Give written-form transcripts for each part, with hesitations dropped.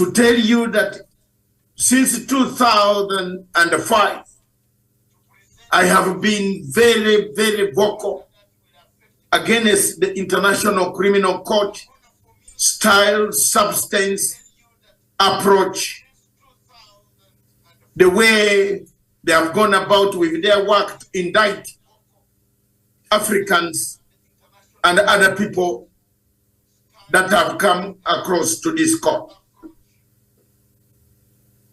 to tell you that since 2005, I have been very, very vocal against the International Criminal Court style, substance, approach, the way they have gone about with their work to indict Africans and other people that have come across to this court.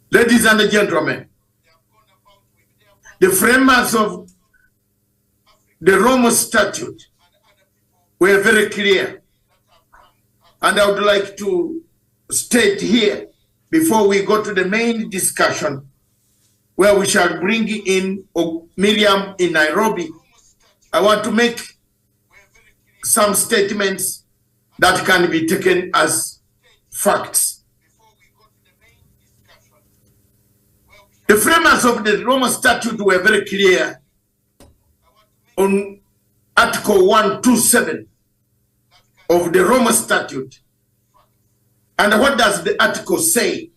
Ladies and gentlemen, the framers of the Rome Statute were very clear, and I would like to state here, before we go to the main discussion, where we shall bring in Miriam in Nairobi, I want to make some statements that can be taken as facts. The framers of the Rome Statute were very clear on Article 127 of the Rome Statute. And what does the article say?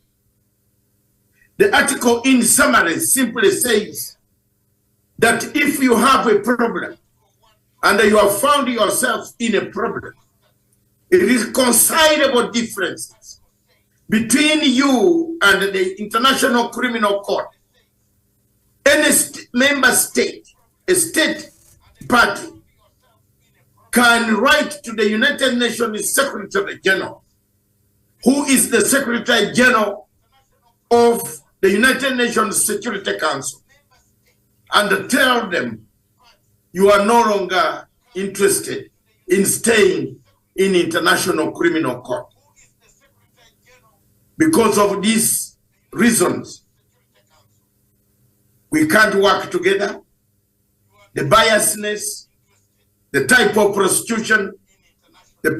The article in summary simply says that if you have a problem and you have found yourself in a problem, it is reconcilable differences between you and the International Criminal Court. Any member state, a state party, can write to the United Nations Secretary General, who is the Secretary General of the United Nations Security Council, and tell them you are no longer interested in staying in International Criminal Court. Because of these reasons, we can't work together. The biasness, the type of prostitution, the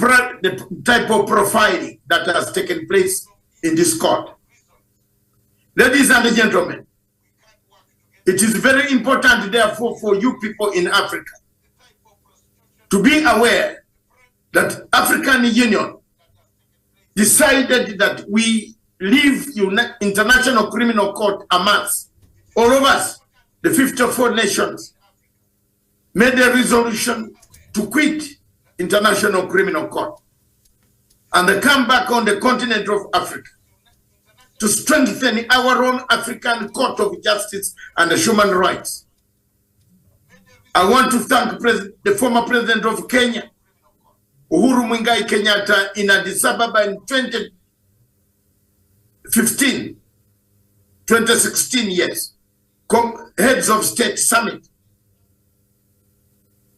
type of profiling that has taken place in this court. Ladies and gentlemen, it is very important, therefore, for you people in Africa to be aware that African Union decided that we leave International Criminal Court amongst all of us, the 54 nations, made a resolution to quit International Criminal Court and come back on the continent of Africa to strengthen our own African Court of Justice and Human Rights. I want to thank the former president of Kenya, Uhuru Muigai Kenyatta, in Addis Ababa in 2016, yes, heads of state summit.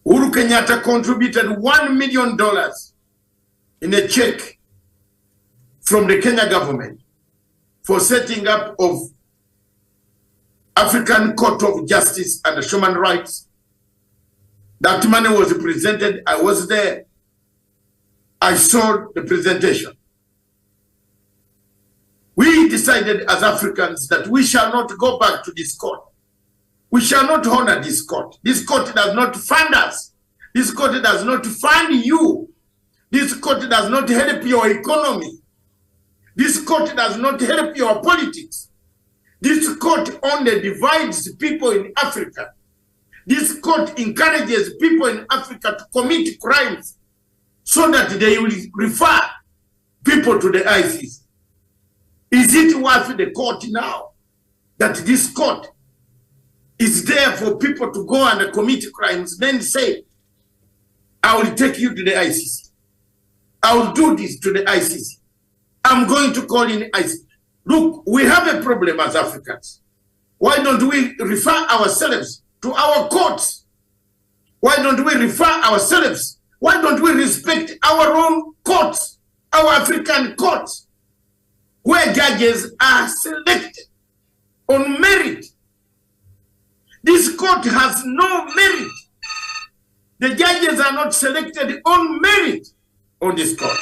Uhuru Kenyatta contributed $1 million in a check from the Kenya government for setting up of African Court of Justice and Human Rights. That money was presented. I was there. I saw the presentation. We decided as Africans that we shall not go back to this court. We shall not honor this court. This court does not fund us. This court does not fund you. This court does not help your economy. This court does not help your politics. This court only divides people in Africa. This court encourages people in Africa to commit crimes so that they will refer people to the ICC. Is it worth the court now that this court is there for people to go and commit crimes, then say, I will take you to the ICC. I will do this to the ICC. I'm going to call in ICC. Look, we have a problem as Africans. Why don't we refer ourselves to our courts? Why don't we refer ourselves? Why don't we respect our own courts, our African courts, where judges are selected on merit? This court has no merit. The judges are not selected on merit on this court.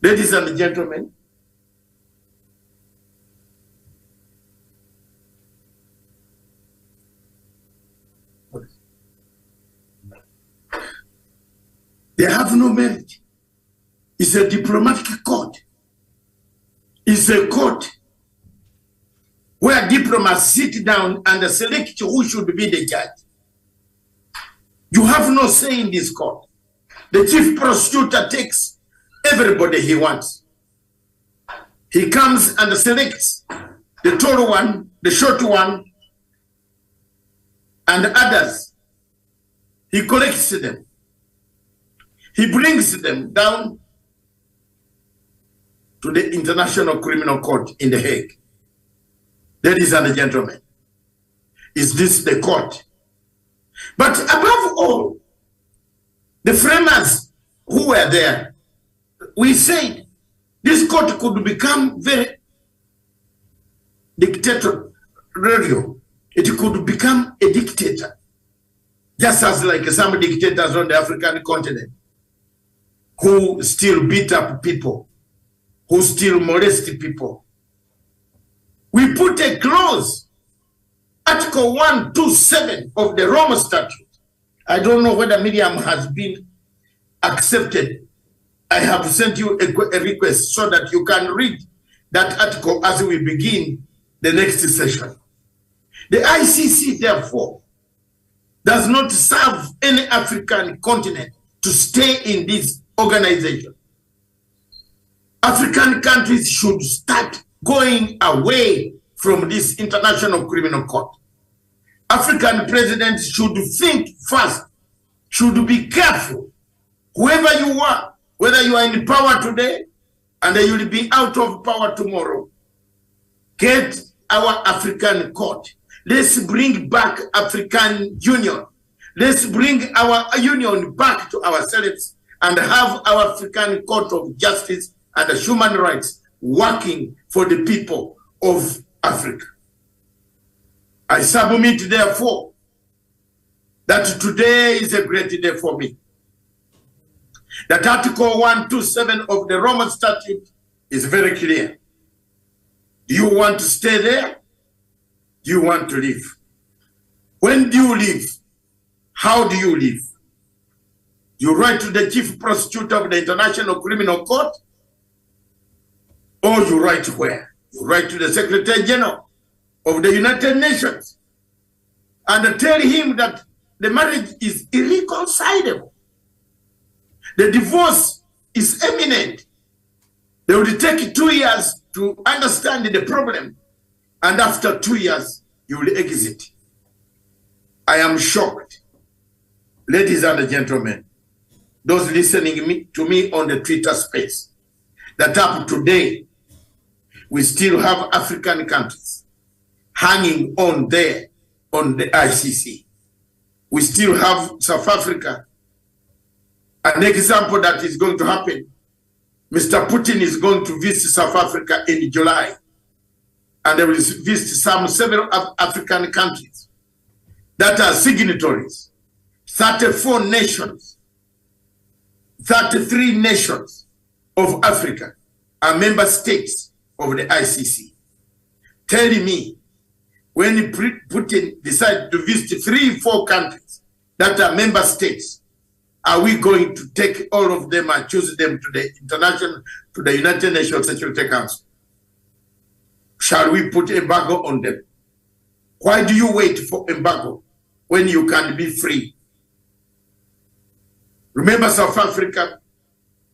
Ladies and gentlemen, they have no merit. is a diplomatic court. It's a court where diplomats sit down and select who should be the judge. You have no say in this court. The chief prosecutor takes everybody he wants. He comes and selects the tall one, the short one, and others. He collects them. He brings them down to the International Criminal Court in The Hague. Ladies and gentlemen, is this the court? But above all, the framers who were there, we said this court could become very dictatorial. It could become a dictator, just as like some dictators on the African continent who still beat up people, who still molest people. We put a clause, Article 127 of the Rome Statute. I don't know whether Miriam has been accepted. I have sent you a request so that you can read that article as we begin the next session. The ICC, therefore, does not serve any African continent to stay in this organization. African countries should start going away from this International Criminal Court. African presidents should think first, should be careful. Whoever you are, whether you are in power today and you will be out of power tomorrow, get our African court. Let's bring back African Union. Let's bring our union back to ourselves and have our African Court of Justice and Human Rights working for the people of Africa. I submit, therefore, that today is a great day for me. That Article 127 of the Roman Statute is very clear. Do you want to stay there? Do you want to leave? When do you leave? How do you leave? You write to the chief prosecutor of the International Criminal Court, or you write where? You write to the Secretary General of the United Nations and tell him that the marriage is irreconcilable. The divorce is imminent. They will take 2 years to understand the problem, and after 2 years, you will exit. I am shocked. Ladies and gentlemen, those listening to me on the Twitter space, that up today, we still have African countries hanging on there on the ICC. We still have South Africa. An example that is going to happen, Mr. Putin is going to visit South Africa in July, and they will visit several African countries that are signatories. 34 nations, 33 nations of Africa are member states of the ICC. Tell me, when Putin decided to visit 3-4 countries that are member states, are we going to take all of them and choose them to the United Nations Security Council? Shall we put embargo on them? Why do you wait for embargo when you can be free? Remember, South Africa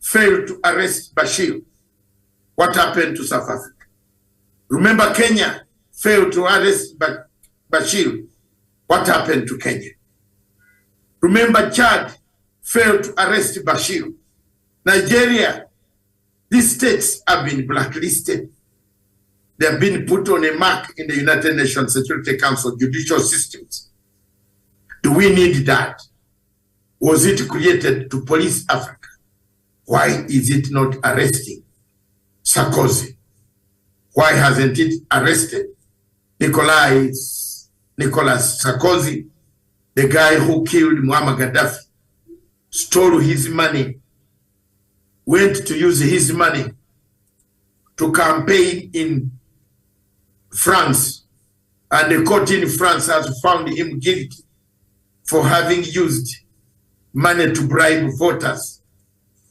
failed to arrest Bashir. What happened to South Africa? Remember, Kenya failed to arrest Bashir. What happened to Kenya? Remember, Chad failed to arrest Bashir. Nigeria, these states have been blacklisted. They have been put on a mark in the United Nations Security Council judicial systems. Do we need that? Was it created to police Africa? Why is it not arresting Sarkozy? Why hasn't it arrested Nicolas Sarkozy, the guy who killed Muammar Gaddafi, stole his money, went to use his money to campaign in France, and the court in France has found him guilty for having used money to bribe voters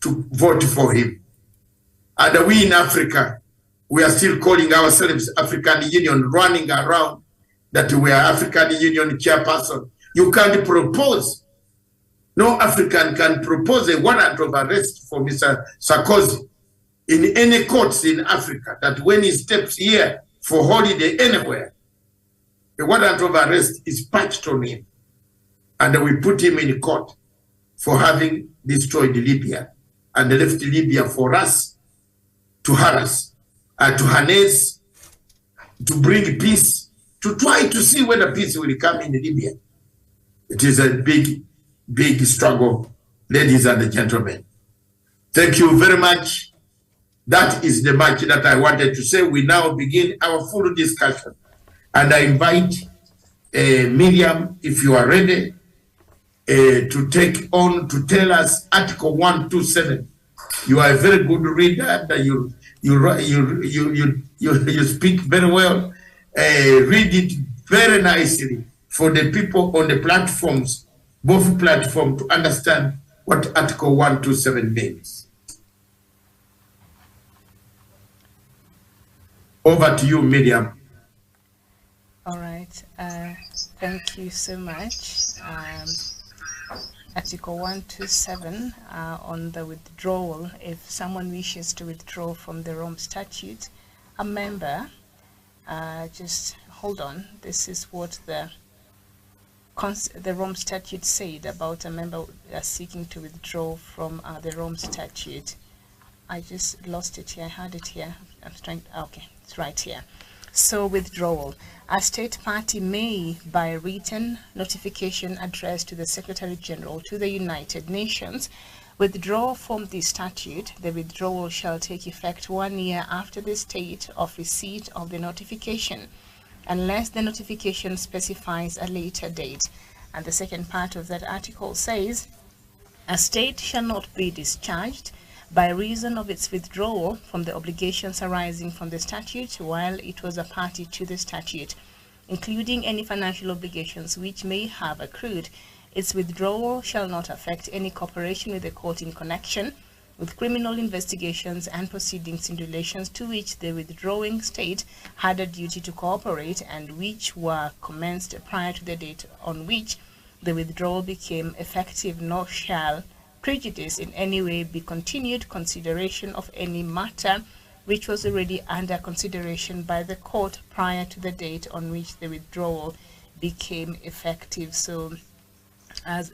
to vote for him. And we in Africa, we are still calling ourselves African Union, running around that we are African Union chairperson. You can't propose. No African can propose a warrant of arrest for Mr. Sarkozy in any courts in Africa, that when he steps here for holiday anywhere, a warrant of arrest is patched on him. And we put him in court for having destroyed Libya and left Libya for us to harass, to harness, to bring peace, to try to see whether peace will come in Libya. It is a big, big struggle, ladies and gentlemen. Thank you very much. That is the much that I wanted to say. We now begin our full discussion. And I invite Miriam, if you are ready, to take on to tell us Article 127. You are a very good reader. You speak very well. Read it very nicely for the people on the platforms, both platforms, to understand what Article 127 means. Over to you, Miriam. All right. Thank you so much. Article 127 on the withdrawal. If someone wishes to withdraw from the Rome Statute, a member, just hold on. This is what the Rome Statute said about a member seeking to withdraw from the Rome Statute. I just lost it here. I had it here. I'm trying. Okay, it's right here. So withdrawal. A state party may, by written notification addressed to the Secretary General to the United Nations, withdraw from the statute. The withdrawal shall take effect 1 year after the date of receipt of the notification, unless the notification specifies a later date. And the second part of that article says, a state shall not be discharged by reason of its withdrawal from the obligations arising from the statute while it was a party to the statute, including any financial obligations which may have accrued. Its withdrawal shall not affect any cooperation with the court in connection with criminal investigations and proceedings in relation to which the withdrawing state had a duty to cooperate and which were commenced prior to the date on which the withdrawal became effective, nor shall prejudice in any way be continued consideration of any matter which was already under consideration by the court prior to the date on which the withdrawal became effective. So as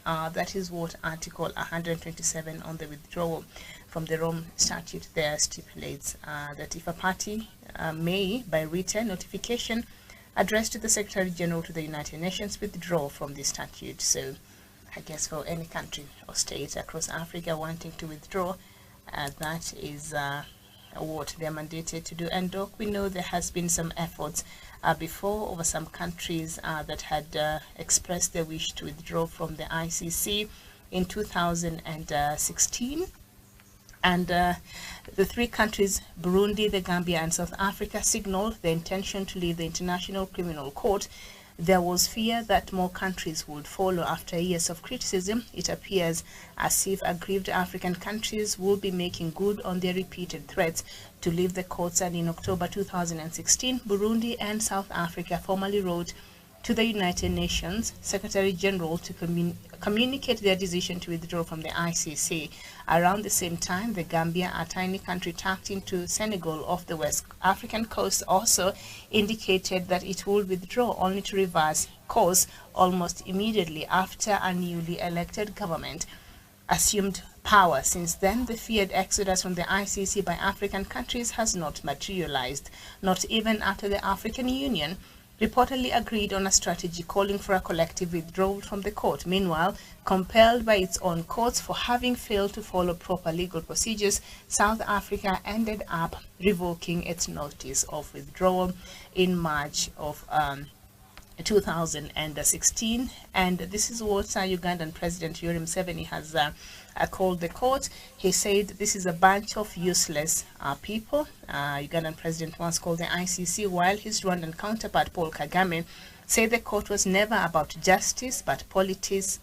that is what Article 127 on the withdrawal from the Rome Statute there stipulates, that if a party may, by written notification addressed to the Secretary General to the United Nations, withdraw from the statute. So I guess for any country or state across Africa wanting to withdraw, that is what they're mandated to do. And Doc, we know there has been some efforts before over some countries that had expressed their wish to withdraw from the ICC in 2016. And the three countries, Burundi, the Gambia, and South Africa, signaled their intention to leave the International Criminal Court. There was fear that more countries would follow after years of criticism. It appears as if aggrieved African countries will be making good on their repeated threats to leave the courts, and in October 2016, Burundi and South Africa formally wrote to the United Nations Secretary General to communicate their decision to withdraw from the ICC. Around the same time, the Gambia, a tiny country tucked into Senegal off the West African coast, also indicated that it would withdraw, only to reverse course almost immediately after a newly elected government assumed power. Since then, the feared exodus from the ICC by African countries has not materialized, not even after the African Union reportedly agreed on a strategy calling for a collective withdrawal from the court. Meanwhile, compelled by its own courts for having failed to follow proper legal procedures, South Africa ended up revoking its notice of withdrawal in March of 2016. And this is what Ugandan President Yoweri Museveni has called the court. He said this is a bunch of useless people. Ugandan president once called the ICC, while his Rwandan counterpart Paul Kagame say the court was never about justice but politics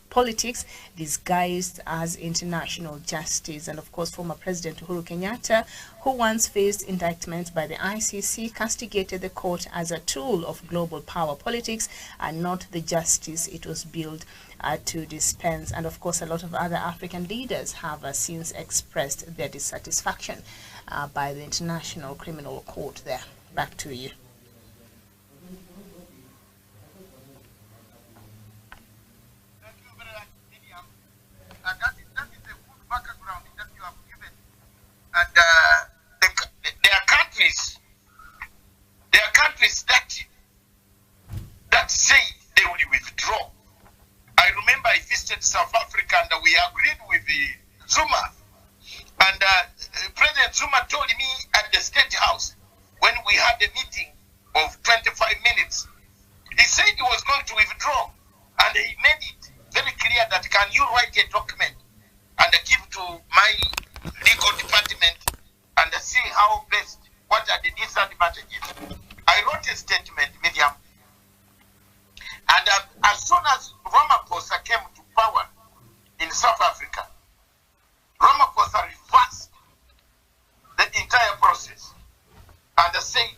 disguised as international justice. And of course, former President Uhuru Kenyatta, who once faced indictment by the ICC, castigated the court as a tool of global power politics and not the justice it was built to dispense. And of course, a lot of other African leaders have since expressed their dissatisfaction by the International Criminal Court there. Back to you. Thank you very much, Miriam. That is a good background that you have given. And there are countries that say they will withdraw. I remember I visited South Africa and we agreed with Zuma. And President Zuma told me at the State House when we had a meeting of 25 minutes, he said he was going to withdraw. And he made it very clear that can you write a document and give to my legal department and see how best, what are the disadvantages. I wrote a statement, Miriam. And as soon as Ramaphosa came to power in South Africa, Ramaphosa reversed the entire process and said,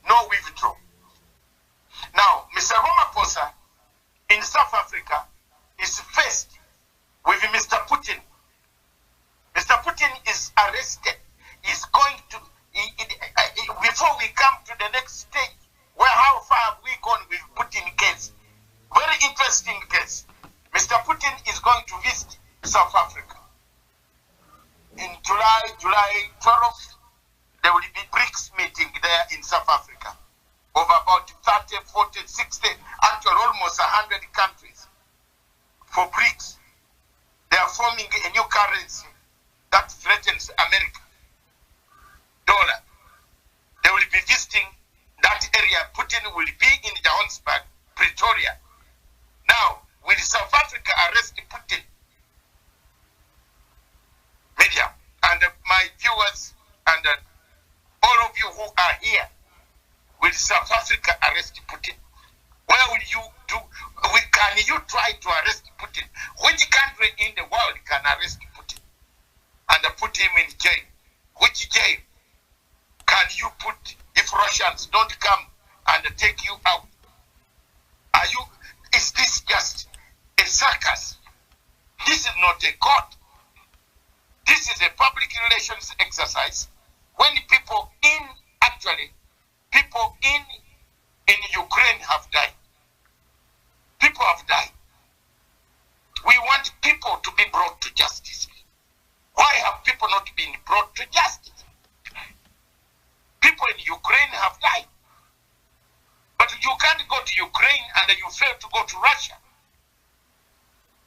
no withdrawal. Now, Mr. Ramaphosa in South Africa is faced with Mr. Putin. Mr. Putin is arrested. He's going to, before we come to the next stage, where how far have we gone with Putin case? Very interesting case. Mr. Putin is going to visit South Africa. In July 12th, there will be BRICS meeting there in South Africa of about 30, 40, 60, actually almost 100 countries for BRICS. They are forming a new currency that threatens America, dollar. They will be visiting that area. Putin will be in Johannesburg, Pretoria. Now, will South Africa arrest Putin? Media and my viewers and all of you who are here, will South Africa arrest Putin? Where will you do? Can you try to arrest Putin? Which country in the world can arrest Putin and put him in jail? Which jail can you put if Russians don't come and take you out? Is this just a circus? This is not a court. This is a public relations exercise. When people in Ukraine have died, people have died. We want people to be brought to justice. Why have people not been brought to justice? People in Ukraine have died. But you can't go to Ukraine and you fail to go to Russia.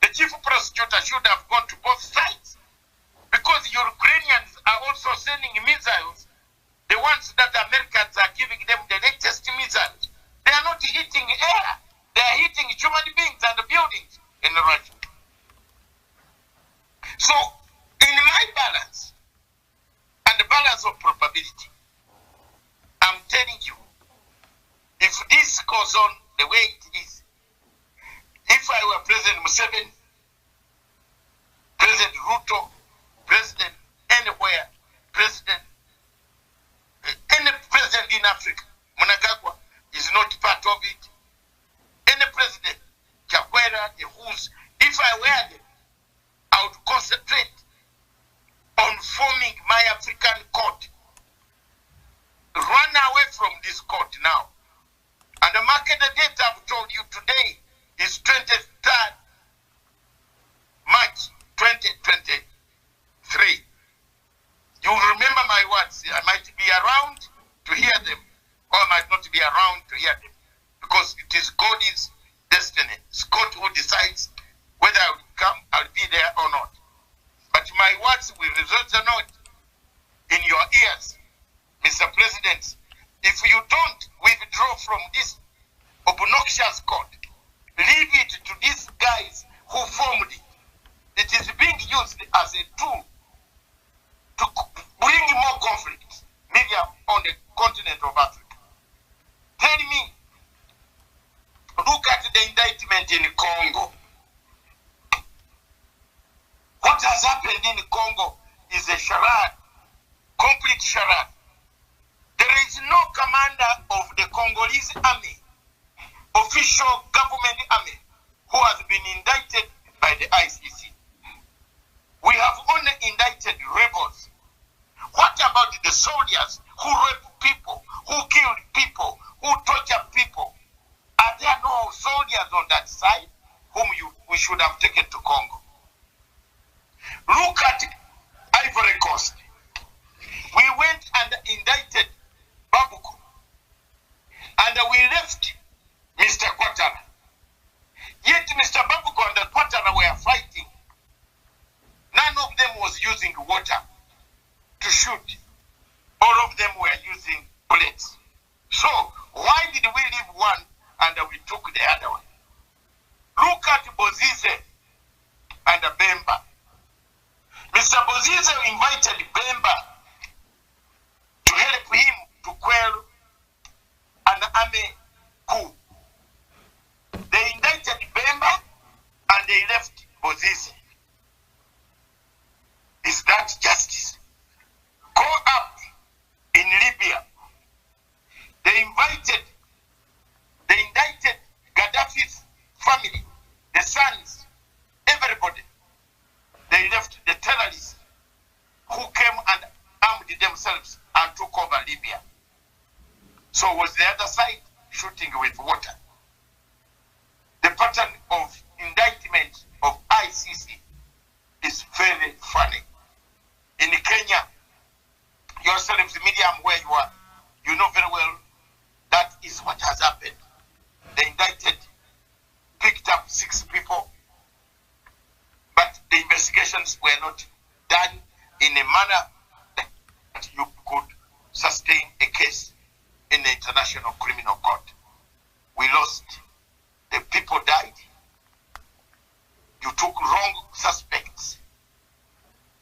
The chief prosecutor should have gone to both sides. Because Ukrainians are also sending missiles, the ones that the Americans are giving them the latest missiles. They are not hitting air. They are hitting human beings and buildings in Russia. So, in my balance, and the balance of probability, I'm telling you, if this goes on the way it is, if I were President Museveni, President Ruto, President anywhere, any president in Africa, Mnangagwa is not part of it. Any president, Chakwera, if I were them, I would concentrate on forming my African court. Run away from this court now. And the market date I've told you today is 23rd March 2023. You will remember my words. I might be around to hear them, or I might not be around to hear them. Because it is God's destiny. It's God who decides whether I will come, I'll be there or not. But my words will resonate in your ears, Mr. President. If you don't withdraw from this obnoxious court, leave it to these guys who formed it. It is being used as a tool to bring more conflict, maybe on the continent of Africa. Tell me, indictment in Congo. What has happened in Congo is a charade, complete charade. There is no commander of the Congolese army, official government army, who has been indicted by the ICC. We have only indicted rebels. What about the soldiers who raped people, who killed people, who tortured people? Are there no soldiers on that side whom we should have taken to Congo? Look at Ivory Coast. We went and indicted Babuko, and we left Mr. Quatara. Yet Mr. Babuko and Quatara were fighting. None of them was using water to shoot. All of them were using bullets. So why did we leave one and we took the other one? Look at Bozize and Bemba. Mr. Bozize invited Bemba to help him to quell an army coup. They indicted Bemba and they left Bozize. Is that justice? Go up in Libya. They indicted Gaddafi's family, the sons, everybody. They left the terrorists who came and armed themselves and took over Libya. So was the other side shooting with water? The pattern of indictment of ICC is very funny. In Kenya, yourselves, Medium, where you are, you know very well that is what has happened. They indicted, picked up 6 people, but the investigations were not done in a manner that you could sustain a case in the International Criminal Court. We lost. The people died. You took wrong suspects.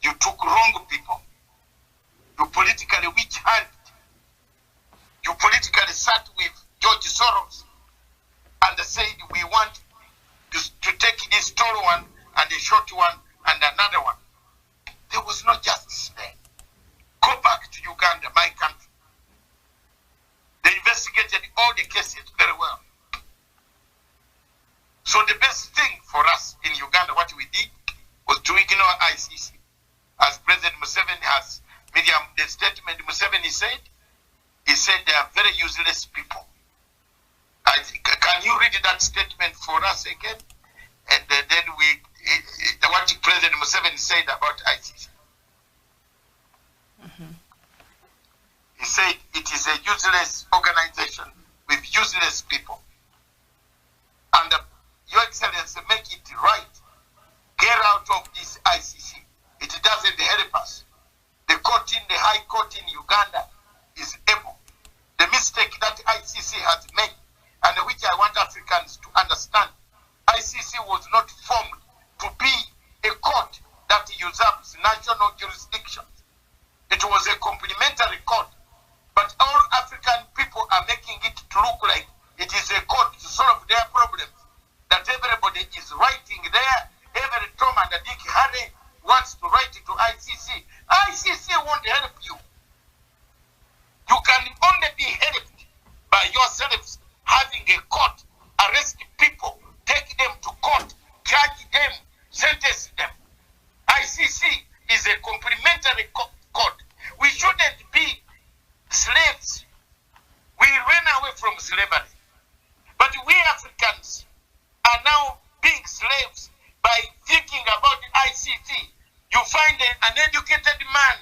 You took wrong people. You politically witch-hunted. You politically sat with George Soros and said, we want to take this tall one and a short one and another one. There was no justice there. Go back to Uganda, my country. They investigated all the cases very well. So the best thing for us in Uganda, what we did, was to ignore ICC. As President Museveni has, the statement Museveni said, he said they are very useless people. I think, can you read that statement for us again? And then what President Museveni said about ICC. Mm-hmm. He said it is a useless organization with useless people. And Your Excellency, make it right. Get out of this ICC. It doesn't help us. The court in the High Court in Uganda is able. The mistake that ICC has made, and which I want Africans to understand, ICC was not formed to be a court that usurps national jurisdictions. It was a complementary court. But all African people are making it to look like it is a court to solve their problems. That everybody is writing there. Every Tom and Dick Harry wants to write it to ICC. ICC won't help you. You can only be helped by yourselves having a court, arrest people, take them to court, charge them, sentence them. ICC is a complementary court. We shouldn't be slaves. We ran away from slavery. But we Africans are now being slaves by thinking about the ICC. You find an educated man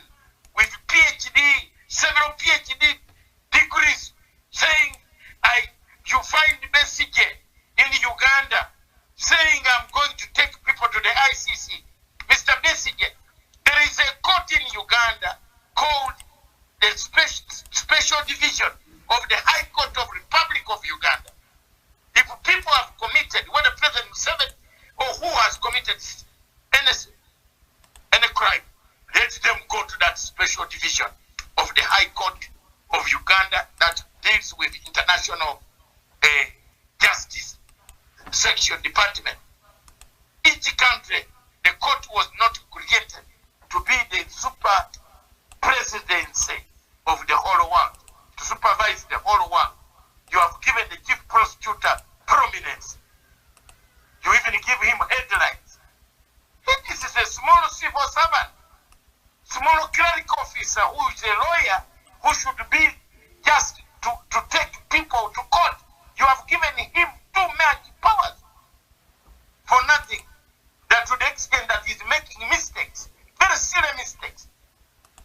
with PhD, several PhD degrees, saying, you find Besigye in Uganda, saying I'm going to take people to the ICC. Mr. Besigye, there is a court in Uganda called the Special Division of the High Court of Republic of Uganda. If people have committed, whether President Museveni or who has committed any crime, let them go to that Special Division of the High Court of Uganda that deals with international justice. section department. Each country, the court was not created to be the super presidency of the whole world, to supervise the whole world. You have given the chief prosecutor prominence. You even give him headlines. This is a small civil servant, small clerical officer who is a lawyer who should be just to take people to court. You have given him too much powers for nothing. That to the extent that he's making mistakes, very silly mistakes,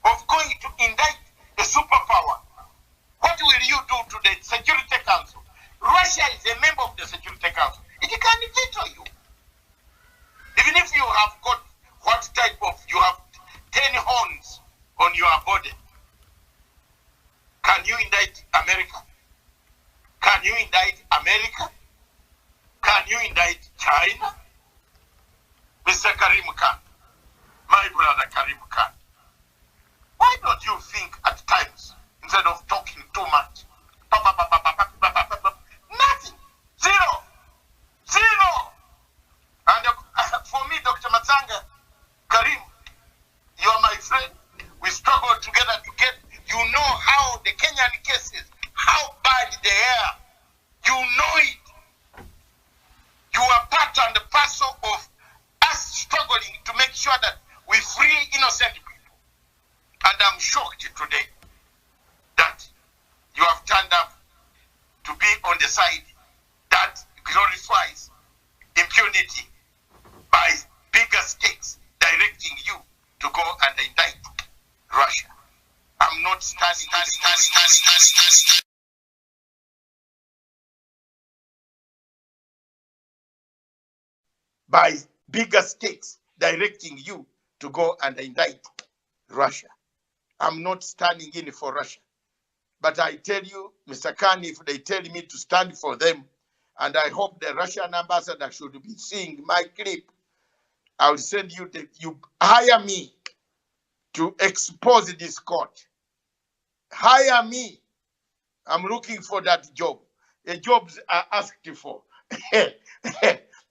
of going to indict a superpower. What will you do to the Security Council? Russia is a member of the Security Council. It can veto you. Even if you have got what type of, you have 10 horns on your body. Can you indict America? Can you indict America? Can you indict China? Mr. Karim Khan, my brother Karim Khan, why don't you think at times, instead of talking too much, nothing, zero. And for me, Dr. Matsanga, Karim, you are my friend. We struggled together to get, you know how the Kenyan cases, how bad they are. You know it. You are part and parcel of us struggling to make sure that we free innocent people. And I'm shocked today that you have turned up to be on the side that glorifies impunity by bigger states directing you to go and indict Russia. I'm not standing. By bigger states directing you to go and indict Russia. I'm not standing in for Russia. But I tell you, Mr. Khan, if they tell me to stand for them, and I hope the Russian ambassador should be seeing my clip, I will send you, you hire me to expose this court. Hire me. I'm looking for that job. The jobs are asked for.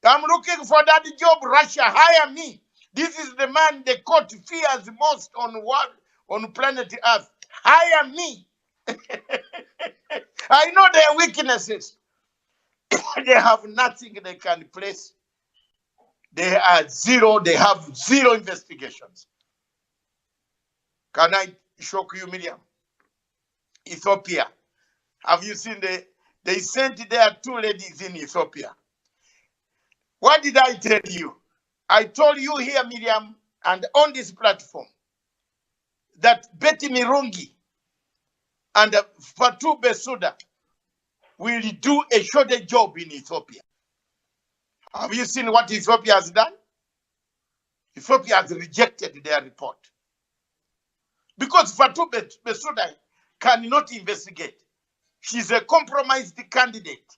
I'm looking for that job, Russia. Hire me. This is the man the court fears most on planet Earth. Hire me. I know their weaknesses. They have nothing they can place. They are zero. They have zero investigations. Can I shock you, Miriam? Ethiopia. Have you seen they sent there 2 ladies in Ethiopia? What did I tell you? I told you here, Miriam, and on this platform, that Betty Mirungi and Fatou Bensouda will do a shorter job in Ethiopia. Have you seen what Ethiopia has done? Ethiopia has rejected their report. Because Fatou Bensouda cannot investigate. She's a compromised candidate.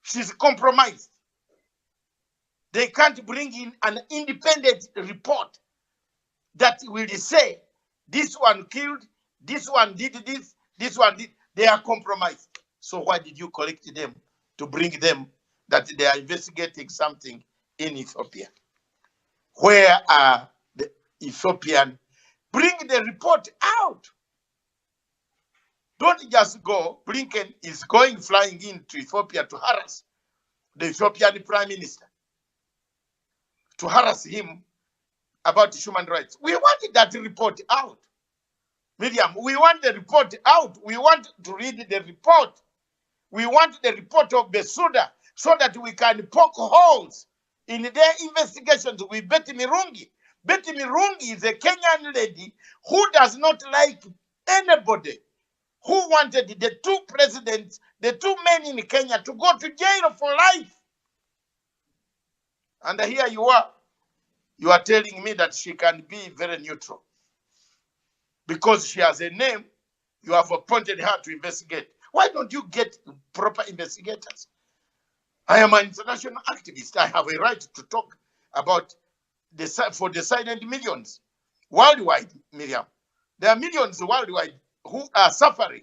She's compromised. They can't bring in an independent report that will say, this one killed, this one did this, this one did. They are compromised. So why did you collect them to bring them that they are investigating something in Ethiopia? Where are the Ethiopian? Bring the report out. Don't just go. Blinken is flying into Ethiopia to harass the Ethiopian Prime Minister, to harass him about human rights. We wanted that report out. Miriam, we want the report out. We want to read the report. We want the report of Bensouda so that we can poke holes in their investigations with Betty Mirungi. Betty Mirungi is a Kenyan lady who does not like anybody, who wanted the 2 presidents, the 2 men in Kenya to go to jail for life. And here you are telling me that she can be very neutral. Because she has a name, you have appointed her to investigate. Why don't you get proper investigators? I am an international activist. I have a right to talk about for the silent millions worldwide, Miriam. There are millions worldwide who are suffering.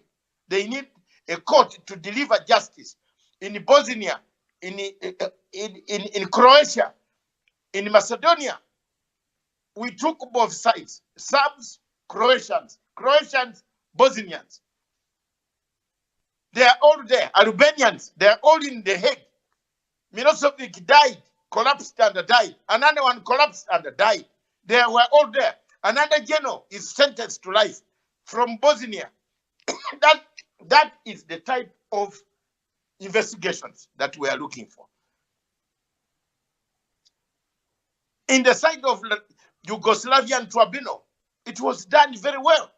They need a court to deliver justice. In Bosnia, in Croatia, in Macedonia. We took both sides, Serbs, Croatians, Bosnians. They are all there. Albanians, they are all in The Hague. Milosevic died, collapsed and died. Another one collapsed and died. They were all there. Another general is sentenced to life from Bosnia. that is the type of investigations that we are looking for. In the side of Yugoslavian tribunal, it was done very well.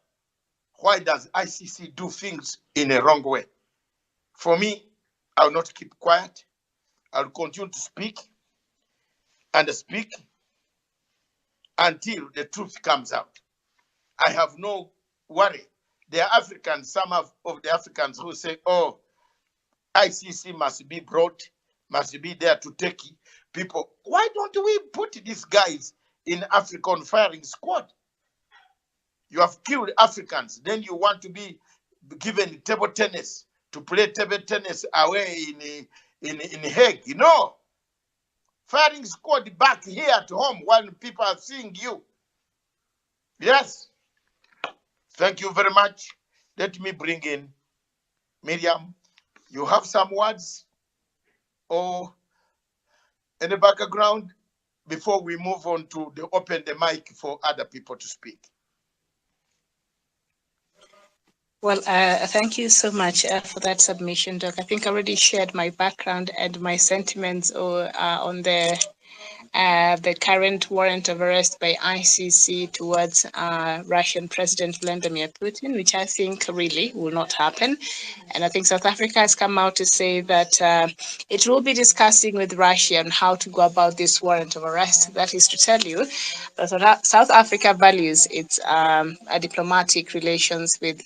Why does ICC do things in a wrong way? For me, I will not keep quiet. I will continue to speak and speak until the truth comes out. I have no worry. There are Africans, some of the Africans who say, oh, ICC must be brought, must be there to take people. Why don't we put these guys in African firing squad? You have killed Africans, then you want to be given table tennis, to play table tennis away in Hague. You know, firing squad back here at home while people are seeing you. Yes. Thank you very much. Let me bring in Miriam. You have some words or in the background before we move on to open the mic for other people to speak. Well, thank you so much for that submission, Doc. I think I already shared my background and my sentiments on the current warrant of arrest by ICC towards Russian President Vladimir Putin, which I think really will not happen. And I think South Africa has come out to say that it will be discussing with Russia on how to go about this warrant of arrest. That is to tell you that South Africa values its diplomatic relations with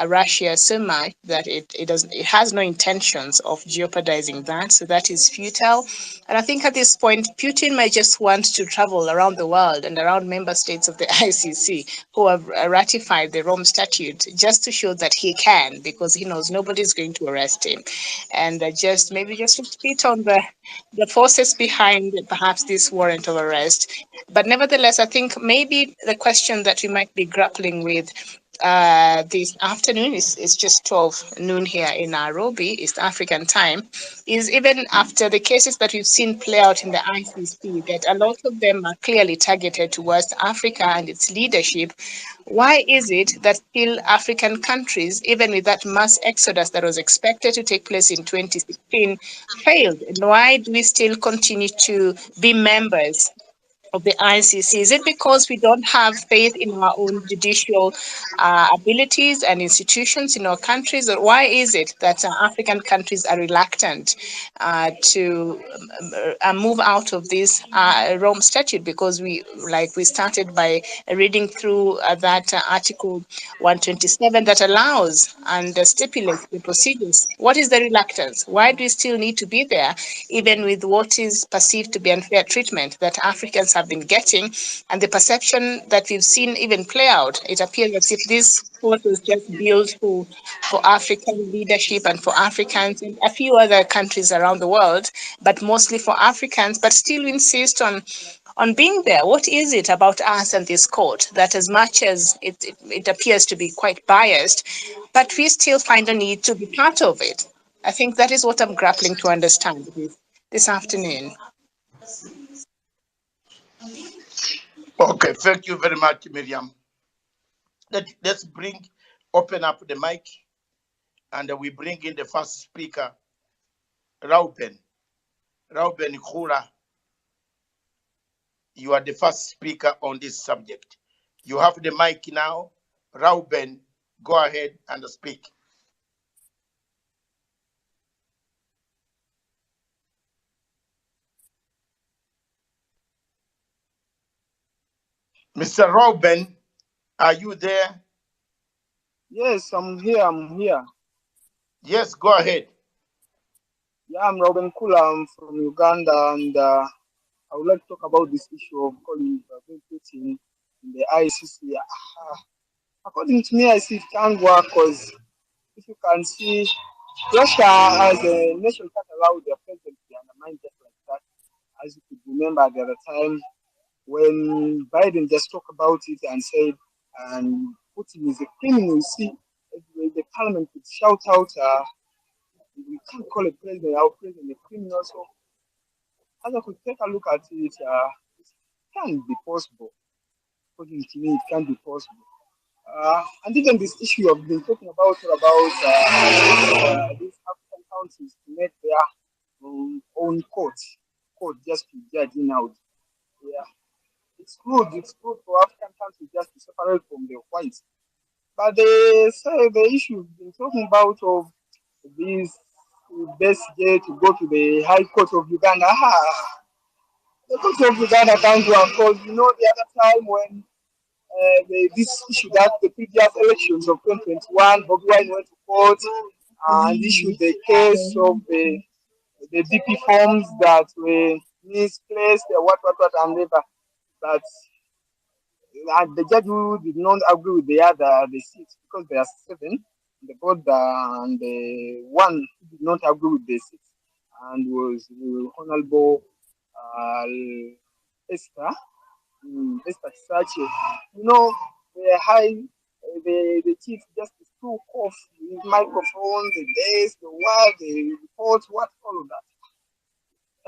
Russia so much that it has no intentions of jeopardizing that. So that is futile. And I think at this point, Putin might just want to travel around the world and around member states of the ICC who have ratified the Rome Statute just to show that he can, because he knows nobody's going to arrest him. And just to spit on the forces behind perhaps this warrant of arrest. But nevertheless, I think maybe the question that we might be grappling with this afternoon is just 12 noon here in Nairobi, East African time, is even after the cases that we've seen play out in the ICC, that a lot of them are clearly targeted towards Africa and its leadership. Why is it that still African countries, even with that mass exodus that was expected to take place in 2016, failed? And why do we still continue to be members of the ICC? Is it because we don't have faith in our own judicial abilities and institutions in our countries, or why is it that African countries are reluctant to move out of this Rome Statute? Because we started by reading through that Article 127 that allows and stipulates the procedures. What is the reluctance? Why do we still need to be there, even with what is perceived to be unfair treatment that Africans have been getting, and the perception that we've seen even play out? It appears as if this court was just built for African leadership and for Africans and a few other countries around the world, but mostly for Africans, but still insist on being there. What is it about us and this court that, as much as it appears to be quite biased, but we still find a need to be part of it? I think that is what I'm grappling to understand this afternoon. Okay, thank you very much, Miriam. Let's open up the mic, and we bring in the first speaker, Rauben Khura. You are the first speaker on this subject. You have the mic now. Rauben, go ahead and speak. Mr. Rauben, are you there? Yes, I'm here. Yes, go ahead. Yeah, I'm Rauben Kula. I'm from Uganda, and I would like to talk about this issue of calling Putin in the ICC. According to me, I see it can't work, because if you can see, Russia as a nation can't allow their president there. mind just like that. As you could remember the other time when Biden just talked about it and said, and Putin is a criminal. You see, the parliament could shout out, we can't call a president, our president, a criminal. So, as I could take a look at it, it can be possible. According to me, it can be possible. And even this issue I've been talking about these African countries to make their own court just to judge in out. Yeah, it's good. It's good for African countries just to separate from the whites. But they say the issue we've been talking about of this best day to go to the High Court of Uganda. The Court of Uganda can't work because the other time when this issue that the previous elections of 2021, Bobi Wine went to court and issued the case of the DP forms that were misplaced, and later. But the judge who did not agree with the 6 because there are 7, the board and the one who did not agree with the 6 and was Honorable Esther Sachi. The chief justice took off his microphone, the days, the word, the reports, what all of that.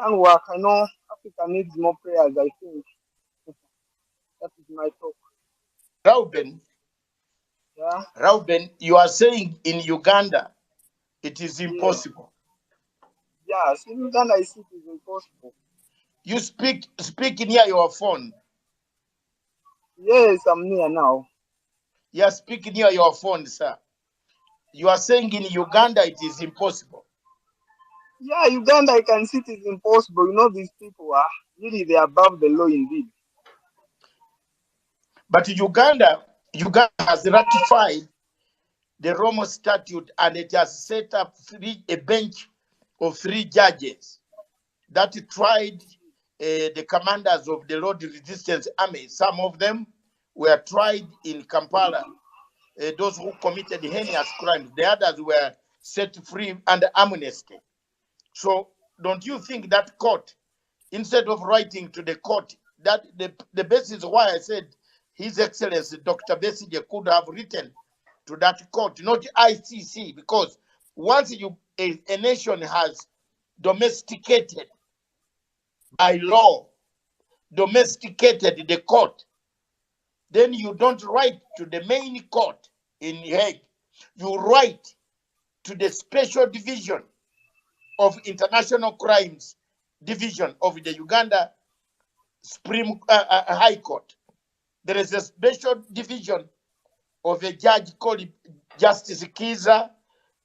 Can work. I know Africa needs more prayers, I think. That is my talk. Reuben, you are saying in Uganda it is impossible. Yes, in Uganda I see it is impossible. You speak near your phone. Yes, I'm near now. You are speaking near your phone, sir. You are saying in Uganda it is impossible. Yeah, Uganda, I can see it is impossible. These people are really they're above the law indeed. But Uganda has ratified the Rome Statute and it has set up a bench of 3 judges that tried the commanders of the Lord Resistance Army. Some of them were tried in Kampala, those who committed heinous crimes. The others were set free under amnesty. So don't you think that court, instead of writing to the court, that the basis why I said His Excellency Dr. Besigye could have written to that court, not ICC, because once a nation has domesticated by law, domesticated the court, then you don't write to the main court in Hague. You write to the special division of international crimes division of the Uganda Supreme High Court. There is a special division of a judge called Justice Kiza.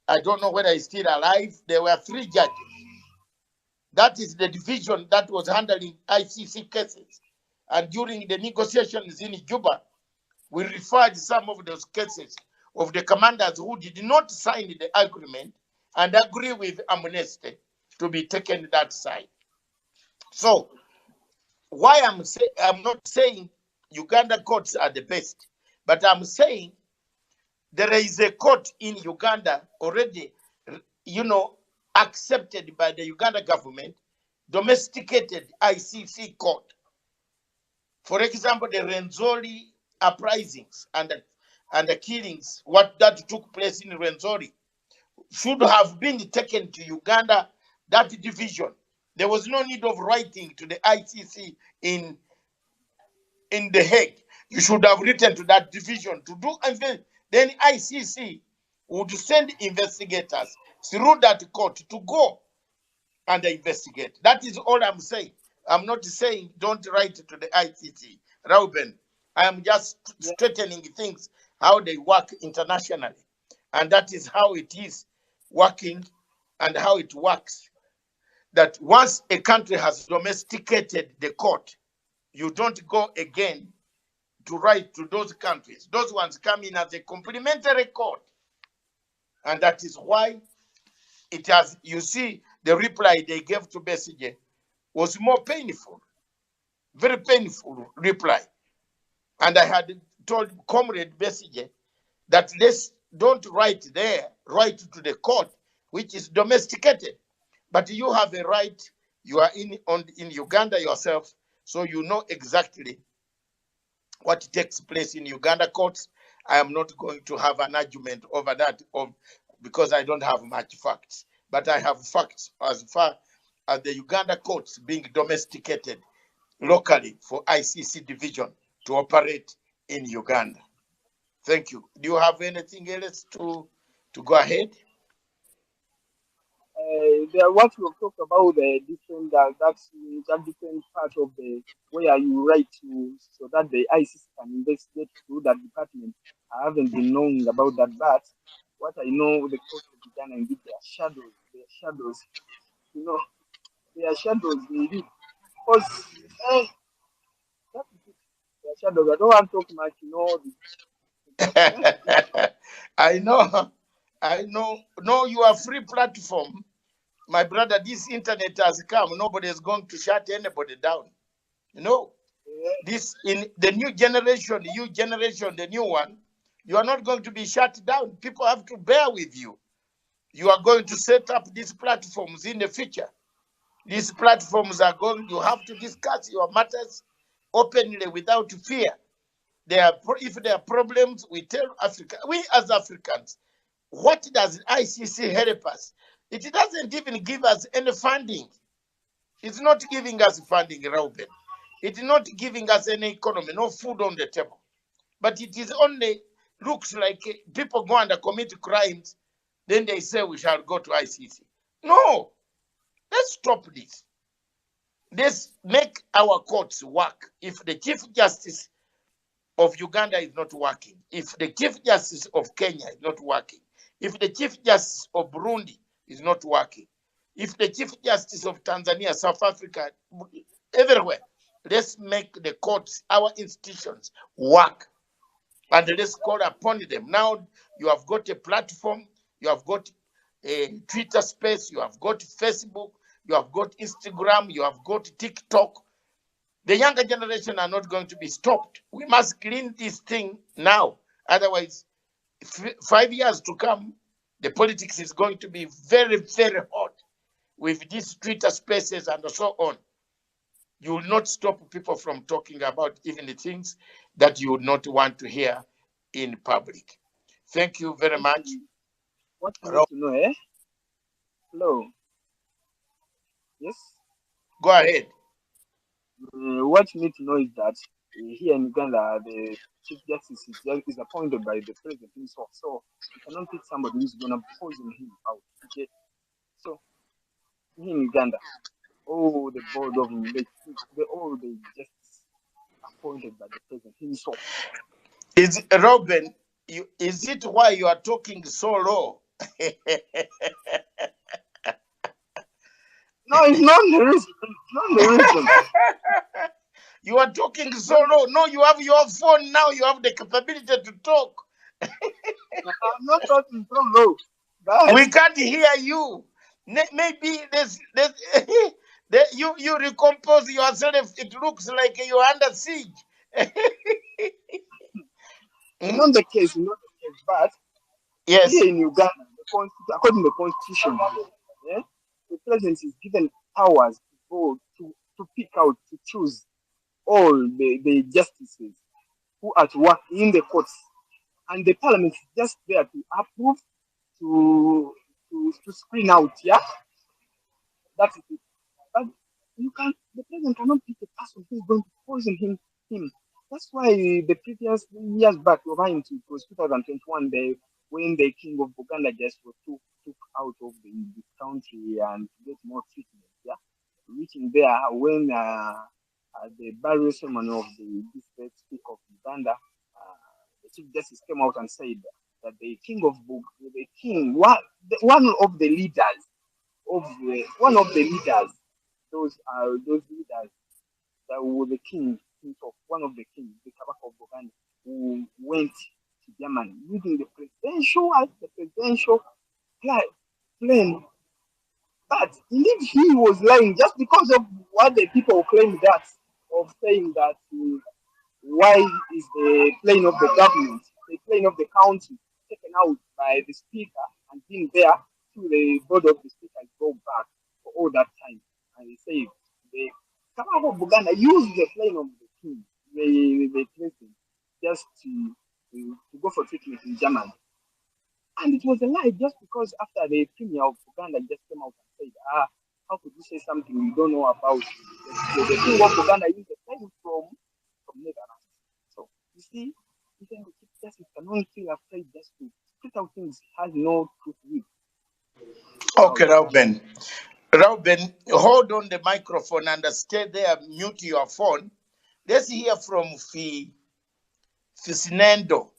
I don't know whether he's still alive. There were 3 judges. That is the division that was handling ICC cases. And during the negotiations in Juba, we referred some of those cases of the commanders who did not sign the agreement and agree with amnesty to be taken that side. So, why I'm not saying Uganda courts are the best, but I'm saying there is a court in Uganda already, accepted by the Uganda government, domesticated ICC court. For example, the Rwenzori uprisings and the killings, what that took place in Rwenzori, should have been taken to Uganda, that division. There was no need of writing to the ICC in The Hague. You should have written to that division to do, and then ICC would send investigators through that court to go and investigate. That is all I'm saying. I'm not saying don't write to the ICC, Reuben. I am just straightening things, how they work internationally. And that is how it is working and how it works. That once a country has domesticated the court, you don't go again to write to those countries. Those ones come in as a complementary court. And that is why it has, you see, the reply they gave to Besigye was more painful, very painful reply. And I had told Comrade Besigye that let's don't write there, write to the court, which is domesticated. But you have a right You are in Uganda yourself, so you know exactly what takes place in Uganda courts. I am not going to have an argument over that because I don't have much facts. But I have facts as far as the Uganda courts being domesticated locally for ICC division to operate in Uganda. Thank you. Do you have anything else to go ahead? What you have talked about the different that different part of the where you write to so that the ICC can investigate through that department. I haven't been knowing about that, but what I know, the court of Uganda indeed they are shadows. They are shadows. You know, they are shadows indeed. Because that is it. They are shadows. I don't want to talk much. You know, I know. No, you are free platform. My brother, this internet has come. Nobody is going to shut anybody down. You know, this in the new generation, the new one, you are not going to be shut down. People have to bear with you. You are going to set up these platforms in the future. These platforms are going, you have to discuss your matters openly without fear. If there are problems, we tell Africa, we as Africans, what does ICC help us? It doesn't even give us any funding. It's not giving us funding, Reuben. It's not giving us any economy, no food on the table. But it is only, looks like people go and commit crimes, then they say we shall go to ICC. No, let's stop this. Let's make our courts work. If the Chief Justice of Uganda is not working, if the Chief Justice of Kenya is not working, if the Chief Justice of Burundi is not working, if the Chief Justice of Tanzania, South Africa, everywhere, let's make the courts, our institutions, work. And let's call upon them. Now you have got a platform, you have got a Twitter space, you have got Facebook, you have got Instagram, you have got TikTok. The younger generation are not going to be stopped. We must clean this thing now. Otherwise, 5 years to come, the politics is going to be very, very hot with these Twitter spaces and so on. You will not stop people from talking about even the things that you would not want to hear in public. Thank you very much. What you need to know, Hello. Yes? Go ahead. What you need to know is that here in Uganda, the Chief Justice is appointed by the President himself. So you cannot pick somebody who's going to poison him out. Okay? So here in Uganda, all the board of all the justice appointed by the President himself. Is Robin, is it why you are talking so low? No, it's not the reason. It's not the reason. You are talking so low. No, you have your phone now. You have the capability to talk. I'm not talking so low. But We can't hear you. Maybe you recompose yourself. It looks like you're under siege. not the case, but Yes. here in Uganda, according to the constitution, the president is given powers to go to pick out, to choose all the justices who are to work in the courts, and the parliament is just there to approve, to screen out. Yeah, that's it. But the president cannot pick a person who is going to poison him. That's why the previous years back, it was 2021, when the king of Uganda just was took out of the country and to get more treatment. Yeah, reaching there when the burial ceremony of the district speaker of Uganda, the chief justice came out and said that the king of one of the leaders those leaders that were the king himself, one of the kings, the Kabaka of Uganda, who went to Germany using the presidential plane. But indeed, he was lying just because of what the people claimed that, of saying that why is the plane of the government, the plane of the country, taken out by the speaker and being there to the board of the speakers go back for all that time. and they say the Kama of Buganda used the plane of the king, the president, just to go for treatment in Germany. And it was a lie just because after the premier of Uganda just came out and said, how could you say something you don't know about? The king of Uganda used the plane from Netherlands. So you see, even the chief justice cannot feel afraid just to spit out things has no truth with. Okay, Reuben. Reuben, hold on the microphone and stay there, mute your phone. Let's hear from Fisinendo.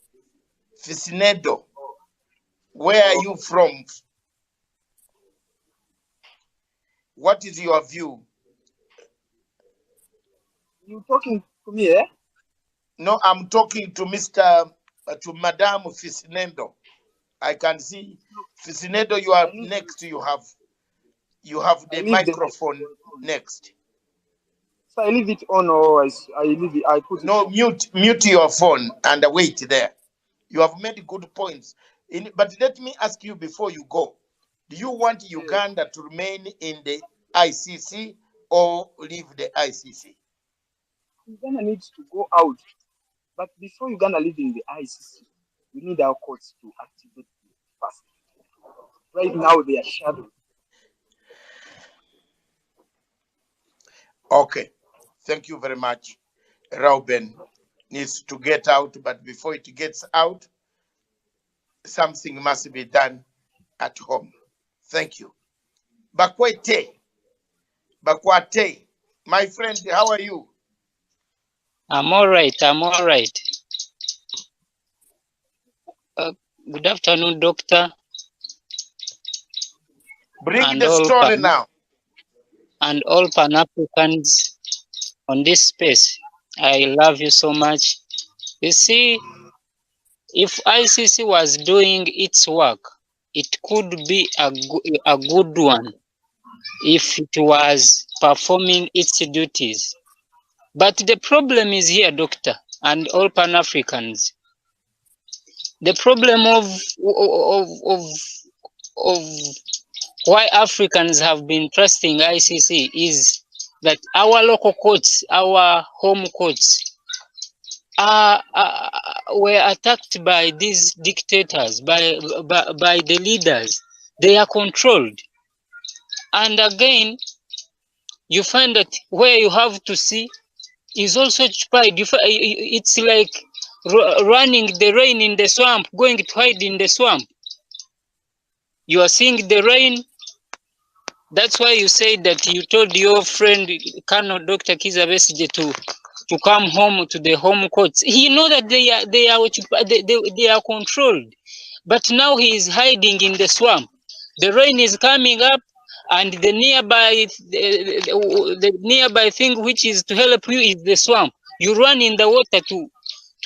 Fisinendo, where are you from? What is your view? You talking to me, eh? No, I'm talking to Madame Fisinendo. I can see Fisinendo, you are next. You have the microphone next. So I leave it on or I leave it, I put it No, on. mute your phone and wait there. You have made good points. But let me ask you before you go. Do you want Uganda to remain in the ICC or leave the ICC? Uganda needs to go out. But before Uganda leave in the ICC, we need our courts to activate fast. Right now they are shadowed. Okay. Thank you very much. Reuben needs to get out, but before it gets out, something must be done at home. Thank you. Bakwete, my friend, how are you? I'm all right. Good afternoon, doctor. Bring the story now. And all Pan-Africans on this space. I love you so much. You see, if ICC was doing its work, it could be a good one if it was performing its duties. But the problem is here, doctor, and all Pan-Africans. The problem of why Africans have been trusting ICC is that our local courts, our home courts, were attacked by these dictators, by the leaders. They are controlled. And again, you find that where you have to see is also occupied. It's like running the rain in the swamp, going to hide in the swamp. You are seeing the rain. That's why you said that you told your friend, Colonel Dr. Kiza Besigye, to come home to the home courts. He know that they are controlled, but now he is hiding in the swamp. The rain is coming up, and the nearby thing which is to help you is the swamp. You run in the water to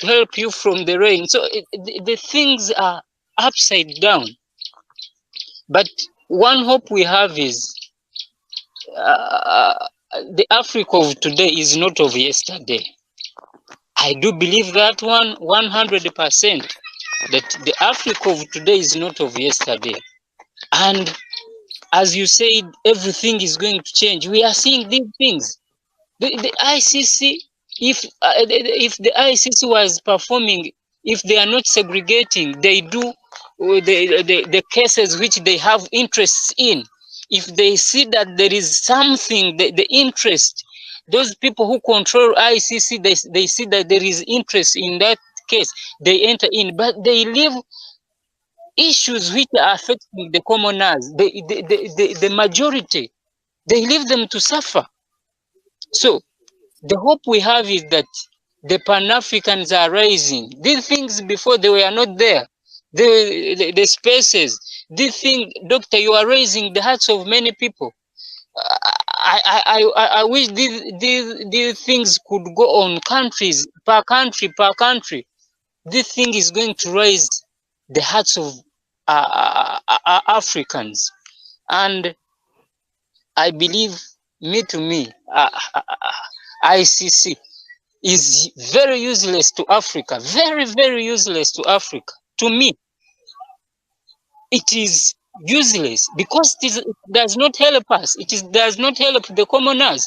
help you from the rain. So the things are upside down. But one hope we have is the Africa of today is not of yesterday. I do believe that 100%, that the Africa of today is not of yesterday. And as you said, everything is going to change. We are seeing these things. The ICC, if the ICC was performing, if they are not segregating, they do the cases which they have interests in. If they see that there is something, the interest, those people who control ICC, they see that there is interest in that case, they enter in, but they leave issues which are affecting the commoners, the majority, they leave them to suffer. So the hope we have is that the Pan-Africans are rising. These things before, they were not there. The spaces, this thing, doctor, you are raising the hearts of many people. I wish these things could go on countries, per country. This thing is going to raise the hearts of Africans. And I believe, ICC is very useless to Africa, very, very useless to Africa. To me, it is useless because it does not help us. Does not help the commoners.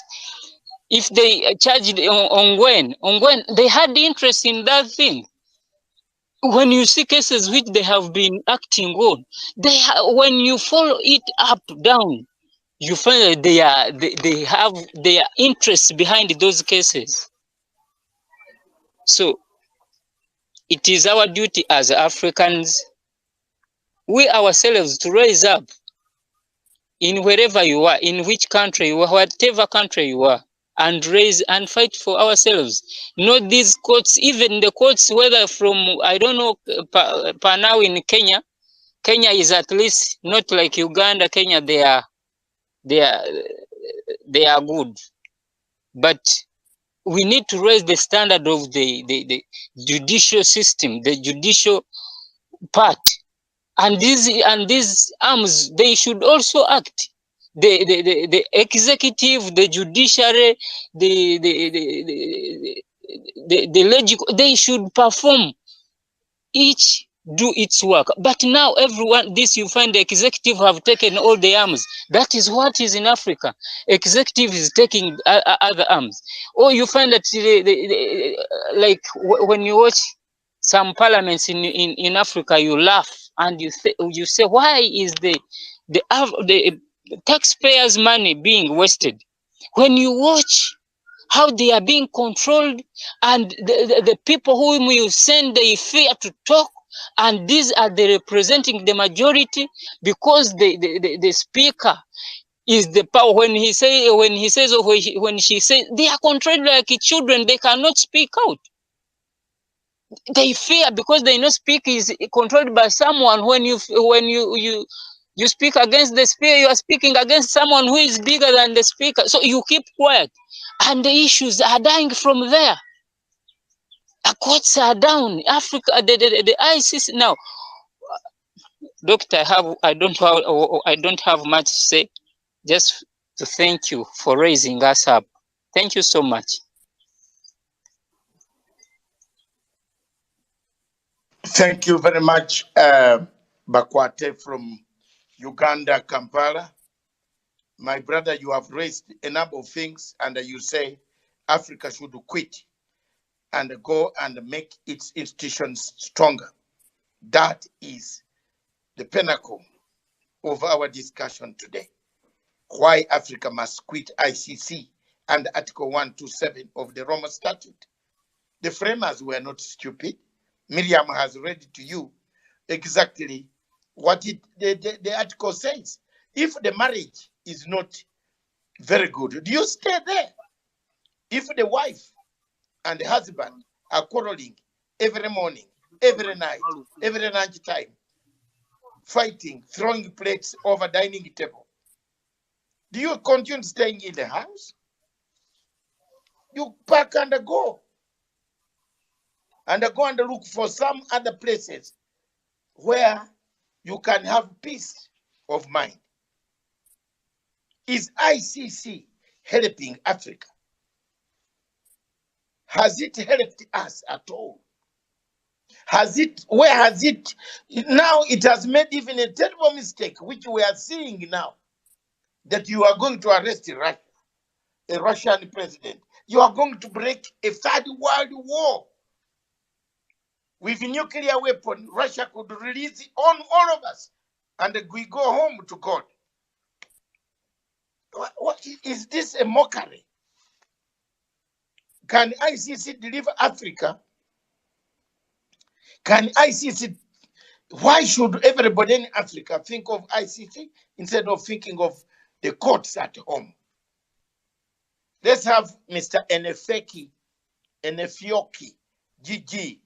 If they charged on when they had interest in that thing. When you see cases which they have been acting on, when you follow it up down, you find that they have their interests behind those cases. So it is our duty as Africans, we ourselves, to raise up in wherever you are, in which country you are, whatever country you are, and raise and fight for ourselves. Not these courts, even the courts, whether from, I don't know, now in Kenya. Kenya is at least not like Uganda. Kenya, they are good. But we need to raise the standard of the judicial system, the judicial part. And these arms, they should also act. The executive, the judiciary, the legislature, they should perform, each do its work. But now everyone, you find the executive have taken all the arms. That is what is in Africa. Executive is taking other arms. Or you find that like when you watch some parliaments in Africa, you laugh and you say, why is the taxpayers' money being wasted? When you watch how they are being controlled, and the people whom you send, they fear to talk, and these are the representing the majority, because the speaker is the power. When she says, they are controlled like children. They cannot speak out. They fear because they know speak is controlled by someone. When you speak against the speaker, you are speaking against someone who is bigger than the speaker. So you keep quiet, and the issues are dying from there. The courts are down. Africa, the ICC now. Doctor, I don't have much to say. Just to thank you for raising us up. Thank you so much. Thank you very much, Bakwate from Uganda, Kampala. My brother, you have raised a number of things, and you say Africa should quit and go and make its institutions stronger. That is the pinnacle of our discussion today. Why Africa must quit ICC and Article 127 of the Roma Statute. The framers were not stupid. Miriam has read to you exactly what the article says. If the marriage is not very good, do you stay there? If the wife and the husband are quarreling every morning, every night, every lunch time, fighting, throwing plates over dining table, do you continue staying in the house? You pack and go. And go and look for some other places where you can have peace of mind. Is ICC helping Africa? Has it helped us at all? Where has it? Now it has made even a terrible mistake, which we are seeing now, that you are going to arrest Russia, a Russian president. You are going to break a third world war. With a nuclear weapon, Russia could release it on all of us, and we go home to God. What is this a mockery? Can ICC deliver Africa? Can ICC? Why should everybody in Africa think of ICC instead of thinking of the courts at home? Let's have Mr. Enefioki, GG.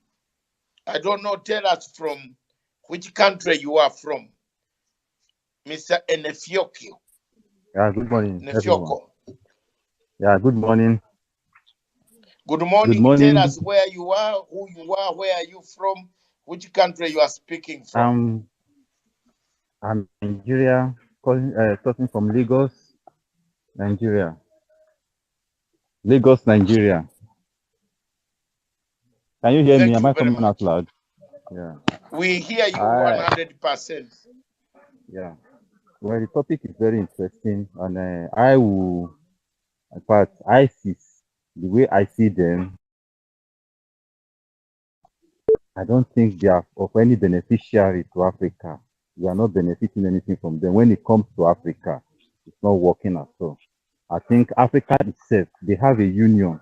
I don't know, tell us from which country you are from. Mr. Enefioki. Yeah, good morning. Nefioko. Yeah, good morning. Good morning. Good morning. Tell us where you are, who you are, where are you from, which country you are speaking from. I'm Nigeria, talking from Lagos, Nigeria. Lagos, Nigeria. Can you hear me? Am I coming out loud? Yeah. We hear you 100%. Yeah. Well, the topic is very interesting, and I will, in fact, the way I see them, I don't think they are of any beneficiary to Africa. We are not benefiting anything from them. When it comes to Africa, it's not working at all. I think Africa itself, they have a union,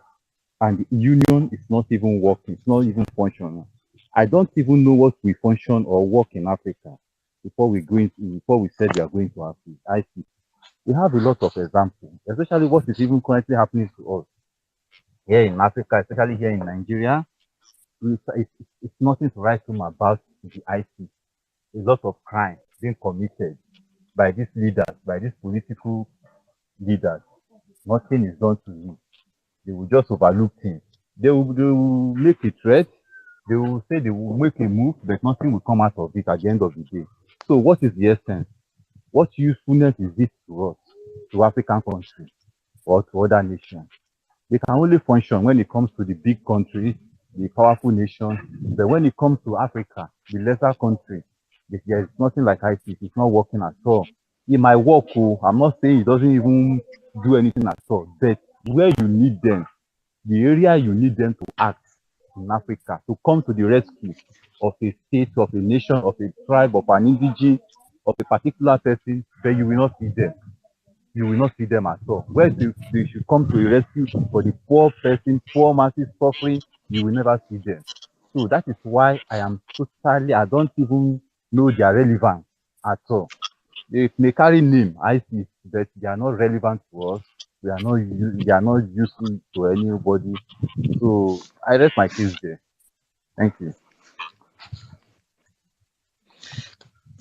and the union is not even working. It's not even functional. I don't even know what we function or work in Africa before we said we are going to IC. We have a lot of examples, especially what is even currently happening to us here in Africa, especially here in Nigeria. It's nothing to write home about the IC. A lot of crime being committed by these leaders, by these political leaders. Nothing is done to you. They will just overlook things. They will make a threat. They will say they will make a move, but nothing will come out of it at the end of the day. So what is the essence? What usefulness is this to us, to African countries or to other nations? They can only function when it comes to the big countries, the powerful nations. But when it comes to Africa, the lesser countries, there is nothing like ICC. It's not working at all. It might work, oh, I'm not saying it doesn't even do anything at all. But where you need them, the area you need them to act in Africa, to come to the rescue of a state, of a nation, of a tribe, of an indigenous, of a particular person, then you will not see them. You will not see them at all. Where they should come to a rescue for the poor person, poor masses suffering, you will never see them. So that is why I don't even know their relevance at all. They may carry name, ISIS, but they are not relevant to us. They are not useful to anybody. So I rest my case there. Thank you.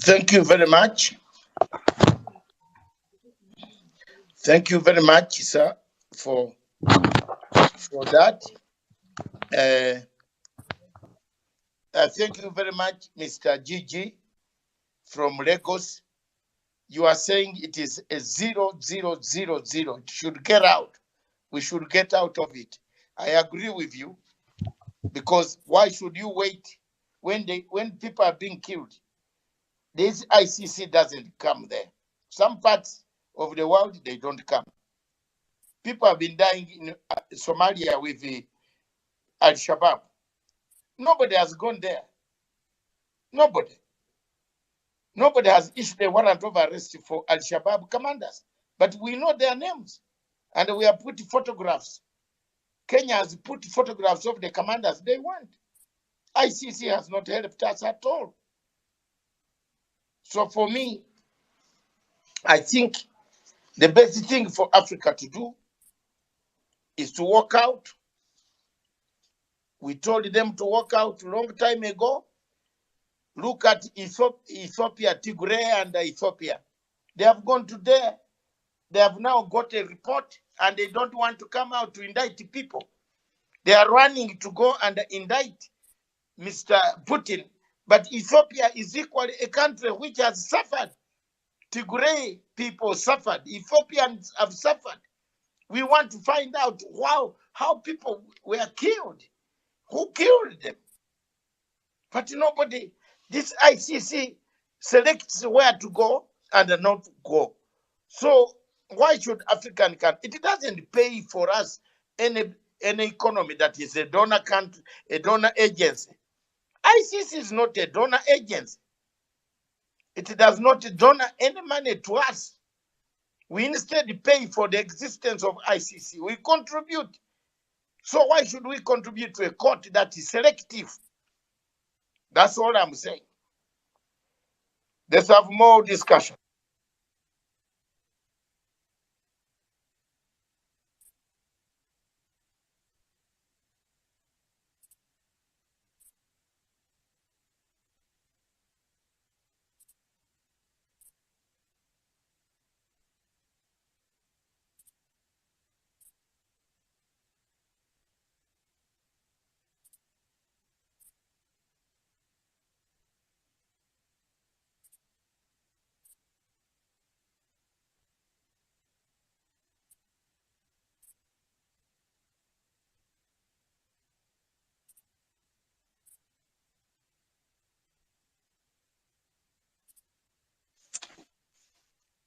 Thank you very much. Thank you very much, sir, for that. Thank you very much, Mr. Gigi from Lagos. You are saying it is a 0000. It should get out. We should get out of it. I agree with you, because why should you wait when people are being killed? This ICC doesn't come there. Some parts of the world, they don't come. People have been dying in Somalia with the Al-Shabaab. Nobody has gone there. Nobody. Nobody has issued a warrant of arrest for Al-Shabaab commanders. But we know their names. And we have put photographs. Kenya has put photographs of the commanders they want. ICC has not helped us at all. So for me, I think the best thing for Africa to do is to walk out. We told them to walk out a long time ago. Look at Ethiopia, Tigray and Ethiopia. They have gone to there. They have now got a report and they don't want to come out to indict people. They are running to go and indict Mr. Putin. But Ethiopia is equally a country which has suffered. Tigray people suffered. Ethiopians have suffered. We want to find out how people were killed. Who killed them? But nobody, this ICC selects where to go and not go. So why should African country? It doesn't pay for us any economy that is a donor country, a donor agency. ICC is not a donor agency. It does not donor any money to us. We instead pay for the existence of ICC. We contribute. So why should we contribute to a court that is selective? That's all I'm saying. Let's have more discussion.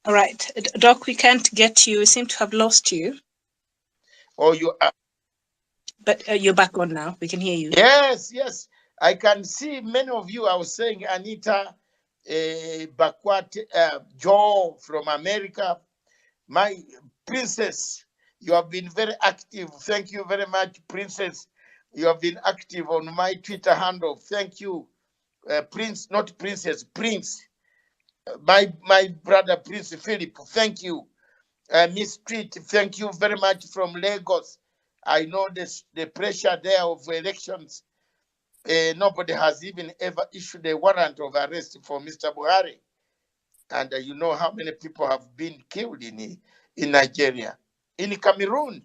All right, Doc, we can't get you. We seem to have lost you. Oh, you are. But you're back on now. We can hear you. Yes, yes. I can see many of you. I was saying Anita, Bakwat, Joe from America, my princess. You have been very active. Thank you very much, princess. You have been active on my Twitter handle. Thank you, Prince, not princess, Prince. My brother, Prince Philip. Thank you. Miss Street, thank you very much from Lagos. I know this, the pressure there of elections. Nobody has even ever issued a warrant of arrest for Mr. Buhari. And you know how many people have been killed in Nigeria. In Cameroon,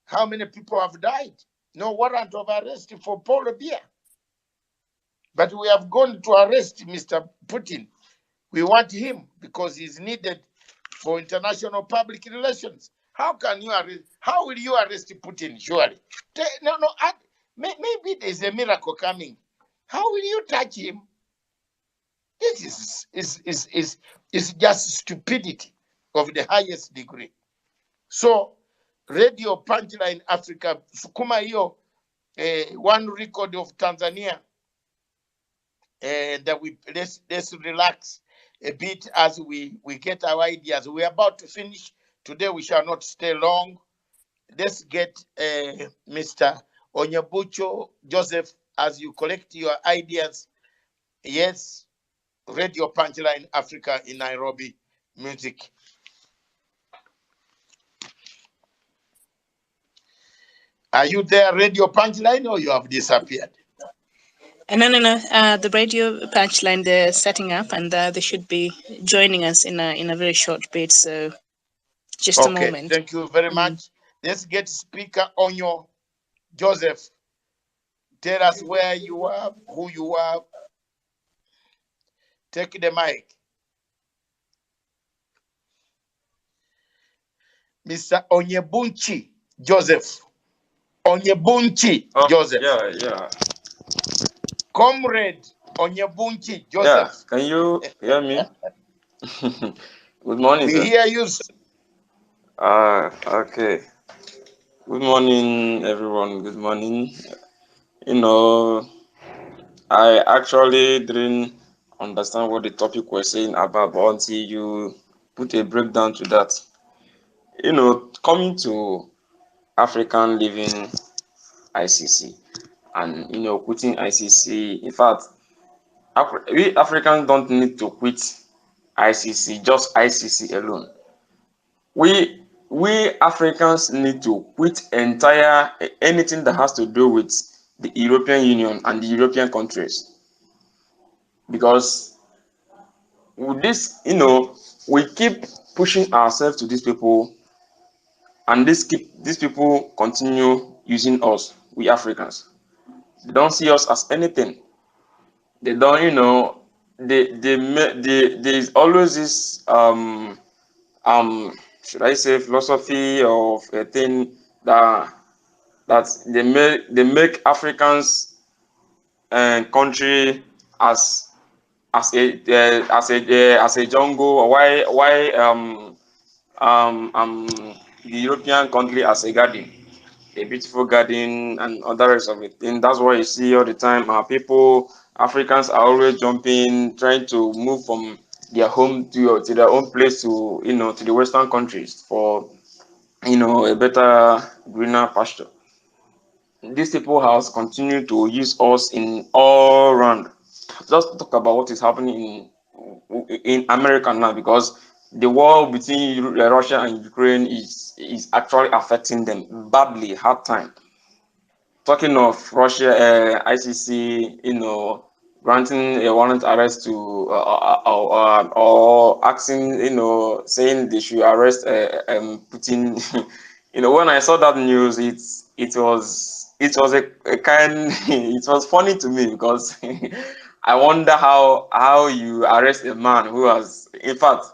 how many people have died? No warrant of arrest for Paul Biya. But we have gone to arrest Mr. Putin. We want him because he's needed for international public relations. How can you arrest? How will you arrest Putin? Surely, no. Maybe there's a miracle coming. How will you touch him? This is just stupidity of the highest degree. So, Radio Punchline Africa, sukuma hiyo one record of Tanzania, that let's relax a bit as we get our ideas. We're about to finish. Today we shall not stay long. Let's get Mr. Onyebucho Joseph as you collect your ideas. Yes, Radio Punchline Africa in Nairobi music. Are you there, Radio Punchline, or you have disappeared? No. The Radio Punchline, they're setting up, and they should be joining us in a very short bit. So, just a moment. Thank you very much. Let's get Speaker Onyo Joseph. Tell us where you are, who you are. Take the mic. Mr. Onyebunchi Joseph. Onyebunchi Joseph. Yeah. Comrade Onyebunchi Joseph. Yeah, can you hear me? Good morning, we sir. hear you, sir. Okay. Good morning, everyone. Good morning. You know, I actually didn't understand what the topic was saying about until you put a breakdown to that. You know, coming to African Living ICC and, you know, quitting ICC. In fact, we Africans don't need to quit ICC, just ICC alone. We Africans need to quit entire anything that has to do with the European Union and the European countries, because with this, you know, we keep pushing ourselves to these people, and these people continue using us, we Africans. They don't see us as anything. They don't, you know, there's always this should I say philosophy of a thing that they make Africans and country as a jungle, or the European country as a garden, a beautiful garden, and other rest of it. And that's why you see all the time Africans are always jumping, trying to move from their home to their own place to, you know, to the Western countries for, you know, a better, greener pasture. These people has continued to use us in all round. Just talk about what is happening in America now, because the war between Russia and Ukraine is actually affecting them badly, hard time. Talking of Russia, ICC, you know, granting a warrant arrest to or asking, you know, saying they should arrest Putin. You know, when I saw that news, it was a kind it was funny to me, because I wonder how you arrest a man who has, in fact,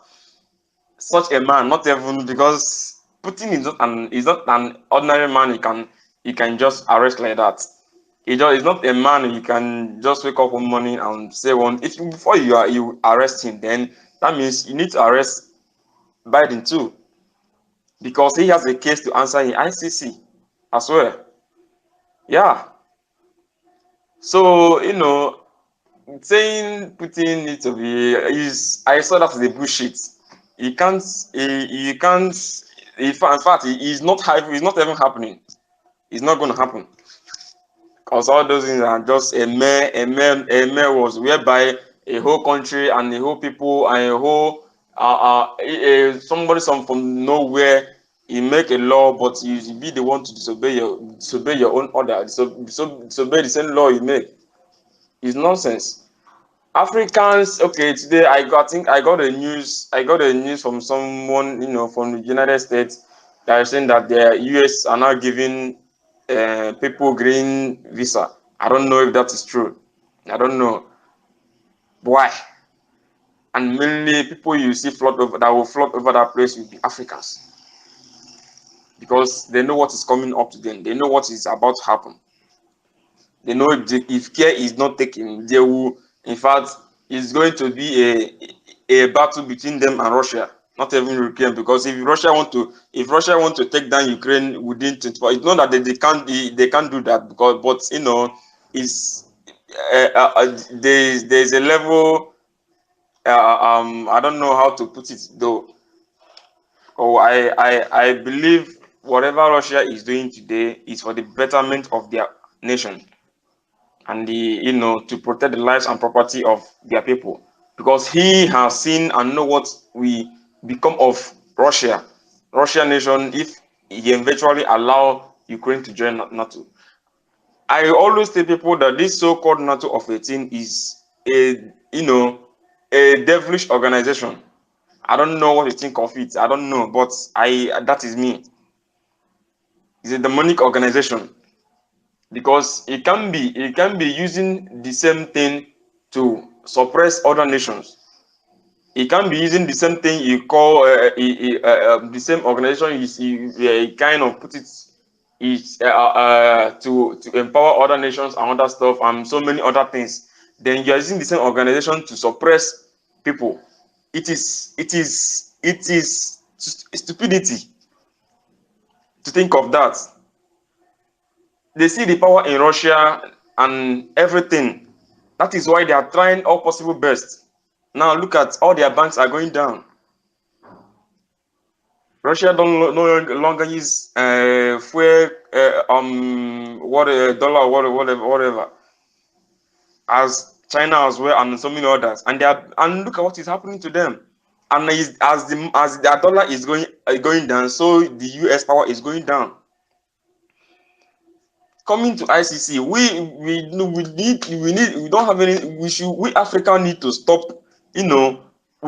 such a man, not even, because Putin is not an ordinary man you can just arrest like that. He's not a man you can just wake up one morning and say one. If before you arrest him, then that means you need to arrest Biden too, because he has a case to answer in ICC as well. Yeah. So, saying Putin needs to be is, I saw that as a bullshit. He can't. He can't. In fact, he's not. It's not even happening. It's not going to happen. Because all those things are just a mere words, whereby a whole country and a whole people and a whole somebody from nowhere, you make a law, but you be the one to disobey your own order, disobey the same law you make. It's nonsense. Africans, okay, today I think I got a news from someone, from the United States, that are saying that the US are now giving people green visa. I don't know if that is true. I don't know why. And mainly people you see that will flood over that place will be Africans, because they know what is coming up to them. They know what is about to happen. They know if care is not taken, they will. In fact, it's going to be a battle between them and Russia, not even Ukraine. Because if Russia want to take down Ukraine within 24, it's not that they can't do that, because it's there's a level. I don't know how to put it though. Oh, I believe whatever Russia is doing today is for the betterment of their nation, and to protect the lives and property of their people, because he has seen and know what we become of Russia nation if he eventually allow Ukraine to join NATO. I always tell people that this so-called NATO of 18 is a devilish organization. I don't know what you think of it. I don't know, but that is me. It's a demonic organization, because it can be using the same thing to suppress other nations. It can be using the same thing you call the same organization you kind of put it is to empower other nations and other stuff and so many other things. Then you are using the same organization to suppress people. It is stupidity to think of that. They see the power in Russia and everything. That is why they are trying all possible best. Now look at all their banks are going down. Russia no longer use fuel, dollar, whatever, as China as well, and so many others. And look at what is happening to them. And as their dollar is going down, so the US power is going down. Coming to ICC, we don't have any. We Africa need to stop. We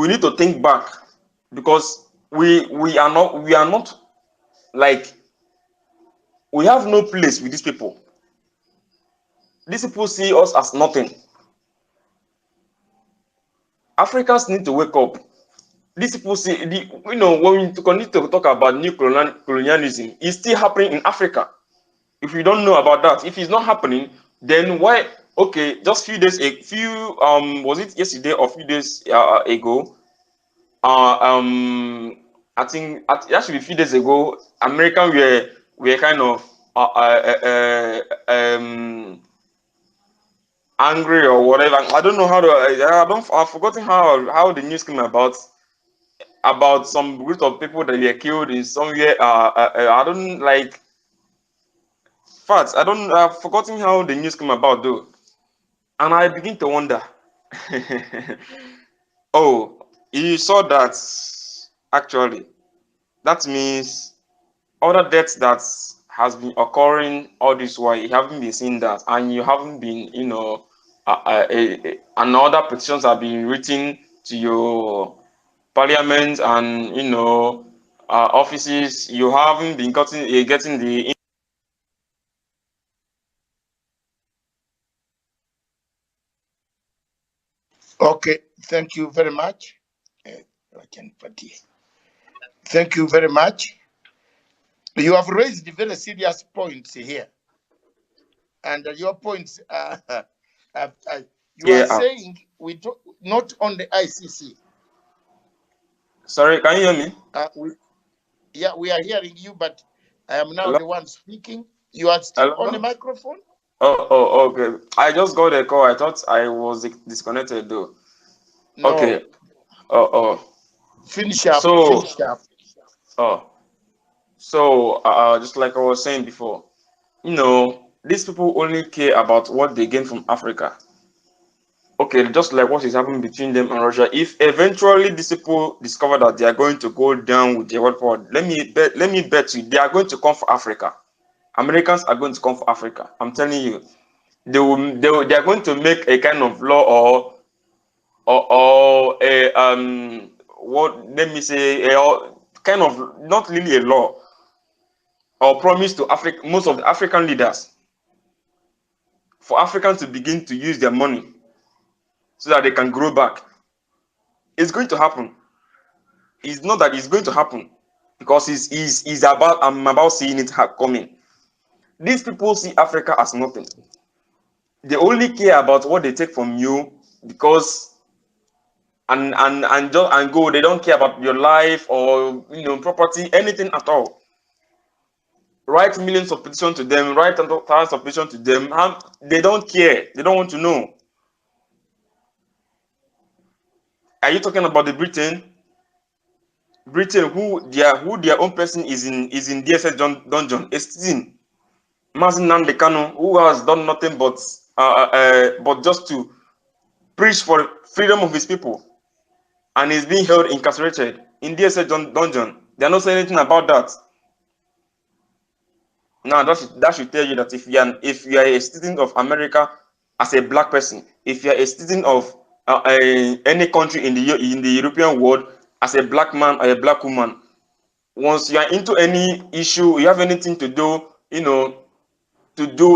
need to think back, because we are not like, we have no place with these people. These people see us as nothing. Africans need to wake up. These people see when we continue to talk about new colonialism, it's still happening in Africa. If you don't know about that, if it's not happening, then why? Okay, just was it yesterday or a few days ago? I think actually a few days ago, American were kind of angry or whatever. I don't know how to. I've forgotten how the news came about some group of people that were killed in somewhere. I don't like. Facts. I don't. I've forgotten how the news came about though, and I begin to wonder. Oh, you saw that actually. That means other deaths that has been occurring all this while, you haven't been seeing that, and you haven't been, and other petitions have been written to your parliament and offices. You haven't been getting the. Okay, thank you very much. Thank you very much. You have raised very serious points here, and your points are you are saying we do not on the ICC. Sorry, can you hear me? Yeah, we are hearing you, but I am now Hello? the one speaking. You are still on the Hello? microphone? Oh, okay. I just got a call. I thought I was disconnected though. No. Okay. Oh. Finish up. So, Finish up. oh, just like I was saying before, these people only care about what they gain from Africa. Okay, just like what is happening between them and Russia. If eventually these people discover that they are going to go down with their world power, let me bet you they are going to come for Africa. Americans are going to come for Africa. I'm telling you, they are going to make a kind of law or a what let me say a kind of not really a law or promise to Africa most of the African leaders for Africans to begin to use their money so that they can grow back. It's going to happen. It's not that it's going to happen because it's about I'm about seeing it coming. These people see Africa as nothing. They only care about what they take from you because and go. They don't care about your life or property, anything at all. Write millions of petitions to them, write thousands of petitions to them, and they don't care. They don't want to know. Are you talking about the Britain? Britain, who their own person is in DSS dungeon, a citizen, Mazin Nandekano, who has done nothing but just to preach for freedom of his people, and is being held incarcerated in DSS dungeon. They are not saying anything about that. Now that should tell you that if you are a citizen of America as a black person, if you are a citizen of any country in the European world as a black man or a black woman, once you are into any issue, you have anything to do,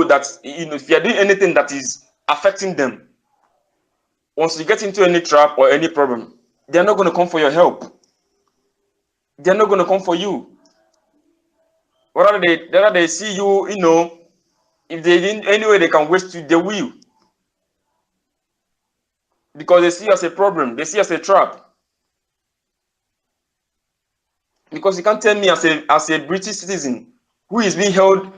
that, if you are doing anything that is affecting them, once you get into any trap or any problem, they are not going to come for your help. They are not going to come for you. Whether they see you, if they in any way they can waste you, they will. Because they see you as a problem, they see you as a trap. Because you can't tell me as a British citizen who is being held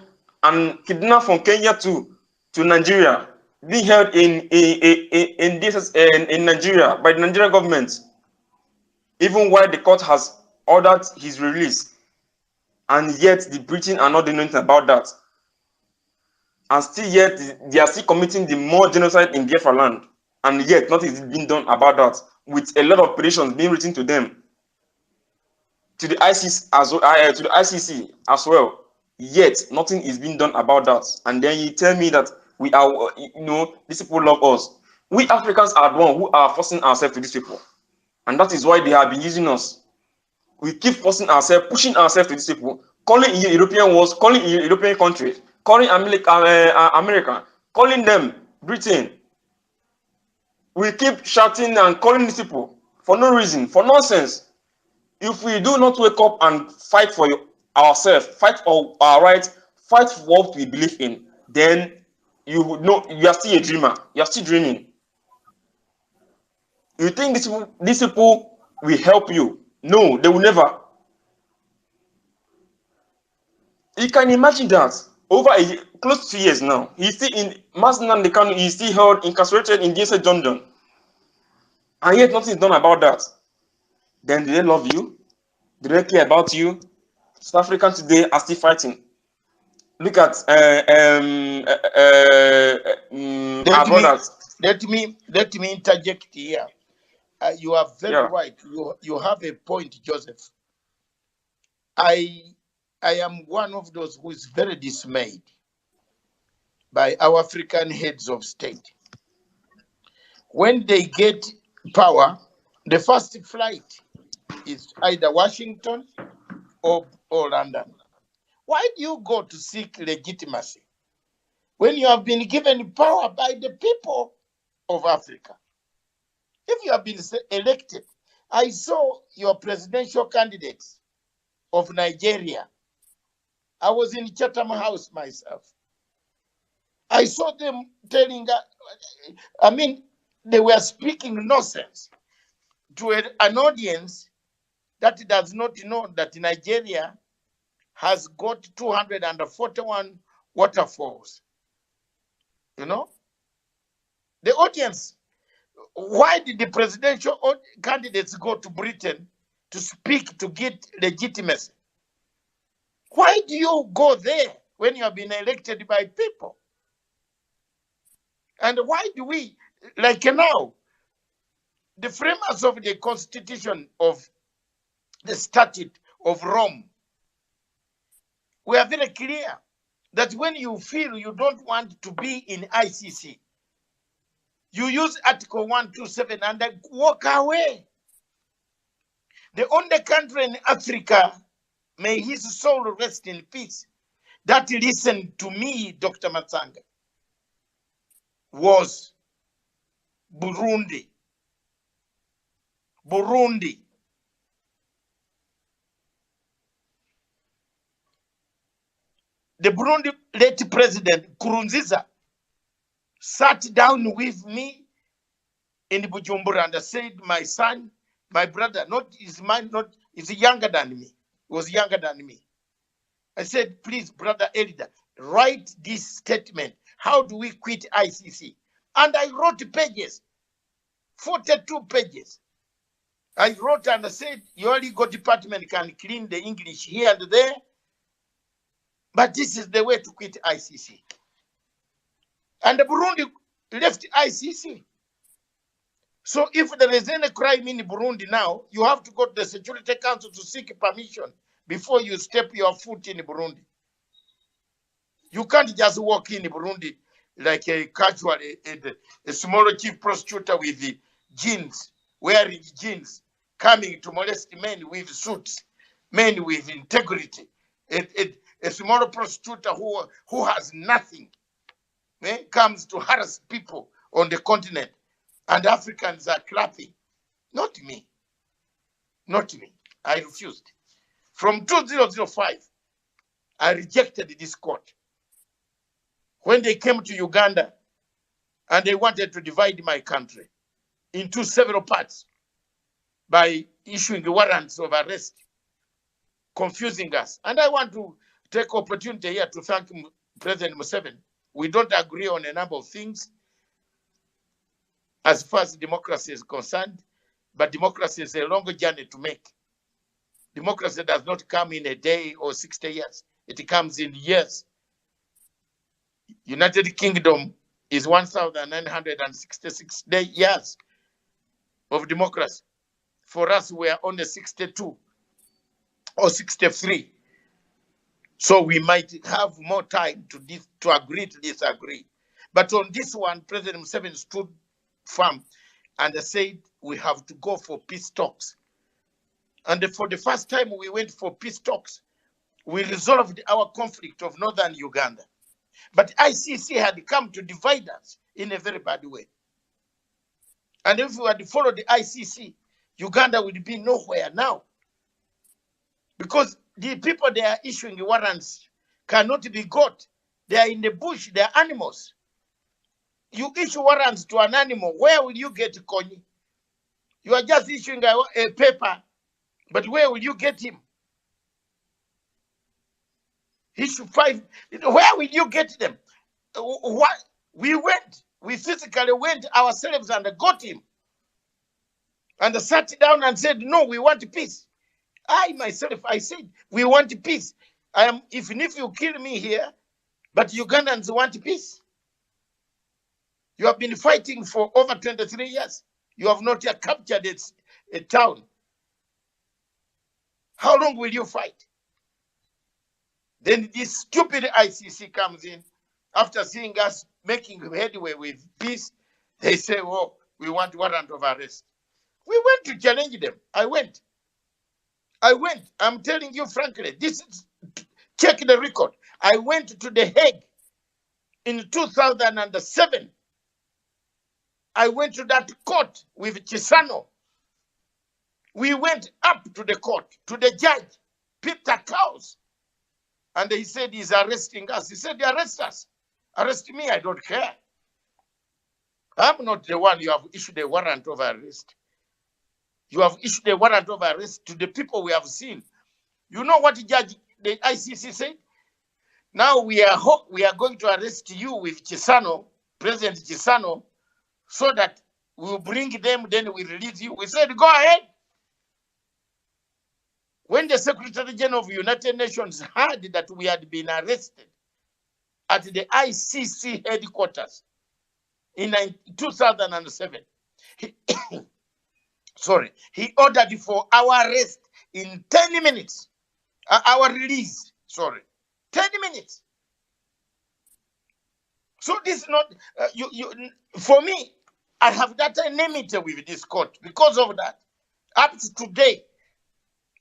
and kidnapped from Kenya to Nigeria, being held in Nigeria by the Nigerian government, even while the court has ordered his release, and yet the Britain are not doing anything about that, and still yet they are still committing the more genocide in Biafra land, and yet nothing is being done about that, with a lot of petitions being written to them, to the ICC as well. Yet nothing is being done about that. And then you tell me that we are, these people love us. We Africans are the one who are forcing ourselves to these people, and that is why they have been using us. We keep forcing ourselves, pushing ourselves to these people, calling European wars, calling European countries, calling America, calling them Britain. We keep shouting and calling these people for no reason, for nonsense. If we do not wake up and fight for ourselves, fight for our rights, fight for what we believe in, then you know you are still a dreamer. You are still dreaming. You think these people will help you? No, they will never. You can imagine that over close to 2 years now, he's still in Masnan Dekanu, he's still held incarcerated in DSA London, and yet nothing is done about that. Then do they love you? Do they care about you? South Africans today are still fighting. Look at our brothers. Let me interject here. You are very Yeah. right. You have a point, Joseph. I am one of those who is very dismayed by our African heads of state. When they get power, the first flight is either Washington or London. Why do you go to seek legitimacy when you have been given power by the people of Africa? If you have been elected, I saw your presidential candidates of Nigeria. I was in Chatham House myself. I saw them telling, they were speaking nonsense to an audience that does not know that Nigeria has got 241 waterfalls. You know? The audience, why did the presidential candidates go to Britain to speak to get legitimacy? Why do you go there when you have been elected by people? And why do we, like now, the framers of the constitution of the Statute of Rome were very clear that when you feel you don't want to be in ICC, you use Article 127 and then walk away. The only country in Africa, may his soul rest in peace, that listened to me, Dr. Matsanga, was Burundi. Burundi. The Burundi late president, Nkurunziza, sat down with me in Bujumbura and said, my son, my brother, is younger than me. He was younger than me. I said, please, brother Elida, write this statement. How do we quit ICC? And I wrote pages, 42 pages. I wrote and I said, your legal department can clean the English here and there, but this is the way to quit ICC. And the Burundi left ICC. So if there is any crime in Burundi now, you have to go to the Security Council to seek permission before you step your foot in Burundi. You can't just walk in Burundi like a casual, a small chief prosecutor with the jeans, wearing jeans, coming to molest men with suits, men with integrity. A small prosecutor who has nothing comes to harass people on the continent, and Africans are clapping. Not me. Not me. I refused. From 2005, I rejected this court. When they came to Uganda and they wanted to divide my country into several parts by issuing warrants of arrest, confusing us. And I want to take opportunity here to thank President Museveni. We don't agree on a number of things as far as democracy is concerned, but democracy is a longer journey to make. Democracy does not come in a day or 60 years. It comes in years. United Kingdom is 1,966 years of democracy. For us, we are only 62 or 63. So we might have more time to agree to disagree. But on this one, President Museveni stood firm and said we have to go for peace talks. And for the first time we went for peace talks, we resolved our conflict of northern Uganda. But ICC had come to divide us in a very bad way. And if we had followed the ICC, Uganda would be nowhere now. Because the people they are issuing warrants cannot be got. They are in the bush, they are animals. You issue warrants to an animal, where will you get Konyi? You are just issuing a paper, but where will you get him? Issue 5, where will you get them? What? We physically went ourselves and got him. And sat down and said, no, we want peace. I myself, I said, we want peace. Even if you kill me here, but Ugandans want peace. You have been fighting for over 23 years. You have not yet captured a town. How long will you fight? Then this stupid ICC comes in. After seeing us making headway with peace, they say, oh, we want warrant of arrest. We went to challenge them. I went. I'm telling you frankly, check the record. I went to The Hague in 2007. I went to that court with Chisano. We went up to the court, to the judge, Peter Cows. And he said he's arresting us. He said, arrest us. Arrest me, I don't care. I'm not the one you have issued a warrant of arrest. You have issued a warrant of arrest to the people we have seen. You know what the ICC said? Now we are going to arrest you with Chisano, President Chisano, so that we will bring them, then we release you. We said, go ahead. When the Secretary General of the United Nations heard that we had been arrested at the ICC headquarters in 2007, he ordered for our arrest in 10 minutes, our release, 10 minutes. So this is not, for me, I have that enmity with this court because of that, up to today.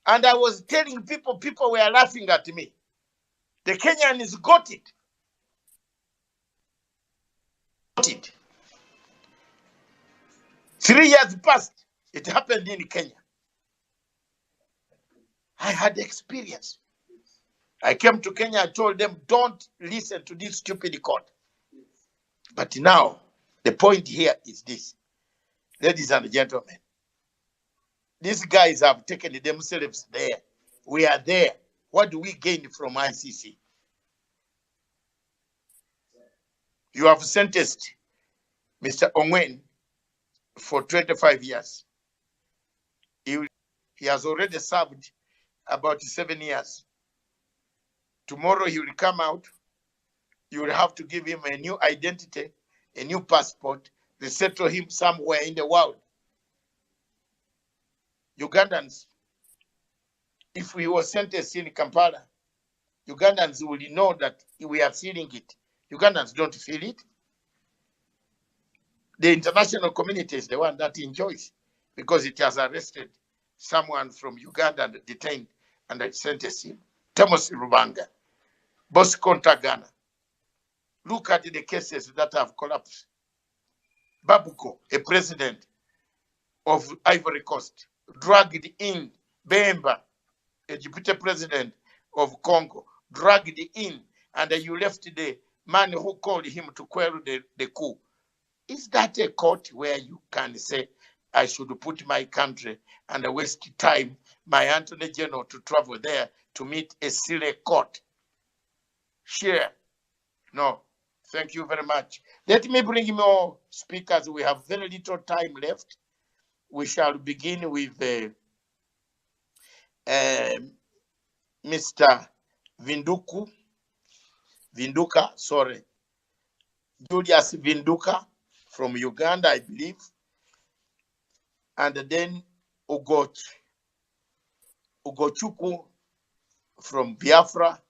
And I was telling people were laughing at me. The Kenyans got it. 3 years passed. It happened in Kenya. I had experience. I came to Kenya, I told them, don't listen to this stupid court. But now, the point here is this. Ladies and gentlemen, these guys have taken themselves there. We are there. What do we gain from ICC? You have sentenced Mr. Ongwen for 25 years. He has already served about 7 years. Tomorrow he will come out. You will have to give him a new identity, a new passport, resettle him somewhere in the world. Ugandans, if we were sentenced in Kampala, Ugandans will know that we are feeling it. Ugandans don't feel it. The international community is the one that enjoys because it has arrested someone from Uganda and detained and sentenced him. Thomas Rubanga, Bosco Ntaganda. Look at the cases that have collapsed. Babuko, a president of Ivory Coast, dragged in. Bemba, a deputy president of Congo, dragged in, and you left the man who called him to quell the coup. Is that a court where you can say, I should put my country and waste time, my Attorney General, to travel there to meet a silly court? Sure. No. Thank you very much. Let me bring more speakers. We have very little time left. We shall begin with Mr. Vinduka, Julius Vinduka from Uganda, I believe. And then Ugochukwu from Biafra,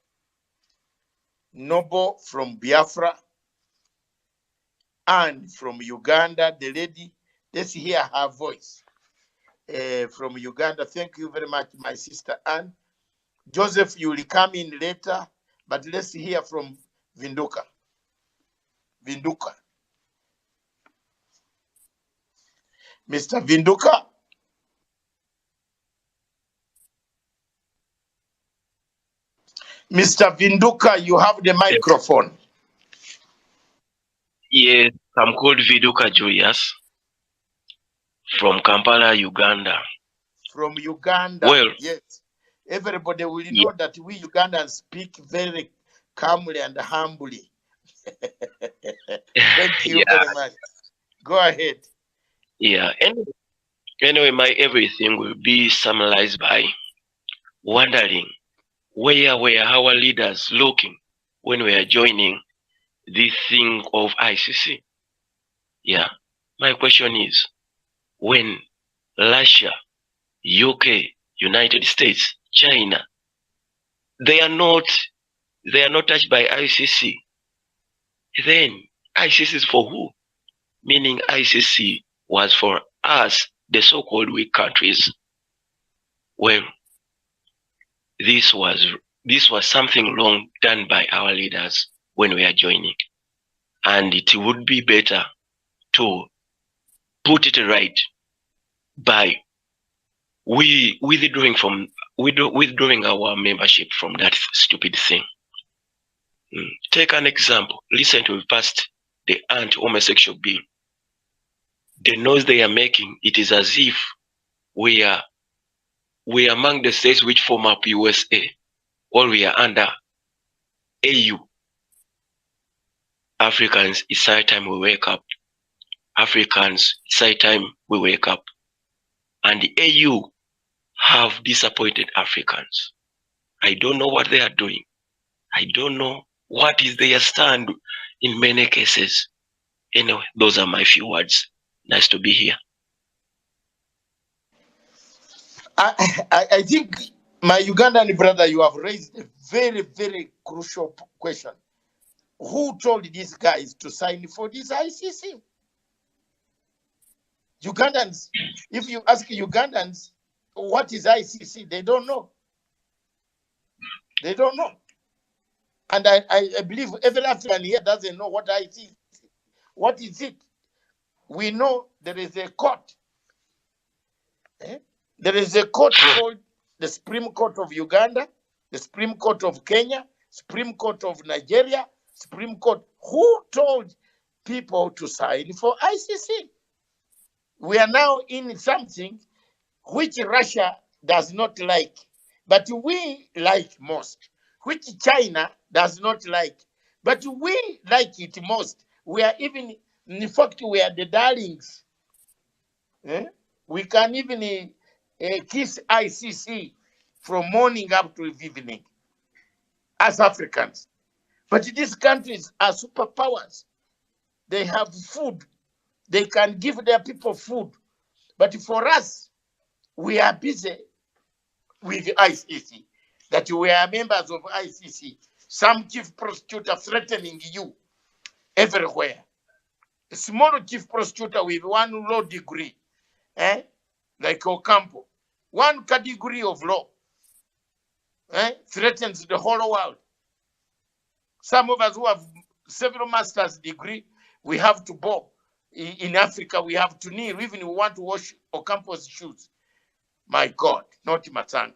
Nobo from Biafra, Anne from Uganda, the lady. Let's hear her voice from Uganda. Thank you very much, my sister Anne. Joseph, you will come in later, but let's hear from Vinduka. Mr. Vinduka. Mr. Vinduka, you have the microphone. Yes, I'm called Vinduka Julius from Kampala, Uganda. From Uganda, well, yes. Everybody will know that we Ugandans speak very calmly and humbly. Thank you very much. Go ahead. Yeah, anyway, my everything will be summarized by wondering where were our leaders looking when we are joining this thing of ICC. Yeah, my question is, when Russia, UK, United States, China, they are not touched by ICC, then ICC is for who? Meaning ICC was for us, the so-called weak countries. Well, this was something wrong done by our leaders when we are joining. And it would be better to put it right by withdrawing our membership from that stupid thing. Take an example. Recently we passed the anti-homosexual bill. The noise they are making, it is as if we are among the states which form up USA, or we are under AU. Africans, it's high time we wake up. Africans, it's high time we wake up. And the AU have disappointed Africans. I don't know what they are doing. I don't know what is their stand in many cases. Anyway, those are my few words. Nice to be here. I think, my Ugandan brother, you have raised a very, very crucial question. Who told these guys to sign for this ICC? Ugandans, if you ask Ugandans, what is ICC? They don't know. They don't know. And I believe every African here doesn't know what ICC is. What is it? We know there is a court. There is a court called the Supreme Court of Uganda, the Supreme Court of Kenya, Supreme Court of Nigeria, Supreme Court. Who told people to sign for ICC? We are now in something which Russia does not like, but we like most, which China does not like, but we like it most. We are even, in fact, we are the darlings. We can even kiss ICC from morning up to evening as Africans. But these countries are superpowers. They have food. They can give their people food. But for us, we are busy with ICC, that we are members of ICC. Some chief prosecutor threatening you everywhere. A small chief prosecutor with one law degree, like Ocampo, one category of law, threatens the whole world. Some of us who have several master's degree, we have to bow. In Africa, we have to kneel, even if we want to wash Ocampo's shoes. My God, not Matanga,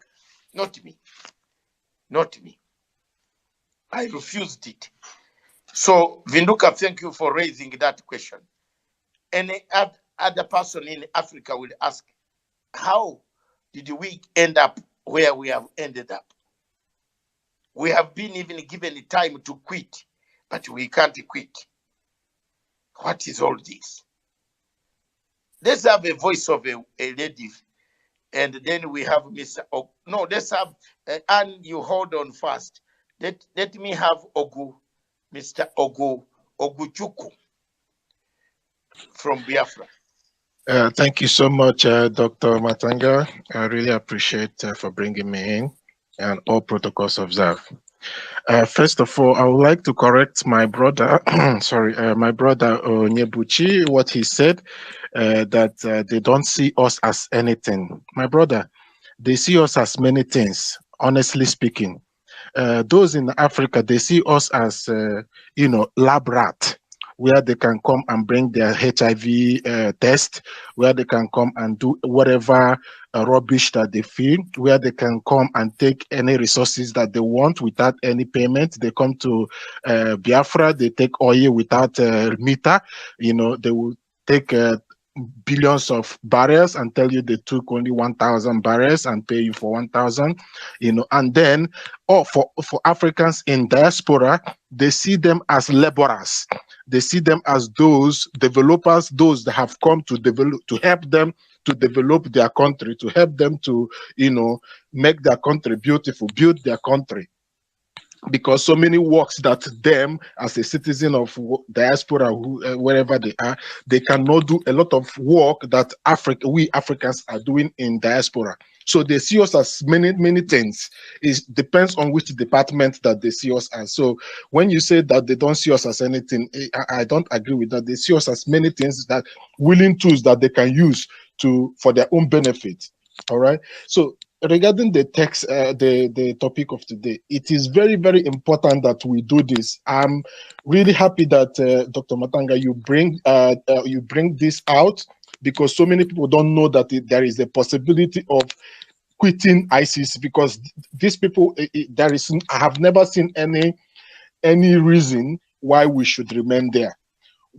not me, not me. I refused it. So, Vinduka, thank you for raising that question. Any other person in Africa will ask, how did we end up where we have ended up? We have been even given time to quit, but we can't quit. What is all this? Let's have a voice of a lady, and then we have Mr. No, let's have, and you hold on first. Let me have Mr. Oguchuku from Biafra. Thank you so much, Dr. Matanga. I really appreciate for bringing me in, and all protocols observed. First of all, I would like to correct my brother, my brother Onyebuchi, what he said, that they don't see us as anything. My brother, they see us as many things, honestly speaking. Those in Africa, they see us as, lab rat, where they can come and bring their HIV test, where they can come and do whatever rubbish that they feel, where they can come and take any resources that they want without any payment. They come to Biafra, they take oil without meter. They will take billions of barrels and tell you they took only 1,000 barrels and pay you for 1,000, and then for Africans in diaspora, they see them as laborers. They see them as those developers, those that have come to develop, to help them to develop their country, to help them to, make their country beautiful, build their country. Because so many works that them as a citizen of diaspora, wherever they are, they cannot do a lot of work that we Africans are doing in diaspora. So they see us as many things. It depends on which department that they see us as. So when you say that they don't see us as anything, I don't agree with that. They see us as many things, that willing tools that they can use for their own benefit. All right. So regarding the text, the topic of today, it is very, very important that we do this. I'm really happy that Dr. Matanga, you bring this out, because so many people don't know that there is a possibility of quitting ICC, because these people, I have never seen any reason why we should remain there.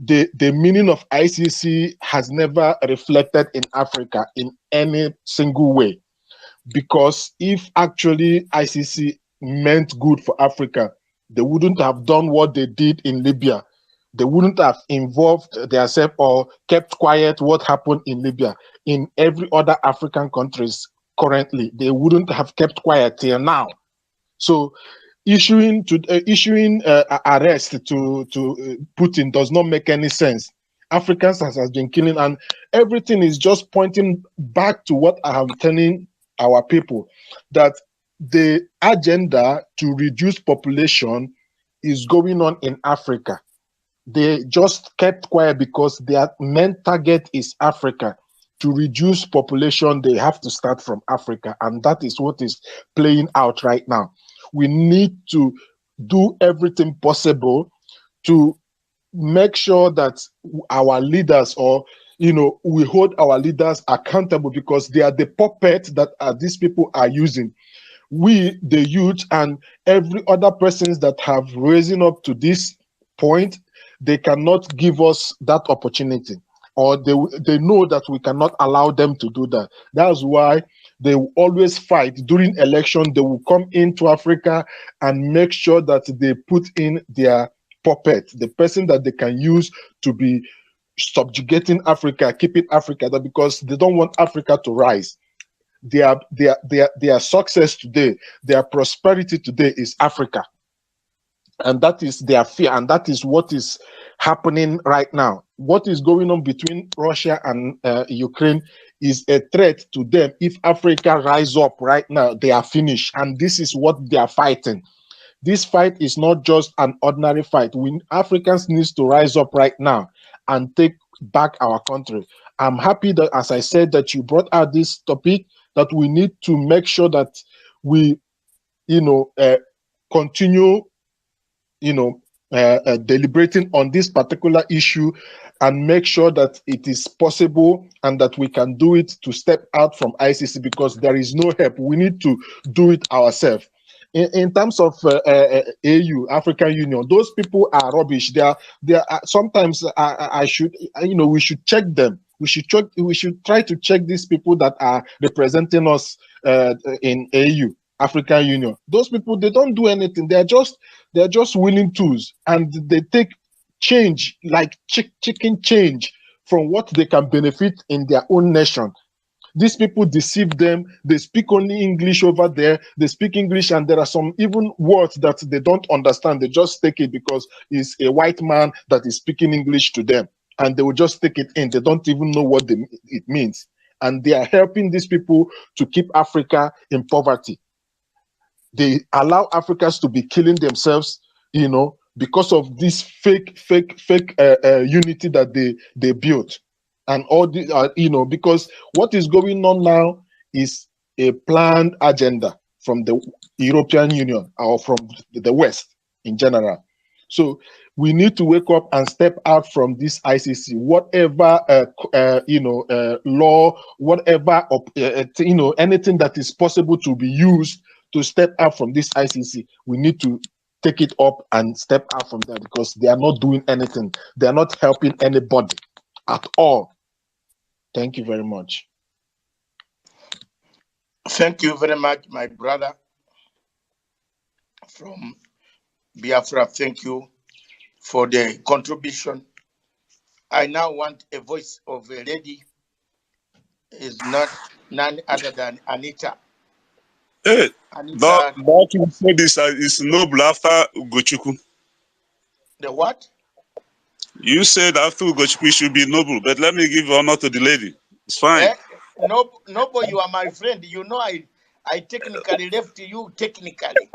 the meaning of ICC has never reflected in Africa in any single way. Because if actually ICC meant good for Africa, they wouldn't have done what they did in Libya. They wouldn't have involved themselves or kept quiet what happened in Libya. In every other African countries currently, they wouldn't have kept quiet till now. So issuing arrest to Putin does not make any sense. Africans has been killing, and everything is just pointing back to what I am telling our people, that the agenda to reduce population is going on in Africa. They just kept quiet because their main target is Africa. To reduce population, they have to start from Africa, and that is what is playing out right now. We need to do everything possible to make sure that our leaders, or we hold our leaders accountable, because they are the puppet that these people are using. We, the youth, and every other persons that have risen up to this point, they cannot give us that opportunity, or they know that we cannot allow them to do that. That's why they will always fight. During election, they will come into Africa and make sure that they put in their puppet, the person that they can use to be subjugating Africa, keeping Africa there, because they don't want Africa to rise. Their success today, their prosperity today is Africa. And that is their fear, and that is what is happening right now. What is going on between Russia and Ukraine is a threat to them. If Africa rise up right now, they are finished, and this is what they are fighting. This fight is not just an ordinary fight. Africans need to rise up right now and take back our country. I'm happy that, as I said, that you brought out this topic, that we need to make sure that we, continue, deliberating on this particular issue, and make sure that it is possible and that we can do it to step out from ICC, because there is no help. We need to do it ourselves. In terms of AU, African Union, those people are rubbish. They are sometimes we should check them. We should try to check these people that are representing us in AU, African Union. Those people, they don't do anything. They're just willing tools, and they take change, like chicken change, from what they can benefit in their own nation. These people deceive them. They speak only English over there. They speak English, and there are some even words that they don't understand. They just take it because it's a white man that is speaking English to them, and they will just take it in. They don't even know what it means. And they are helping these people to keep Africa in poverty. They allow Africans to be killing themselves, because of this fake unity that they built. And all the, because what is going on now is a planned agenda from the European Union, or from the West in general. So we need to wake up and step out from this ICC. Whatever law, whatever anything that is possible to be used to step out from this ICC, we need to take it up and step out from there, because they are not doing anything. They are not helping anybody at all. Thank you very much. Thank you very much, my brother from Biafra. Thank you for the contribution. I now want a voice of a lady, is none other than Anita. Hey, Anita, but you say this is noble after Ugochukwu. The what? You said after Ugochukwu should be noble, but let me give honor to the lady. It's fine. Noble, you are my friend. You know I technically left you technically.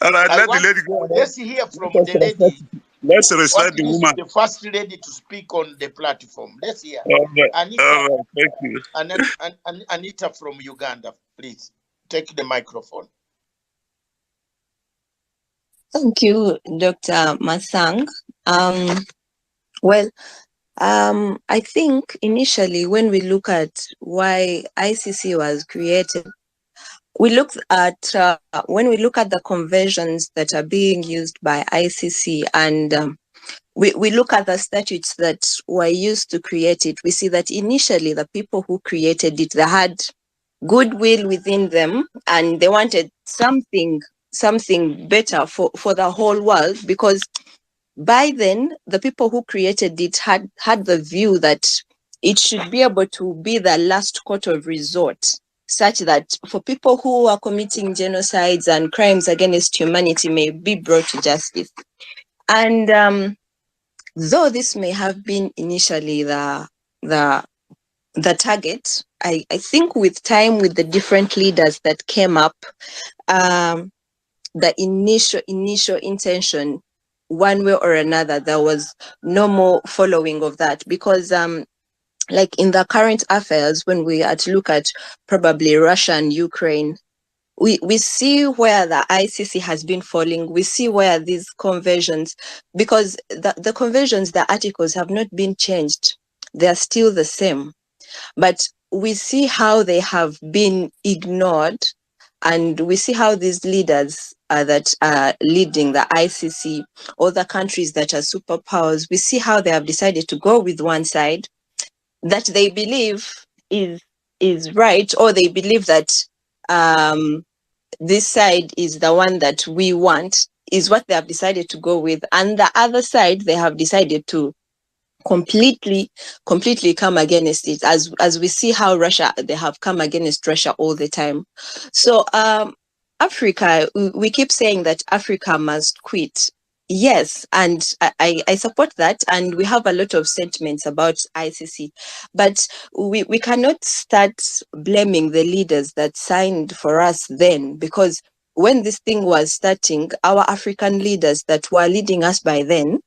All right, let the lady go. Let's hear from the lady. Let's respect the woman. The first lady to speak on the platform. Let's hear. Anita, all right, thank you. Anita from Uganda, please take the microphone. Thank you, Dr. Masang. I think initially when we look at why ICC was created, we look at when we look at the conventions that are being used by ICC, and we look at the statutes that were used to create it, we see that initially the people who created it, they had goodwill within them, and they wanted something better for the whole world, because by then the people who created it had the view that it should be able to be the last court of resort, such that for people who are committing genocides and crimes against humanity may be brought to justice. And though this may have been initially the target, I think with time, with the different leaders that came up, the initial intention, one way or another, there was no more following of that, because like in the current affairs, when we are to look at probably Russia and Ukraine, we see where the ICC has been falling. We see where these conventions, because the conventions, the articles have not been changed. They are still the same. But we see how they have been ignored, and we see how these leaders that are leading the ICC, or the countries that are superpowers, we see how they have decided to go with one side that they believe is right, or they believe that this side is the one that we want, is what they have decided to go with, and the other side they have decided to completely come against it, as we see how Russia, they have come against Russia all the time. So Africa, we keep saying that Africa must quit. Yes, and I support that, and we have a lot of sentiments about ICC, but we cannot start blaming the leaders that signed for us then, because when this thing was starting, our African leaders that were leading us by then,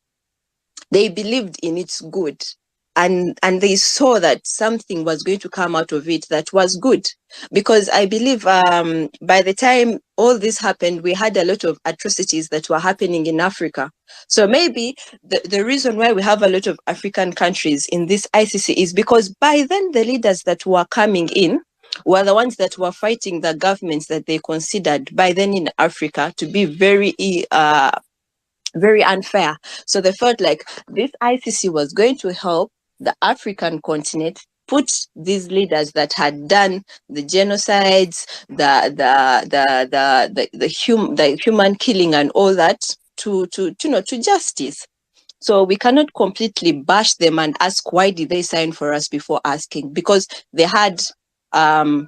they believed in its good, and they saw that something was going to come out of it that was good, because I believe by the time all this happened, we had a lot of atrocities that were happening in Africa. So maybe the reason why we have a lot of African countries in this ICC is because by then the leaders that were coming in were the ones that were fighting the governments that they considered by then in Africa to be very unfair. So they felt like this ICC was going to help the African continent put these leaders that had done the genocides, the human killing and all that to justice. So we cannot completely bash them and ask why did they sign for us before asking, because they had us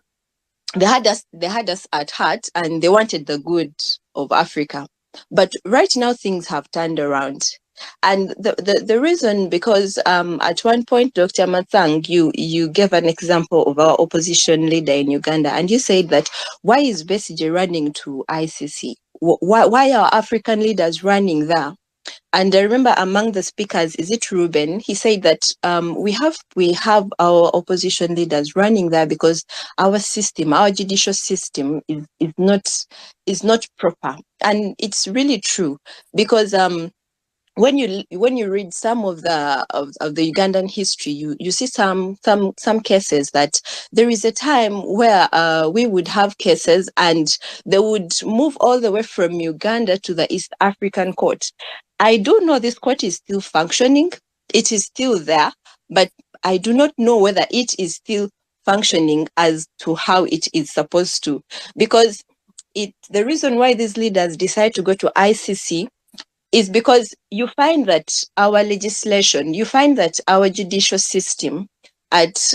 at heart, and they wanted the good of Africa. But right now things have turned around, and the reason, because at one point, Dr. Matsang, you gave an example of our opposition leader in Uganda, and you said that why is Besigye running to ICC? Why are African leaders running there? And I remember among the speakers, is it Ruben? He said that we have our opposition leaders running there because our system, our judicial system, is not proper, and it's really true, because when you read some of the Ugandan history, you see some cases that there is a time where we would have cases and they would move all the way from Uganda to the East African court. I do know this court is still functioning. It is still there, but I do not know whether it is still functioning as to how it is supposed to, because the reason why these leaders decide to go to ICC is because you find that our legislation, you find that our judicial system at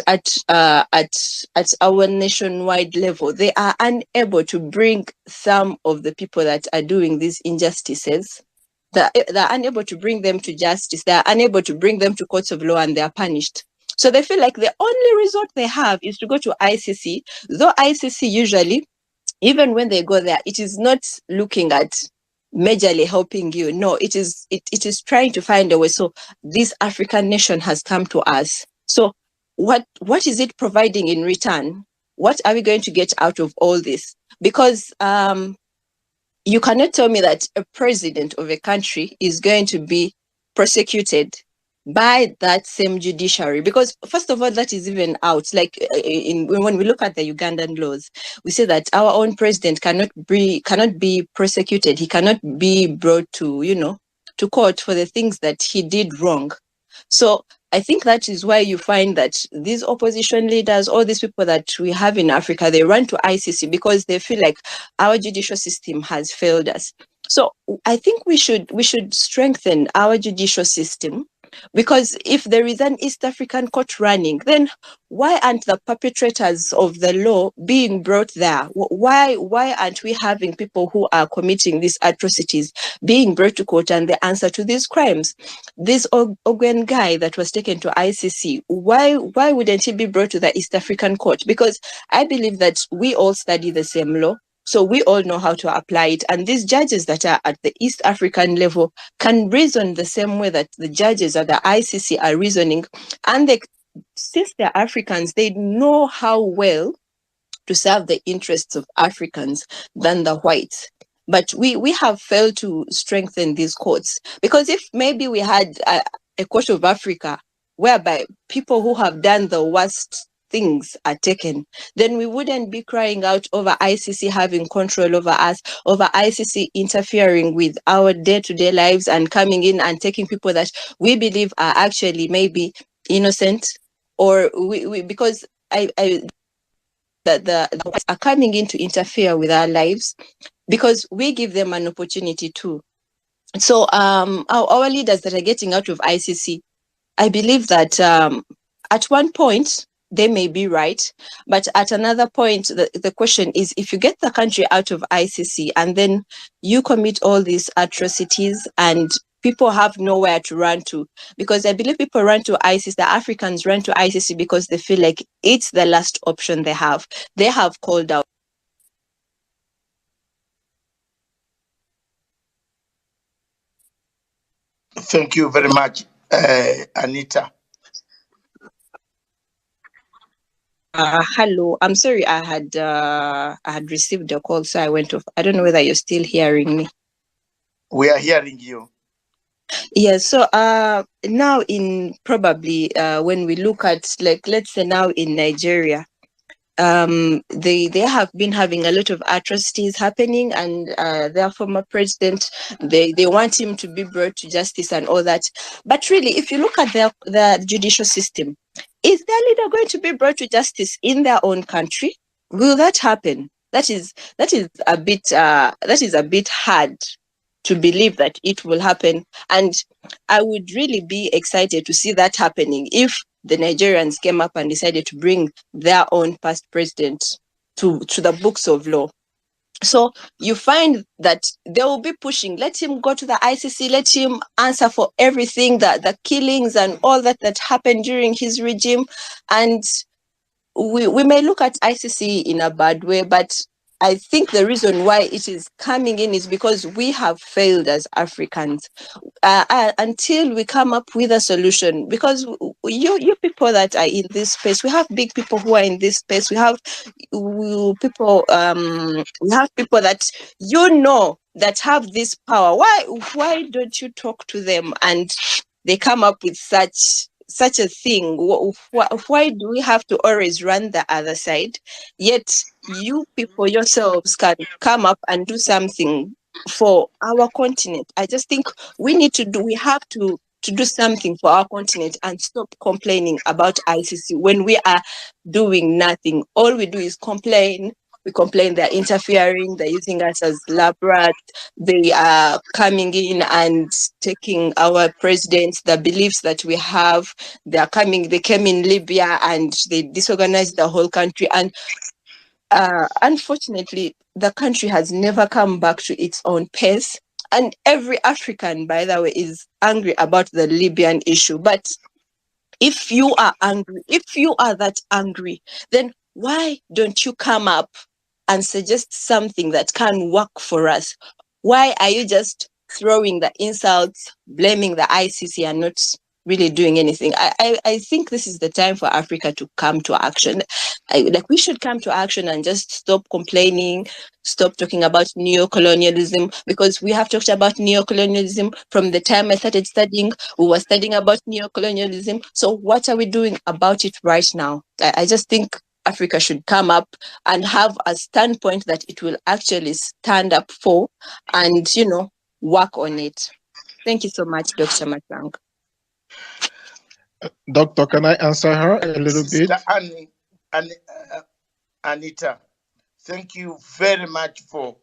our nationwide level, they are unable to bring some of the people that are doing these injustices. They're unable to bring them to justice. They're unable to bring them to courts of law, and they are punished. So they feel like the only resort they have is to go to ICC, though ICC usually, even when they go there, it is not looking at majorly helping you. No, it is trying to find a way. So this African nation has come to us. So what is it providing in return? What are we going to get out of all this? Because you cannot tell me that a president of a country is going to be prosecuted by that same judiciary, because first of all, that is even out. Like when we look at the Ugandan laws, we say that our own president cannot be prosecuted. He cannot be brought to to court for the things that he did wrong. So I think that is why you find that these opposition leaders, all these people that we have in Africa, they run to ICC because they feel like our judicial system has failed us. So I think we should strengthen our judicial system, because if there is an East African court running, then why aren't the perpetrators of the law being brought there? Why aren't we having people who are committing these atrocities being brought to court and the answer to these crimes? This Ogwen guy that was taken to ICC, why wouldn't he be brought to the East African court? Because I believe that we all study the same law, so we all know how to apply it. And these judges that are at the East African level can reason the same way that the judges at the ICC are reasoning. And since they're Africans, they know how well to serve the interests of Africans than the whites. But we have failed to strengthen these courts, because if maybe we had a court of Africa whereby people who have done the worst things are taken, then we wouldn't be crying out over ICC having control over us, over ICC interfering with our day-to-day lives and coming in and taking people that we believe are actually maybe innocent, or because the whites are coming in to interfere with our lives because we give them an opportunity too. So our leaders that are getting out of ICC, I believe that at one point they may be right, but at another point the question is, if you get the country out of ICC and then you commit all these atrocities and people have nowhere to run to, because I believe people run to ICC, the Africans run to ICC because they feel like it's the last option they have. They have called out. Thank you very much, Anita. Hello, I'm sorry, I had received a call, so I went off. I don't know whether you're still hearing me. We are hearing you. Yeah, so now in probably when we look at, like, let's say now in Nigeria, they have been having a lot of atrocities happening, and their former president, they want him to be brought to justice and all that. But really, if you look at the judicial system, is their leader going to be brought to justice in their own country? Will that happen? That is a bit hard to believe that it will happen. And I would really be excited to see that happening if the Nigerians came up and decided to bring their own past president to the books of law. So you find that they will be pushing, let him go to the ICC, let him answer for everything, the killings and all that happened during his regime. And we may look at ICC in a bad way, but I think the reason why it is coming in is because we have failed as Africans until we come up with a solution. Because you people that are in this space, we have big people who are in this space. We have people that that have this power. Why don't you talk to them and they come up with such a thing? Why do we have to always run the other side? Yet you people yourselves can come up and do something for our continent. I just think we have to do something for our continent and stop complaining about ICC when we are doing nothing. All we do is complain. We complain they're interfering, they're using us as lab rats, they are coming in and taking our presidents, the beliefs that we have. They came in Libya and they disorganized the whole country. And unfortunately, the country has never come back to its own pace. And every African, by the way, is angry about the Libyan issue. But if you are angry, if you are that angry, then why don't you come up and suggest something that can work for us? Why are you just throwing the insults, blaming the ICC and not really doing anything? I think this is the time for Africa to come to action. Like, we should come to action and just stop complaining, stop talking about neo-colonialism, because we have talked about neo-colonialism from the time I started studying. We were studying about neo-colonialism. So what are we doing about it right now? I just think Africa should come up and have a standpoint that it will actually stand up for and, work on it. Thank you so much, Dr. Matang. Doctor, can I answer her a little bit? Sister Anita, thank you very much for,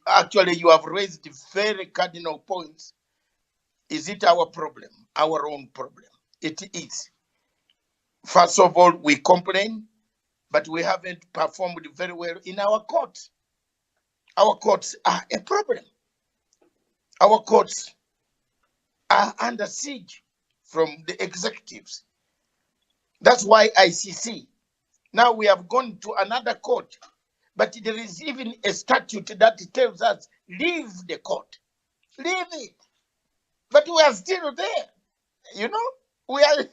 actually you have raised very cardinal points. Is it our problem? Our own problem? It is. First of all, we complain, but we haven't performed very well in our courts. Our courts are a problem. Our courts are under siege from the executives. That's why ICC. Now we have gone to another court, but there is even a statute that tells us, leave the court, leave it. But we are still there, we are,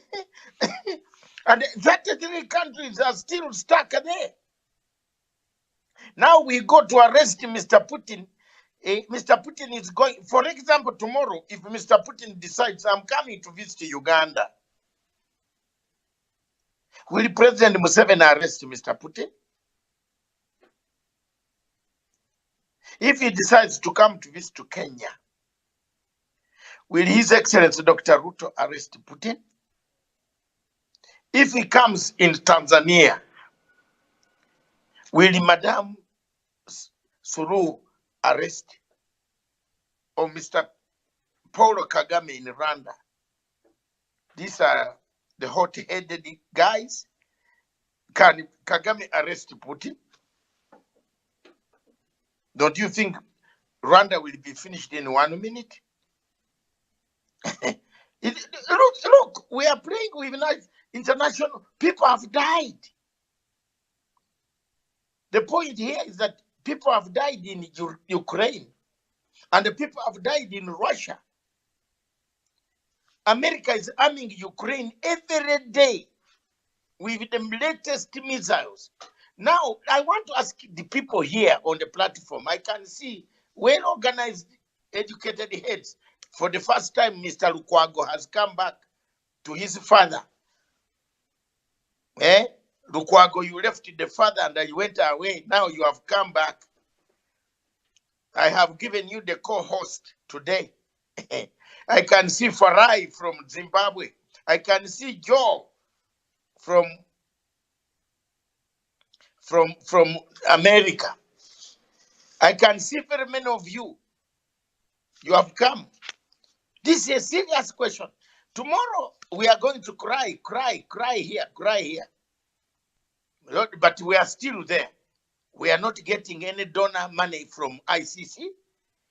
and 33 countries are still stuck there. Now we go to arrest Mr. Putin. Mr. Putin is going, for example, tomorrow, if Mr. Putin decides, I'm coming to visit Uganda, will President Museveni arrest Mr. Putin? If he decides to come to visit Kenya, will His Excellency Dr. Ruto arrest Putin? If he comes in Tanzania, will Madam Suluhu arrest, or Mr. Paul Kagame in Rwanda? These are the hot-headed guys. Can Kagame arrest Putin? Don't you think Rwanda will be finished in 1 minute? Look, we are playing with international. People have died. The point here is that people have died in Ukraine, and the people have died in Russia. America is arming Ukraine every day with the latest missiles. Now, I want to ask the people here on the platform. I can see well-organized, educated heads. For the first time, Mr. Lukwago has come back to his father. Lukwago, you left the father and you went away. Now you have come back. I have given you the co-host today. I can see Farai from Zimbabwe. I can see Joe from America. I can see very many of you. You have come. This is a serious question. Tomorrow we are going to cry here. But we are still there. We are not getting any donor money from ICC.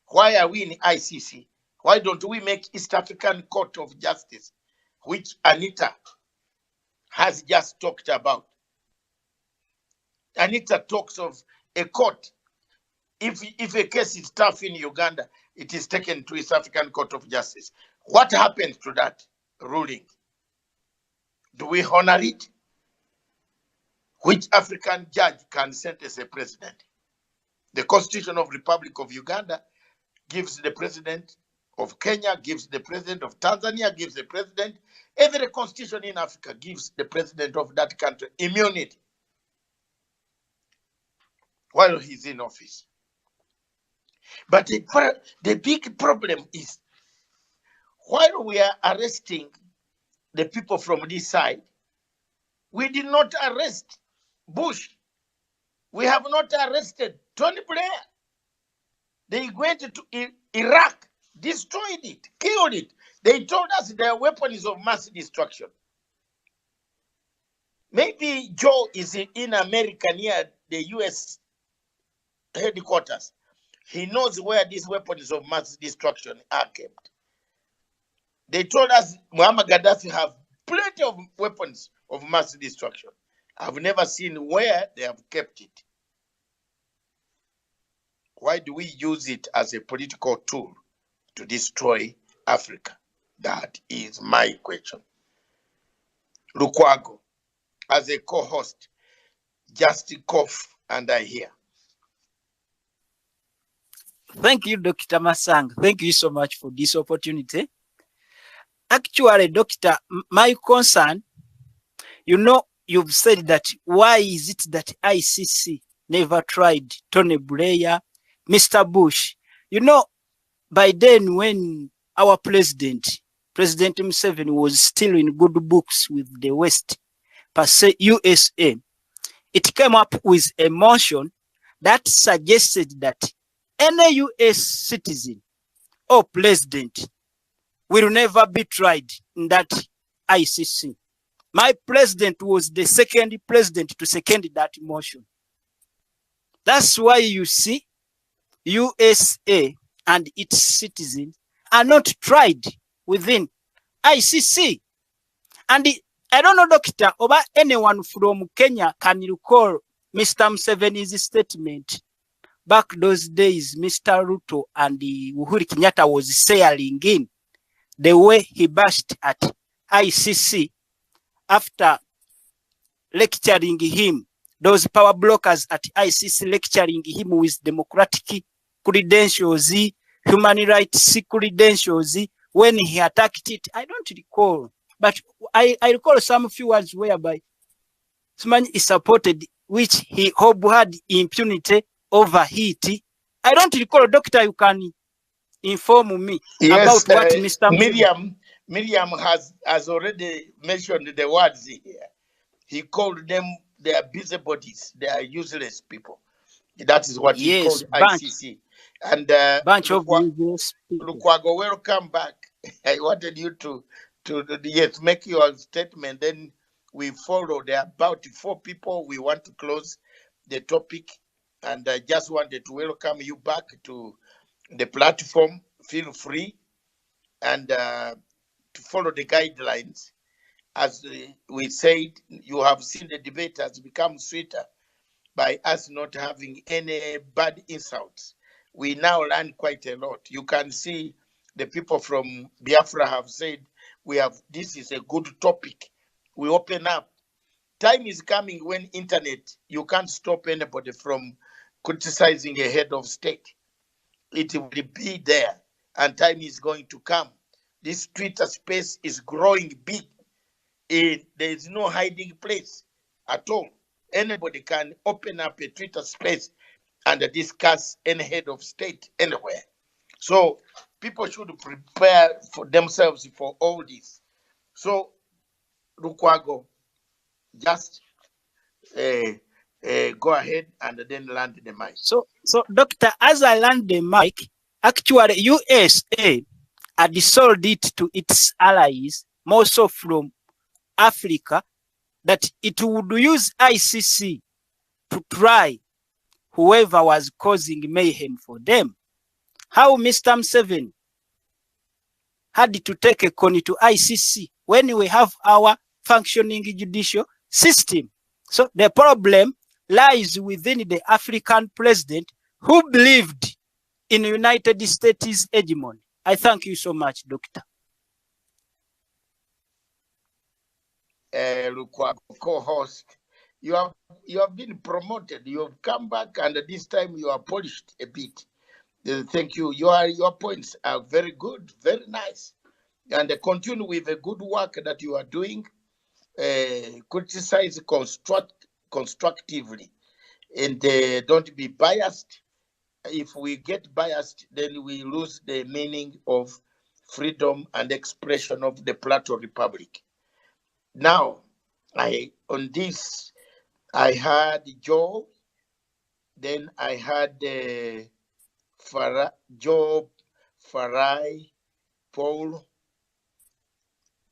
Why are we in ICC? Why don't we make East African Court of Justice, which Anita has just talked about? Anita talks of a court. If a case is tough in Uganda, it is taken to East African Court of Justice. What happened to that ruling? Do we honor it? Which African judge can sentence a president? The Constitution of Republic of Uganda gives the president of Kenya, gives the president of Tanzania, gives the president, every constitution in Africa gives the president of that country immunity while he's in office. But the big problem is, while we are arresting the people from this side, we did not arrest Bush. We have not arrested Tony Blair. They went to Iraq, destroyed it, killed it. They told us their weapons of mass destruction. Maybe Joe is in America near the US headquarters. He knows where these weapons of mass destruction are kept. They told us Muammar Gaddafi have plenty of weapons of mass destruction. I've never seen where they have kept it. Why do we use it as a political tool to destroy Africa? That is my question. Lukwago, as a co-host, just cough and I hear. Thank you, Dr. Masang. Thank you so much for this opportunity. Actually, Doctor, my concern, you've said that why is it that ICC never tried Tony Blair, Mr. Bush? By then when our President Museveni was still in good books with the West, per se USA, it came up with a motion that suggested that any US citizen or president will never be tried in that ICC. My president was the second president to second that motion. That's why you see USA and its citizens are not tried within ICC. And I don't know, Doctor, or anyone from Kenya can recall Mr. Museveni's statement back those days. Mr. Ruto and Uhuru Kenyatta was sailing in, the way he bashed at ICC after lecturing him, those power blockers at ICC lecturing him with democratic credentials, human rights credentials, when he attacked it. I don't recall, but I recall some few words whereby someone is supported, which he had impunity over it. I don't recall, Doctor, you can inform me about what Mr. Miriam has already mentioned the words here. He called them their busybodies, they are useless people. That is what he called ICC. And bunch of useless people. Lukwago, welcome back. I wanted you to make your statement. Then we follow. There are about 4 people. We want to close the topic, and I just wanted to welcome you back to the platform. Feel free and to follow the guidelines. As we said, you have seen the debate has become sweeter by us not having any bad insults. We now learn quite a lot. You can see the people from Biafra have said, this is a good topic. We open up. Time is coming when internet, you can't stop anybody from criticizing a head of state. It will be there, and time is going to come. This Twitter space is growing big. There is no hiding place at all. Anybody can open up a Twitter space and discuss any head of state anywhere. So people should prepare for themselves for all this. So Lukwago, just go ahead and then land the mic. So Doctor, as I land the mic, actually USA had sold it to its allies, more so from Africa, that it would use ICC to try whoever was causing mayhem for them. How Mr. Museveni had to take a con to ICC when we have our functioning judicial system? So the problem lies within the African president who believed in United States hegemony. I thank you so much, Doctor. Lukwago, co-host, you have been promoted. You have come back, and this time you are polished a bit. Thank you. Your points are very good, very nice, and continue with the good work that you are doing. Criticize constructively, and don't be biased. If we get biased, then we lose the meaning of freedom and expression of the Plateau Republic. Now, on this, I had Joe, then I had Job, Farai, Paul.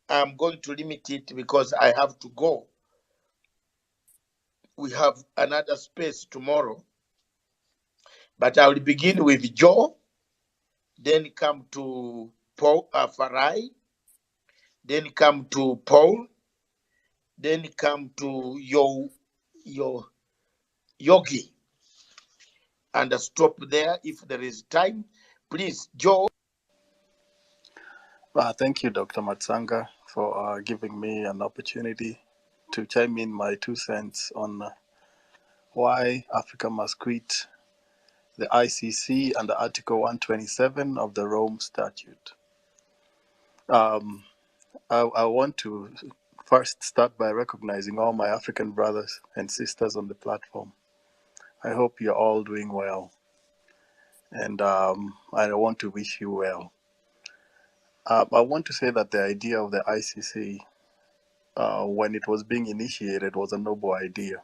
I'm going to limit it because I have to go. We have another space tomorrow. But I will begin with Joe, then come to Paul, Farai, then come to Paul, then come to Yogi, and stop there if there is time. Please, Joe. Thank you, Dr. Matsanga, for giving me an opportunity to chime in my 2 cents on why Africa must quit the ICC under Article 127 of the Rome Statute. I want to first start by recognizing all my African brothers and sisters on the platform. I hope you're all doing well, and I want to wish you well. I want to say that the idea of the ICC, when it was being initiated, was a noble idea.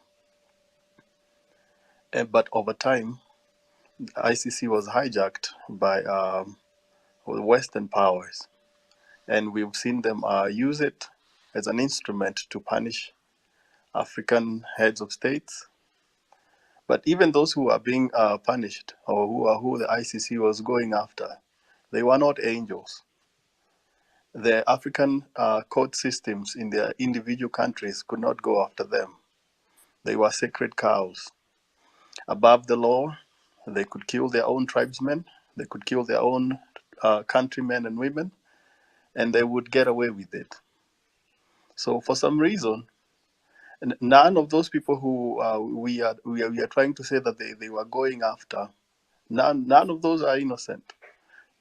But over time, ICC was hijacked by Western powers, and we've seen them use it as an instrument to punish African heads of states. But even those who are being punished, or who the ICC was going after, they were not angels. The African court systems in their individual countries could not go after them. They were sacred cows. Above the law, they could kill their own tribesmen, they could kill their own countrymen and women, and they would get away with it. So for some reason, none of those people who we are trying to say that they were going after, none of those are innocent.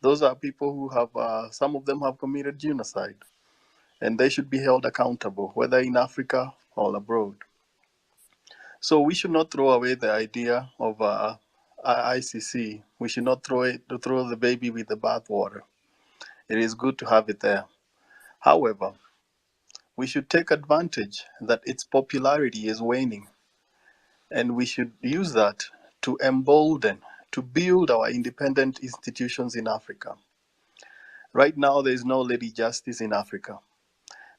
Those are people who have, some of them have committed genocide, and they should be held accountable, whether in Africa or abroad. So we should not throw away the idea of ICC. We should not throw the baby with the bathwater. It is good to have it there. However, we should take advantage that its popularity is waning, and we should use that to embolden, to build our independent institutions in Africa. Right now, there is no Lady Justice in Africa.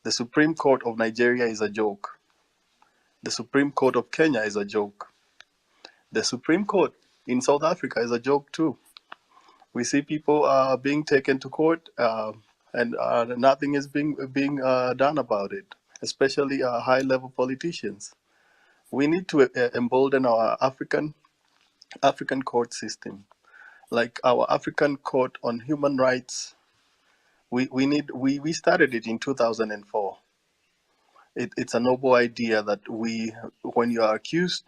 The Supreme Court of Nigeria is a joke. The Supreme Court of Kenya is a joke. The Supreme Court in South Africa is a joke too. We see people being taken to court and nothing is being done about it, especially high-level politicians. We need to embolden our African court system, like our African Court on Human Rights. We started it in 2004. It's a noble idea that when you are accused,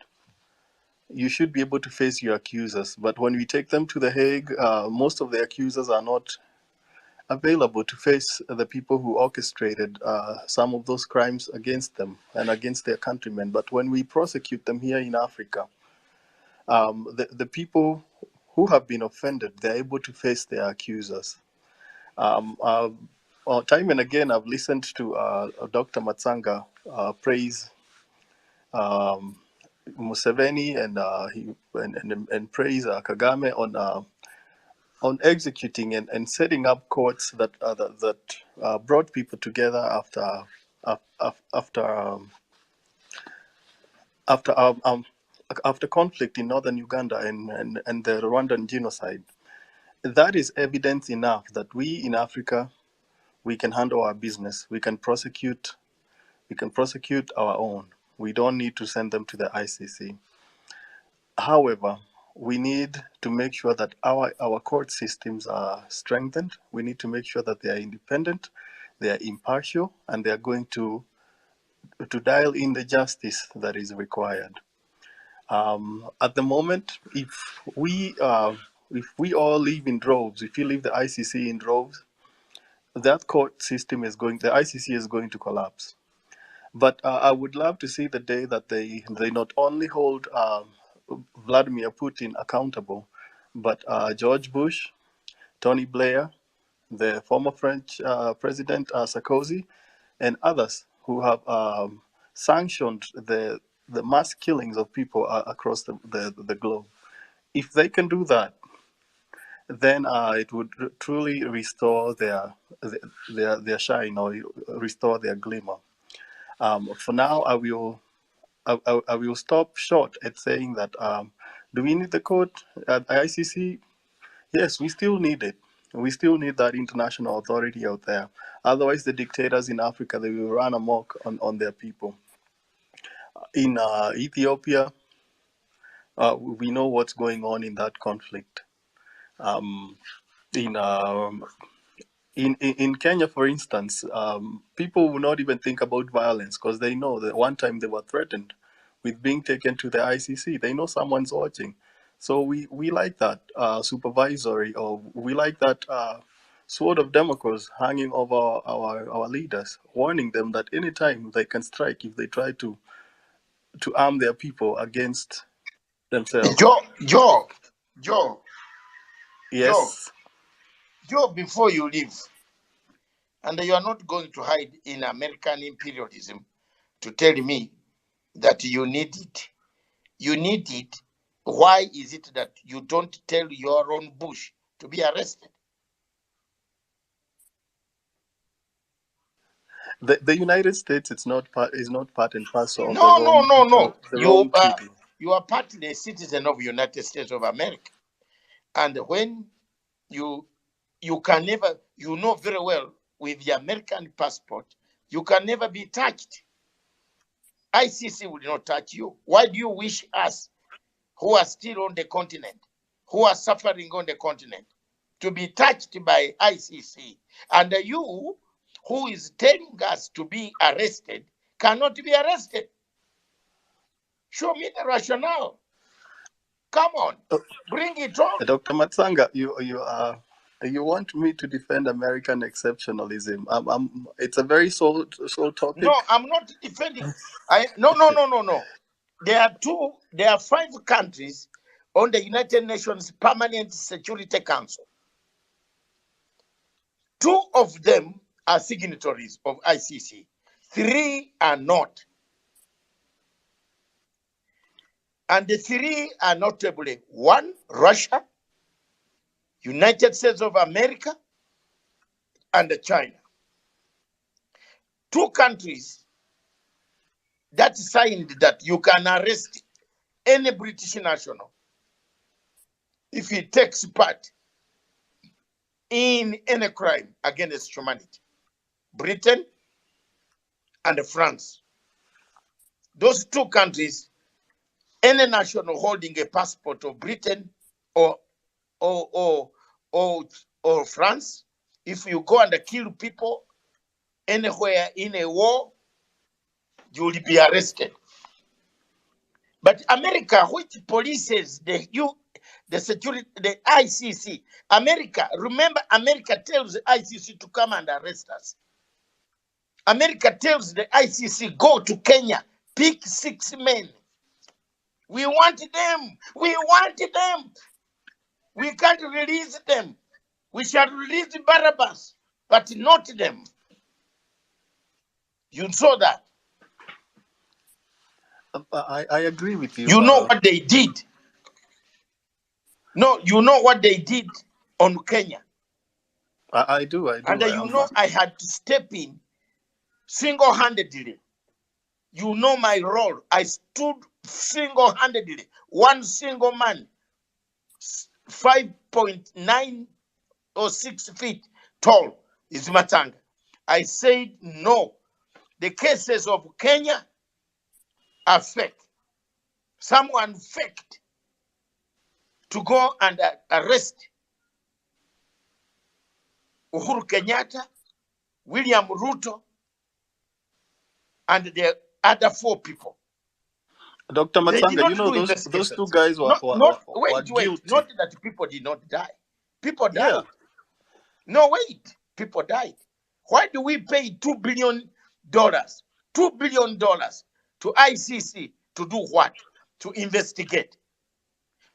you should be able to face your accusers. But when we take them to The Hague, most of the accusers are not available to face the people who orchestrated some of those crimes against them and against their countrymen. But when we prosecute them here in Africa, the people who have been offended, they're able to face their accusers. Time and again, I've listened to Dr. Matsanga praise Museveni and praise Kagame on executing and setting up courts that brought people together after conflict in northern Uganda and the Rwandan genocide. That is evidence enough that we in Africa, we can handle our business. We can prosecute our own. We don't need to send them to the ICC. However, we need to make sure that our court systems are strengthened. We need to make sure that they are independent, they are impartial, and they are going to dial in the justice that is required. At the moment, if we all leave in droves, if you leave the ICC in droves, that court system the ICC is going to collapse. But I would love to see the day that they not only hold Vladimir Putin accountable, but George Bush, Tony Blair, the former French President Sarkozy, and others who have sanctioned the mass killings of people across the globe. If they can do that, then it would truly restore their shine, or restore their glimmer. For now, I will stop short at saying that do we need the court at ICC? Yes, we still need it. We still need that international authority out there. Otherwise, the dictators in Africa, they will run amok on their people. In Ethiopia, we know what's going on in that conflict. In Kenya, for instance, people will not even think about violence because they know that one time they were threatened with being taken to the ICC. They know someone's watching. So we like that supervisory, or we like that sword of Damocles hanging over our leaders, warning them that anytime they can strike if they try to arm their people against themselves. Joe, Yes. before you leave, and you are not going to hide in American imperialism to tell me that you need it. You need it. Why is it that you don't tell your own bush to be arrested? The United States is not part and parcel of No. the Rome Treaty. You are partly a citizen of the United States of America. And when you can never, you know very well, with the American passport, you can never be touched. ICC will not touch you. Why do you wish us, who are still on the continent, who are suffering on the continent, to be touched by ICC? And you, who is telling us to be arrested, cannot be arrested. Show me the rationale. Come on, bring it on. Dr. Matsanga, you want me to defend American exceptionalism? It's a very sore topic. No, I'm not defending. No. There are 5 countries on the United Nations Permanent Security Council. 2 of them are signatories of ICC. 3 are not. And the 3 are notably 1, Russia, United States of America, and China. 2 countries that signed that you can arrest any British national if he takes part in any crime against humanity. Britain and France. Those 2 countries, any national holding a passport of Britain or France, if you go and kill people anywhere in a war, you will be arrested. But America, which polices the security, the ICC, remember, America tells the ICC to come and arrest us. America tells the ICC, go to Kenya, pick 6 men. We want them. We can't release them. We shall release Barabbas, but not them. You saw that. I agree with you. You know what they did. No, you know what they did on Kenya. I do. And you know I had to step in single-handedly. You know my role. I stood single-handedly. One single man, 5.9 or 6 feet tall, is Matanga. I said no. The cases of Kenya are fake. Someone faked to go and arrest Uhuru Kenyatta, William Ruto, and the other 4 people. Dr. Matsanga, you know those 2 guys were guilty. Not that people did not die. People died. Yeah. No, wait. People died. Why do we pay $2 billion? $2 billion to ICC to do what? To investigate.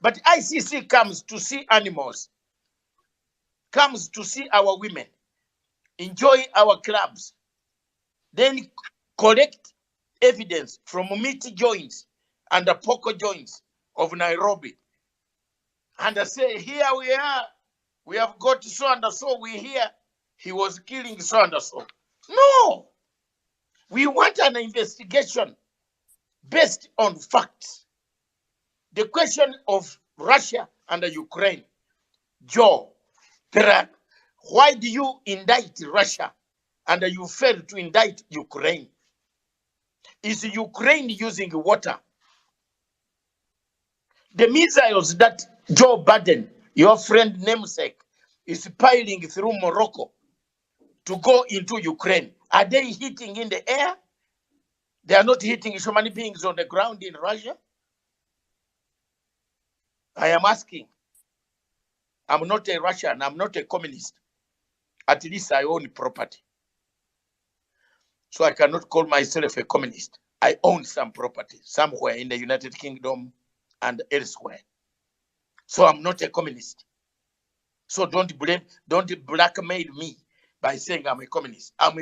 But ICC comes to see animals, comes to see our women, enjoy our clubs, then collect evidence from meat joints and the pork joints of Nairobi, and say, here we are, we have got so and so, we hear he was killing so and so. No! We want an investigation based on facts. The question of Russia and Ukraine, Joe, why do you indict Russia and you fail to indict Ukraine? Is Ukraine using water? The missiles that Joe Biden, your friend namesake, is piling through Morocco to go into Ukraine, are they hitting in the air? They are not hitting human beings on the ground in Russia. I am asking. I'm not a Russian. I'm not a communist. At least I own property. So I cannot call myself a communist. I own some property somewhere in the United Kingdom and elsewhere. So I'm not a communist. So don't blackmail me by saying I'm a communist. I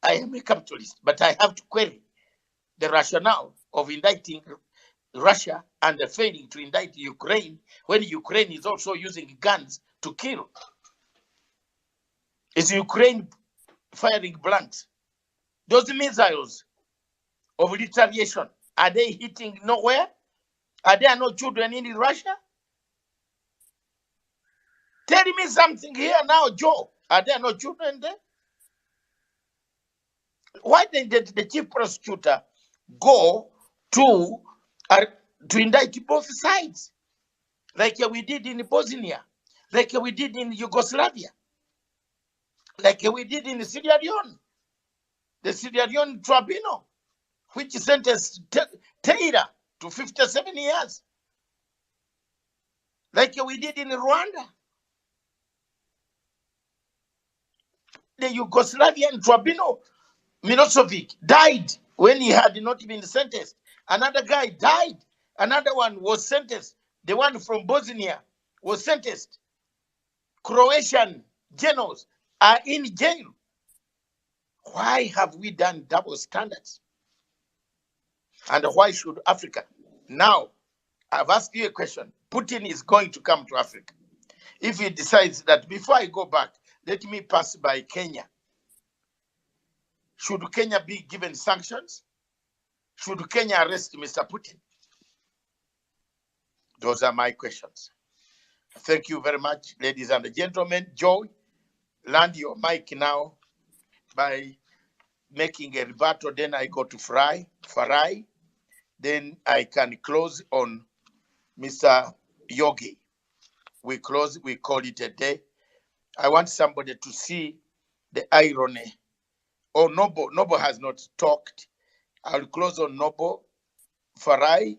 am a capitalist, but I have to query the rationale of indicting Russia and failing to indict Ukraine when Ukraine is also using guns to kill. Is Ukraine firing blanks? Those missiles of retaliation, are they hitting nowhere? Are there no children in Russia? Tell me something here now, Joe. Are there no children there? Why didn't the chief prosecutor go to indict both sides, like we did in Bosnia, like we did in Yugoslavia, like we did in Sierra Leone, the Sierra Leone tribunal, which sentenced Taylor to 57 years, like we did in Rwanda. The Yugoslavian tribunal, Milosevic, died when he had not been sentenced. Another guy died. Another one was sentenced. The one from Bosnia was sentenced. Croatian generals are in jail. Why have we done double standards? And why should Africa? Now, I've asked you a question. Putin is going to come to Africa. If he decides that before I go back, let me pass by Kenya. Should Kenya be given sanctions? Should Kenya arrest Mr. Putin? Those are my questions. Thank you very much, ladies and gentlemen. Joe, land your mic now by making a rebuttal. Then I go to Farai. Then I can close on Mr. Yogi. We close, we call it a day. I want somebody to see the irony. Oh, Noble has not talked. I'll close on Noble, Farai,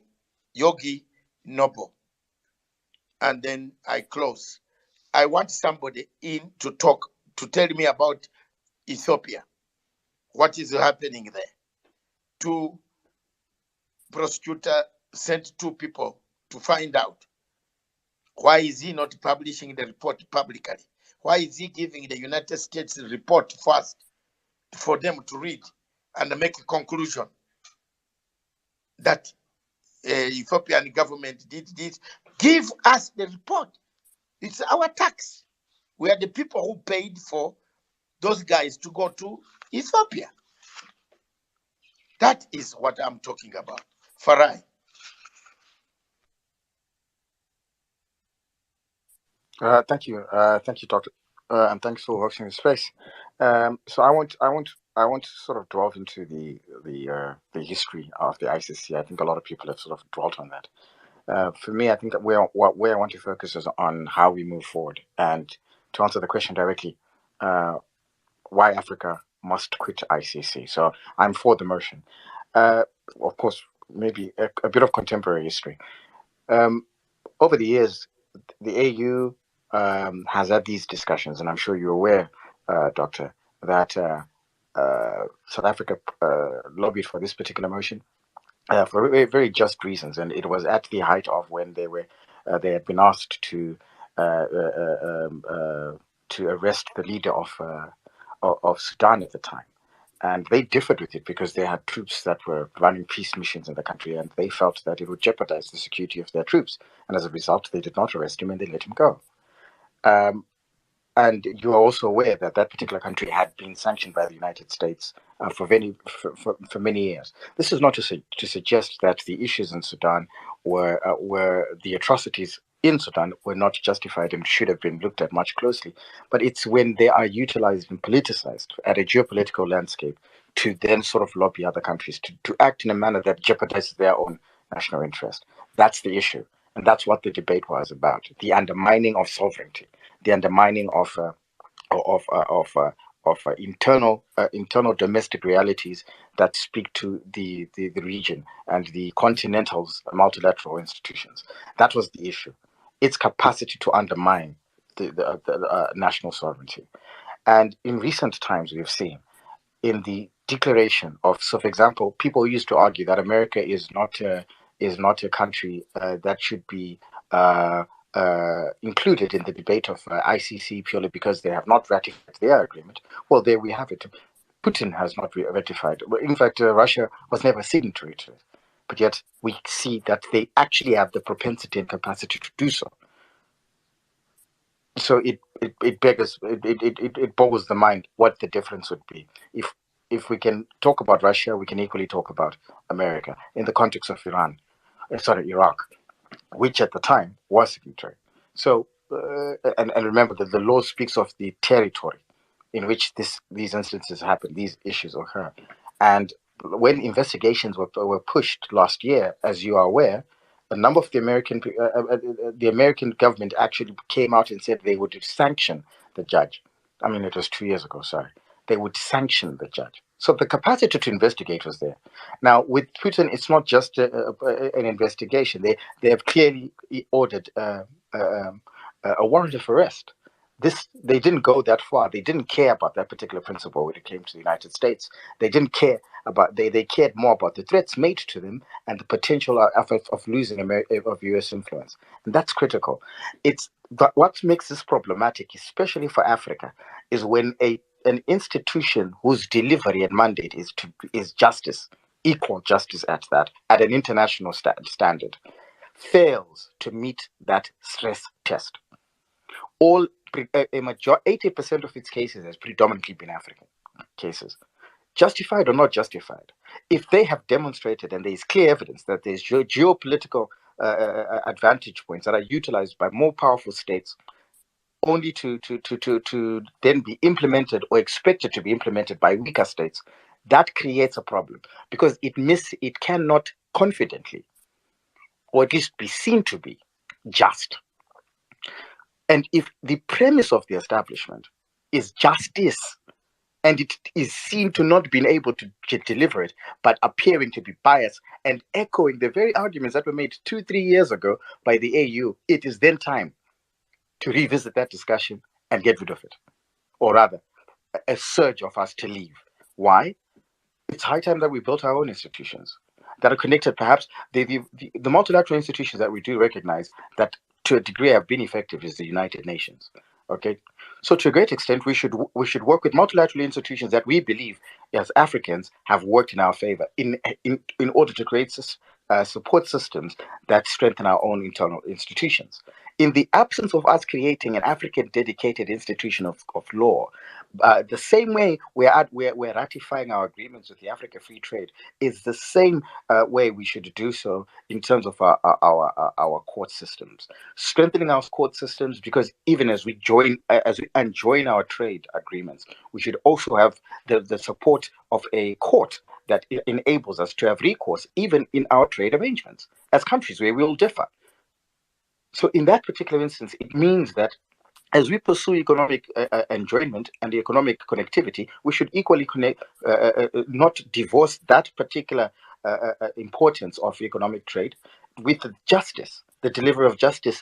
Yogi, Noble. And then I close. I want somebody in to talk, to tell me about Ethiopia. What is happening there? Two prosecutors sent two people to find out. Why is he not publishing the report publicly? Why is he giving the United States report first for them to read and make a conclusion that Ethiopian government did this? Give us the report. It's our tax. We are the people who paid for those guys to go to Ethiopia. That is what I'm talking about. Farai. Thank you, Doctor, and thanks for hosting the space. So I want to sort of delve into the history of the ICC. I think a lot of people have sort of dwelt on that. For me, I think that where I want to focus is on how we move forward. And to answer the question directly, why Africa must quit ICC. So I'm for the motion. Of course, maybe a bit of contemporary history. Over the years, the AU has had these discussions, and I'm sure you're aware, Doctor, that South Africa lobbied for this particular motion for very, very just reasons, and it was at the height of when they had been asked to arrest the leader of Sudan at the time, and they differed with it because they had troops that were running peace missions in the country, and they felt that it would jeopardize the security of their troops, and as a result, they did not arrest him and they let him go. And you are also aware that that particular country had been sanctioned by the United States for many years. This is not to suggest that the issues in Sudan were the atrocities in Sudan were not justified and should have been looked at much closely. But it's when they are utilized and politicized at a geopolitical landscape to then sort of lobby other countries to act in a manner that jeopardizes their own national interest. That's the issue. And that's what the debate was about: the undermining of sovereignty, the undermining of internal domestic realities that speak to the region and the continental's multilateral institutions. That was the issue. Its capacity to undermine the national sovereignty. And in recent times, we've seen in the declaration of, so for example, people used to argue that America is not a country that should be included in the debate of ICC purely because they have not ratified their agreement. Well, there we have it. Putin has not ratified. In fact, Russia was never signatory to it. But yet we see that they actually have the propensity and capacity to do so. So it boggles the mind what the difference would be. If we can talk about Russia, we can equally talk about America in the context of Iraq, which at the time was signatory. So and remember that the law speaks of the territory in which these instances happen, these issues occur. And when investigations were pushed last year, as you are aware, a number of the American government actually came out and said they would sanction the judge. I mean, it was 2 years ago, sorry. They would sanction the judge. So the capacity to investigate was there. Now, with Putin, it's not just an investigation. They have clearly ordered a warrant of arrest. They didn't go that far. They didn't care about that particular principle when it came to the United States. They didn't care about. They cared more about the threats made to them and the potential of losing of U.S. influence. And that's critical. But what makes this problematic, especially for Africa, is when an institution whose delivery and mandate is justice, equal justice at that, at an international standard, fails to meet that stress test. 80% of its cases has predominantly been African cases, justified or not justified. If they have demonstrated, and there is clear evidence that there's geopolitical advantage points that are utilized by more powerful states, only to then be implemented or expected to be implemented by weaker states, that creates a problem because it cannot confidently, or at least be seen to be, just. And if the premise of the establishment is justice, and it is seen to not being able to deliver it, but appearing to be biased and echoing the very arguments that were made 2-3 years ago by the AU, it is then time to revisit that discussion and get rid of it. Or rather, a surge of us to leave. Why? It's high time that we built our own institutions that are connected. Perhaps the multilateral institutions that we do recognize that to a degree have been effective is the United Nations. Okay, so to a great extent, we should work with multilateral institutions that we believe, as Africans, have worked in our favor in order to create support systems that strengthen our own internal institutions. In the absence of us creating an African dedicated institution of law, the same way we're ratifying our agreements with the Africa Free Trade is the same way we should do so in terms of our court systems, strengthening our court systems, because even as we join our trade agreements, we should also have the support of a court that enables us to have recourse even in our trade arrangements as countries where we will differ. So in that particular instance, it means that as we pursue economic enjoyment and economic connectivity, we should equally not divorce that particular importance of economic trade with justice, the delivery of justice,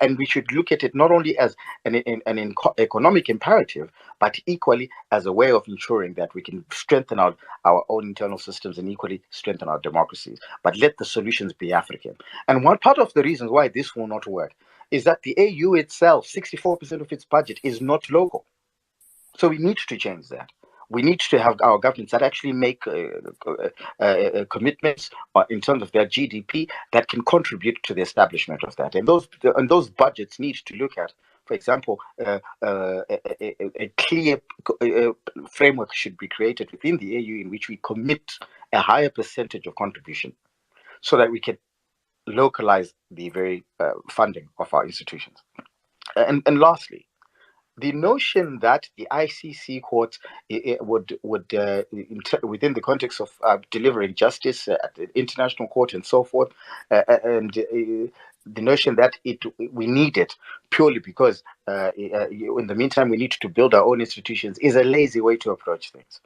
and we should look at it not only as an economic imperative, but equally as a way of ensuring that we can strengthen our own internal systems and equally strengthen our democracies. But let the solutions be African. And one part of the reasons why this will not work is that the AU itself, 64% of its budget is not local. So we need to change that. We need to have our governments that actually make commitments in terms of their GDP that can contribute to the establishment of that. And those budgets need to look at, for example, a clear framework should be created within the AU in which we commit a higher percentage of contribution so that we can localize the very funding of our institutions. And lastly, the notion that the ICC court would within the context of delivering justice at the international court and so forth, and the notion that we need it purely because in the meantime we need to build our own institutions is a lazy way to approach things.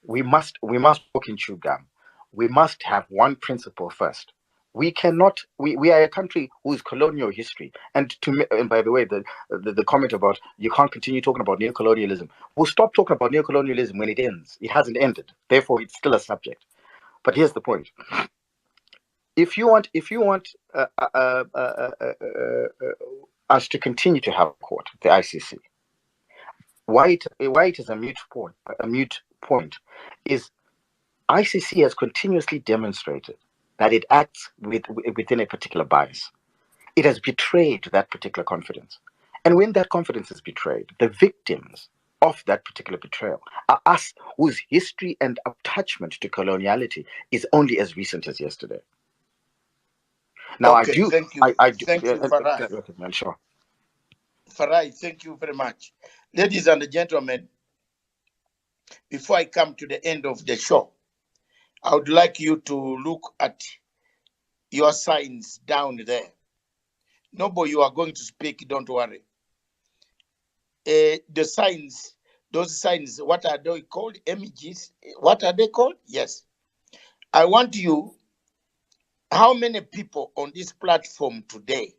We must walk in true gum. We must have one principle first. We cannot. We are a country whose colonial history, and by the way, the comment about you can't continue talking about neocolonialism. We'll stop talking about neocolonialism when it ends. It hasn't ended. Therefore, it's still a subject. But here's the point: if you want us to continue to have a court, the ICC, why it is a mute point is ICC has continuously demonstrated that it acts within a particular bias. It has betrayed that particular confidence. And when that confidence is betrayed, the victims of that particular betrayal are us, whose history and attachment to coloniality is only as recent as yesterday. Now, okay, thank you. Thank you, Farai. Okay, man, sure. Farai, thank you very much. Ladies and gentlemen, before I come to the end of the show, I would like you to look at your signs down there. Nobo, you are going to speak, don't worry. The signs, those signs, what are they called? Images? What are they called? Yes. I want you, how many people on this platform today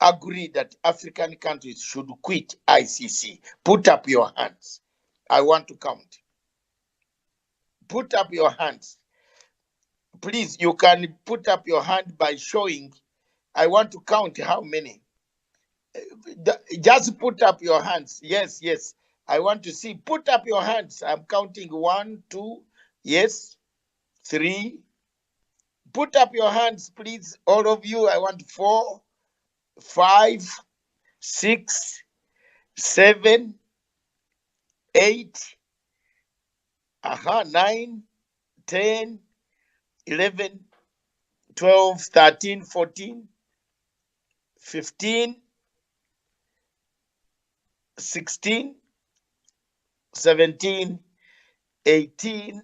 agree that African countries should quit ICC? Put up your hands. I want to count. Put up your hands. Please, you can put up your hand by showing. I want to count how many. Just put up your hands. Yes, yes. I want to see. Put up your hands. I'm counting 1, 2, yes, 3. Put up your hands, please. All of you. I want 4, 5, 6, 7, 8, 9, 10, 11, 12, 13, 14, 15, 16, 17, 18.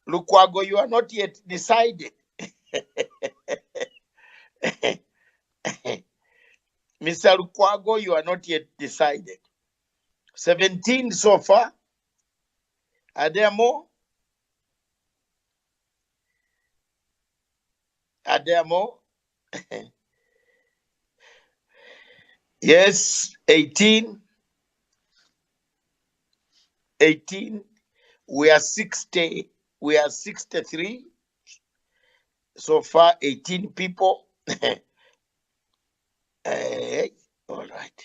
Lukwago, you are not yet decided. Mr. Lukwago, you are not yet decided. 17 so far. Are there more? Are there more? Yes, 18. 18. We are 60. We are 63. So far, 18 people. All right.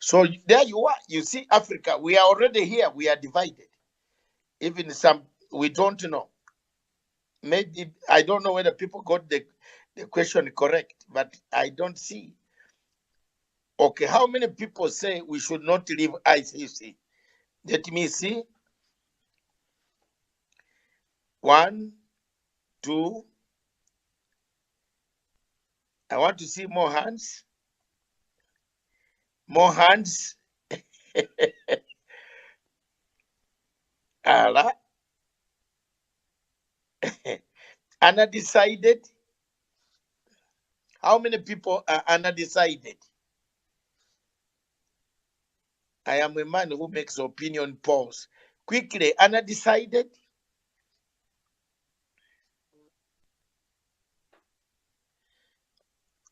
So there you are. You see, Africa, we are already here. We are divided. Even some, we don't know. Maybe, I don't know whether people got the question correct, but I don't see. Okay, how many people say we should not leave ICC? Let me see. 1, 2. I want to see more hands. More hands. Allah. Undecided. How many people are undecided? I am a man who makes opinion polls. Quickly, undecided.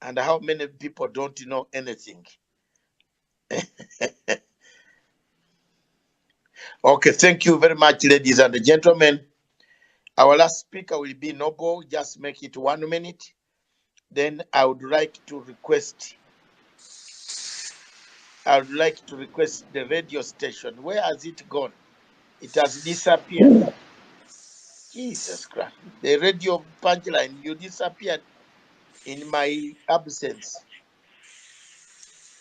And how many people don't know anything? Okay, thank you very much, ladies and gentlemen. Our last speaker will be Noble. Just make it 1 minute. Then I would like to request the radio station. Where has it gone? It has disappeared. Jesus Christ. The radio punchline, you disappeared in my absence.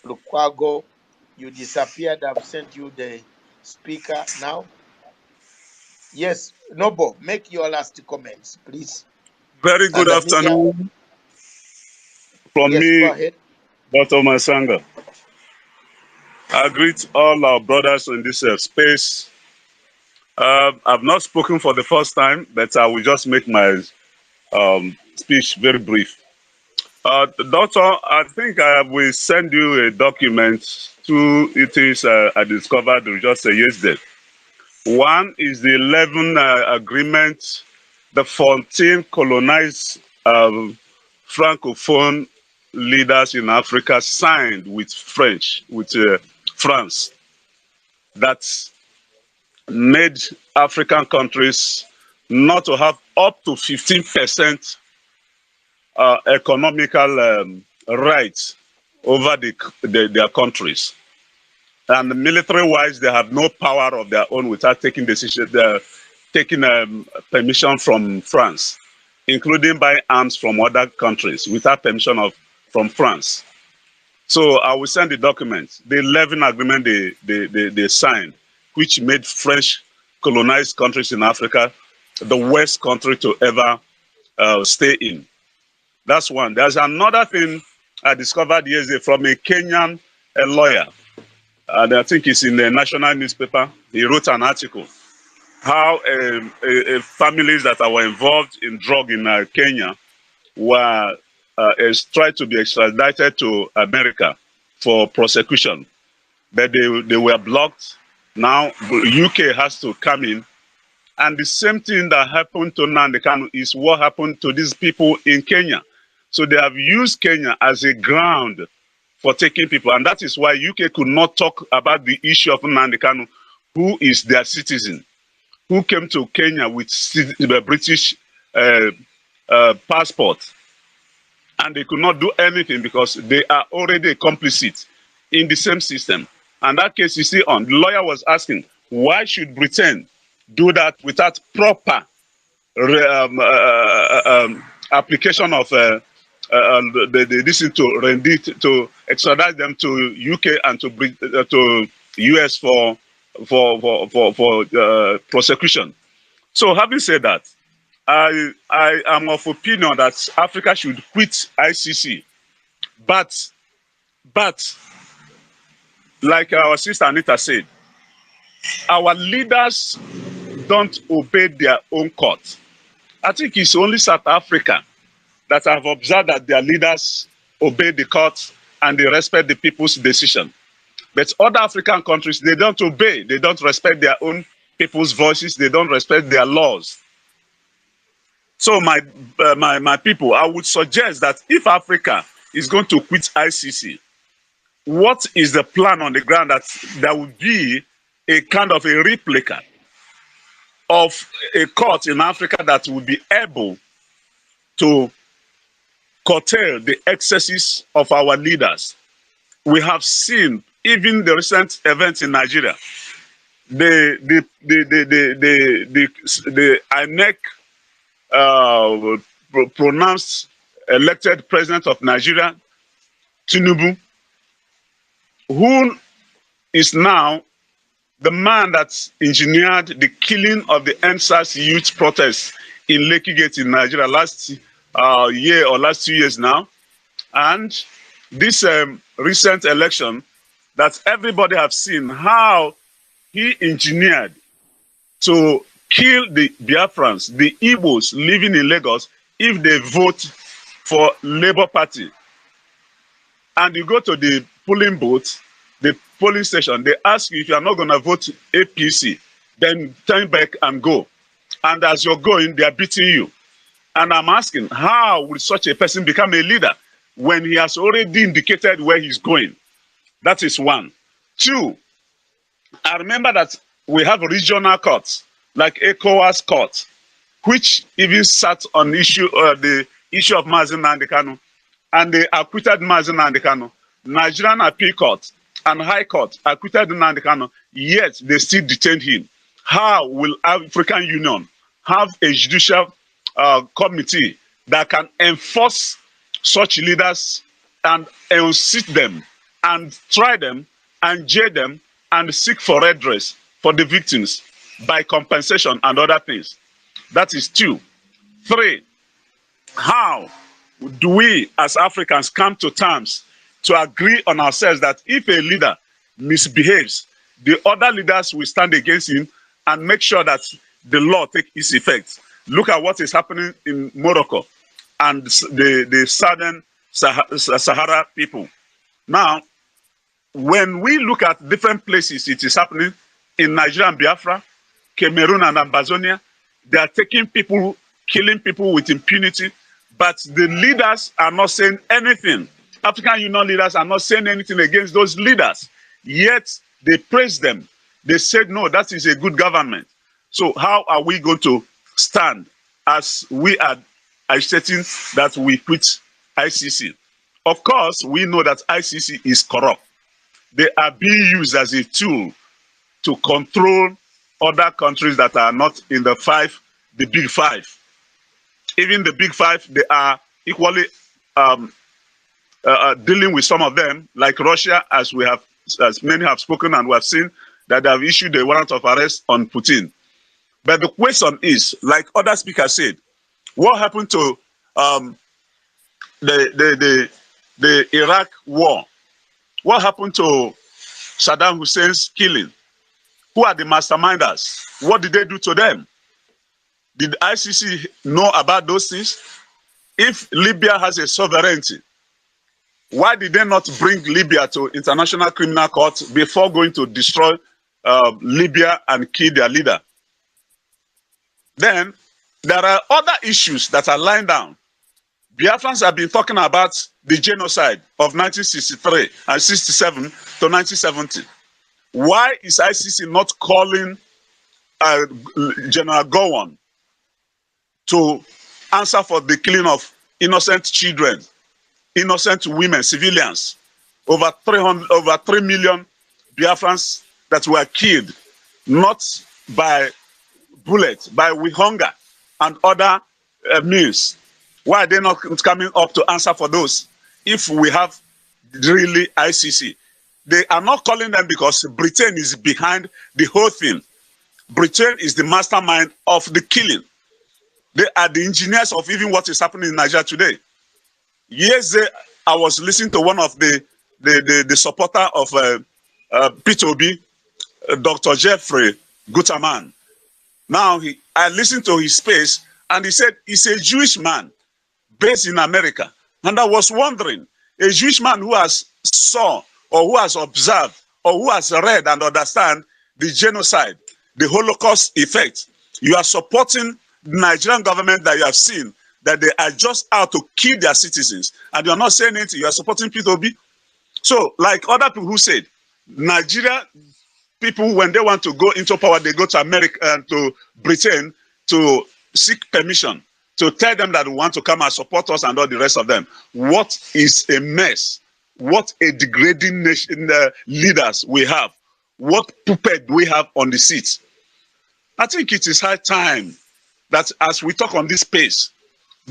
Lukwago, you disappeared. I've sent you the speaker now. Yes, Noble, make your last comments, please. Very good afternoon from yes, me, go ahead. Dr. Masanga. I greet all our brothers in this space. I've not spoken for the first time, but I will just make my speech very brief. Doctor, I think I will send you a document. Two it is I discovered just yesterday. One is the 11 agreement the 14 colonized Francophone leaders in Africa signed with France, that made African countries not to have up to 15% economical rights over their countries. And military-wise, they have no power of their own without taking permission from France, including buying arms from other countries without permission from France. So I will send the document, the 11 agreement they signed, which made French colonized countries in Africa the worst country to ever stay in. That's one. There's another thing I discovered yesterday from a Kenyan lawyer. And I think it's in the national newspaper. He wrote an article how families that were involved in drug in Kenya were tried to be extradited to America for prosecution, but they were blocked. Now UK has to come in, and the same thing that happened to Nnamdi Kanu is what happened to these people in Kenya. So they have used Kenya as a ground for taking people, and that is why UK could not talk about the issue of Nnamdi Kanu, who is their citizen, who came to Kenya with the British passport, and they could not do anything because they are already complicit in the same system. And that case is still on. The lawyer was asking, why should Britain do that without proper application of to extradite them to UK and to US for prosecution. So having said that, I am of opinion that Africa should quit ICC, but like our sister Anita said, our leaders don't obey their own court. I think it's only South Africa that have observed that their leaders obey the court and they respect the people's decision. But other African countries, they don't obey. They don't respect their own people's voices. They don't respect their laws. So my people, I would suggest that if Africa is going to quit ICC, what is the plan on the ground that there would be a kind of a replica of a court in Africa that would be able to curtail the excesses of our leaders? We have seen even the recent events in Nigeria. The INEC pronounced elected president of Nigeria, Tinubu, who is now the man that engineered the killing of the NSAS youth protests in Lekki Gate in Nigeria last year or last 2 years now. And this recent election that everybody have seen how he engineered to kill the Biafrans, the Igbos living in Lagos, if they vote for Labour Party. And you go to the polling booth, the polling station, they ask you if you are not going to vote APC, then turn back and go. And as you're going, they are beating you. And I'm asking, how will such a person become a leader when he has already indicated where he's going? That is one. Two, I remember that we have regional courts, like ECOWAS court, which even sat on the issue of Mazi Nnamdi Kanu, and they acquitted Mazi Nnamdi Kanu. Nigerian Appeal Court and High Court acquitted Nnamdi Kanu, yet they still detained him. How will African Union have a judicial committee that can enforce such leaders and unseat them and try them and jail them and seek for redress for the victims by compensation and other things? That is two. Three, how do we as Africans come to terms to agree on ourselves that if a leader misbehaves, the other leaders will stand against him and make sure that the law takes its effect? Look at what is happening in Morocco and the southern Sahara people. Now, when we look at different places, it is happening in Nigeria and Biafra, Cameroon and Amazonia. They are taking people, killing people with impunity, but the leaders are not saying anything. African Union leaders are not saying anything against those leaders, yet they praise them. They said, no, that is a good government. So how are we going to stand as we are stating that we quit ICC? Of course, we know that ICC is corrupt. They are being used as a tool to control other countries that are not in the big five. Even the big five, they are equally dealing with some of them, like Russia, as many have spoken and we have seen that they have issued a warrant of arrest on Putin. But the question is, like other speakers said, what happened to the Iraq war? What happened to Saddam Hussein's killing? Who are the masterminders? What did they do to them? Did ICC know about those things? If Libya has a sovereignty, why did they not bring Libya to International Criminal Court before going to destroy Libya and kill their leader? Then there are other issues that are lying down. Biafrans have been talking about the genocide of 1963 and 67 to 1970. Why is ICC not calling General Gowon to answer for the killing of innocent children, innocent women, civilians? Over 3 million Biafrans that were killed, not by bullets, by hunger and other means. Why are they not coming up to answer for those if we have really ICC? They are not calling them because Britain is behind the whole thing. Britain is the mastermind of the killing. They are the engineers of even what is happening in Nigeria today. Yesterday, I was listening to one of the supporter of Peter Obi, Dr. Jeffrey Gutaman. Now, I listened to his space, and he said he's a Jewish man based in America. And I was wondering, a Jewish man who has saw or who has observed or who has read and understand the genocide, the Holocaust effect, you are supporting the Nigerian government that you have seen that they are just out to kill their citizens, and you are not saying anything. You are supporting Peter Obi. So, like other people who said, Nigeria people, when they want to go into power, they go to America and to Britain to seek permission, to tell them that we want to come and support us and all the rest of them. What is a mess? What a degrading nation leaders we have. What puppet we have on the seats. I think it is high time that as we talk on this space,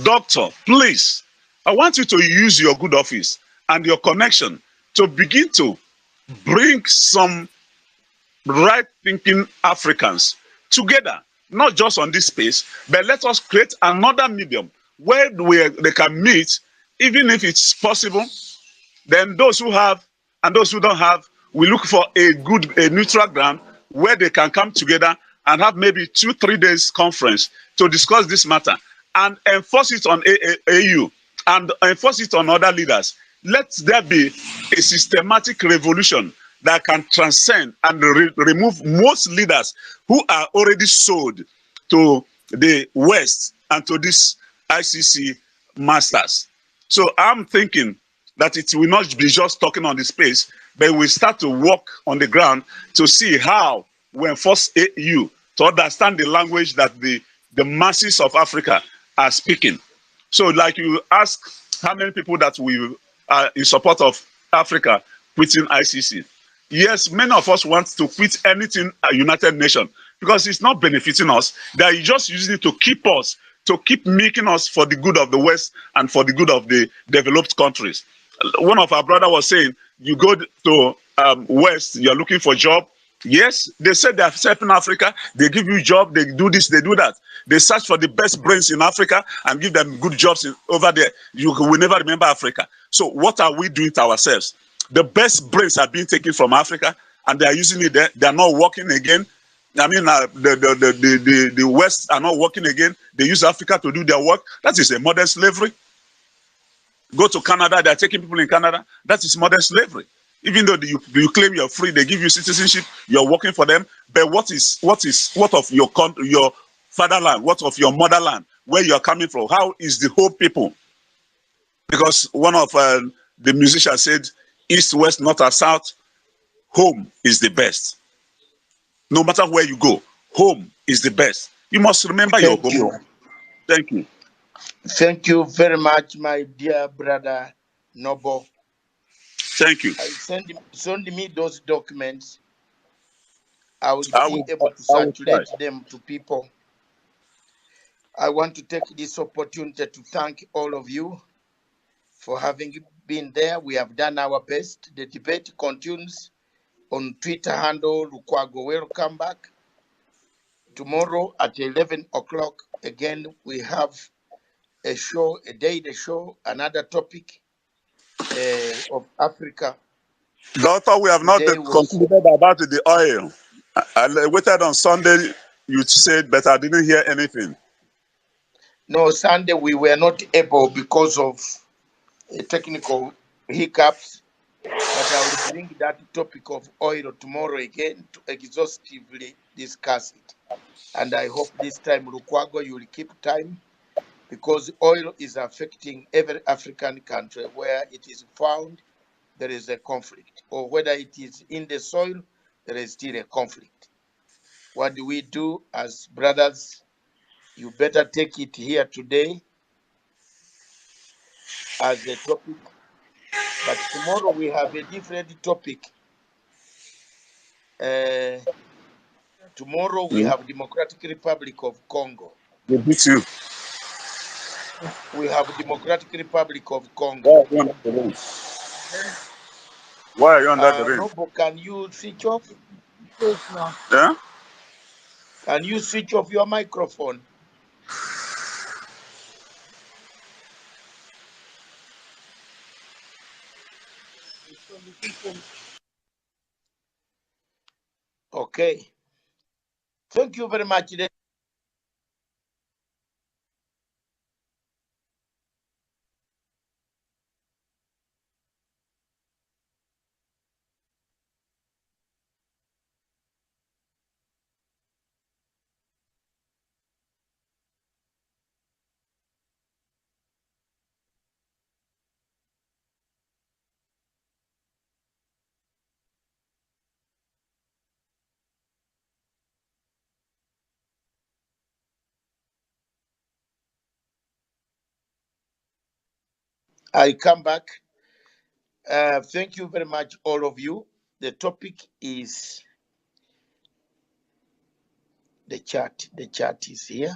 Doctor, please, I want you to use your good office and your connection to begin to bring some right-thinking Africans together, not just on this space, but let us create another medium where they can meet, even if it's possible. Then those who have and those who don't have, we look for a neutral ground where they can come together and have maybe 2-3 days conference to discuss this matter and enforce it on AU and enforce it on other leaders. Let there be a systematic revolution that can transcend and remove most leaders who are already sold to the West and to these ICC masters. So I'm thinking that it will not be just talking on the space, but we start to walk on the ground to see how we enforce AU to understand the language that the masses of Africa are speaking. So like you ask how many people that we are in support of Africa quitting ICC. Yes, many of us want to quit anything United Nations because it's not benefiting us. They are just using it to keep us, to keep making us for the good of the West and for the good of the developed countries. One of our brother was saying, you go to West, you're looking for a job. Yes, they said they're helping Africa. They give you a job, they do this, they do that. They search for the best brains in Africa and give them good jobs over there. You will never remember Africa. So what are we doing to ourselves? The best brains are being taken from Africa and they are using it there. They are not working again. I mean, the West are not working again. They use Africa to do their work. That is a modern slavery. Go to Canada, they are taking people in Canada. That is modern slavery. Even though you claim you're free, they give you citizenship, you're working for them. But what of your country, your fatherland? What of your motherland, where you're coming from? How is the whole people? Because one of the musicians said, East, West, North, or South, home is the best. No matter where you go, home is the best. You must remember your Thank home. you. Thank you. Thank you very much, my dear brother Noble. Thank you. Send me those documents. I will I be will able to try. circulate them to people. I want to take this opportunity to thank all of you for having been there. We have done our best. The debate continues on Twitter handle Lukwago. Welcome back. Tomorrow at 11 o'clock, again, we have a show, a daily show, another topic of Africa. Doctor, we have not Today was concluded about the oil. I waited on Sunday, you said, but I didn't hear anything. no Sunday. We were not able because of technical hiccups, but I will bring that topic of oil tomorrow again to exhaustively discuss it. And I hope this time, Lukwago, you will keep time, because oil is affecting every African country where it is found. There is a conflict, or whether it is in the soil, there is still a conflict. What do we do as brothers? You better take it here today as a topic, but tomorrow we have a different topic. Tomorrow we have Democratic Republic of Congo. They beat you. We have Democratic Republic of Congo. Why are you under the rain? Noble, can you switch off? Yeah? Can you switch off your microphone? Okay. Thank you very much. I come back. Thank you very much, all of you. The topic is the chat. The chat is here.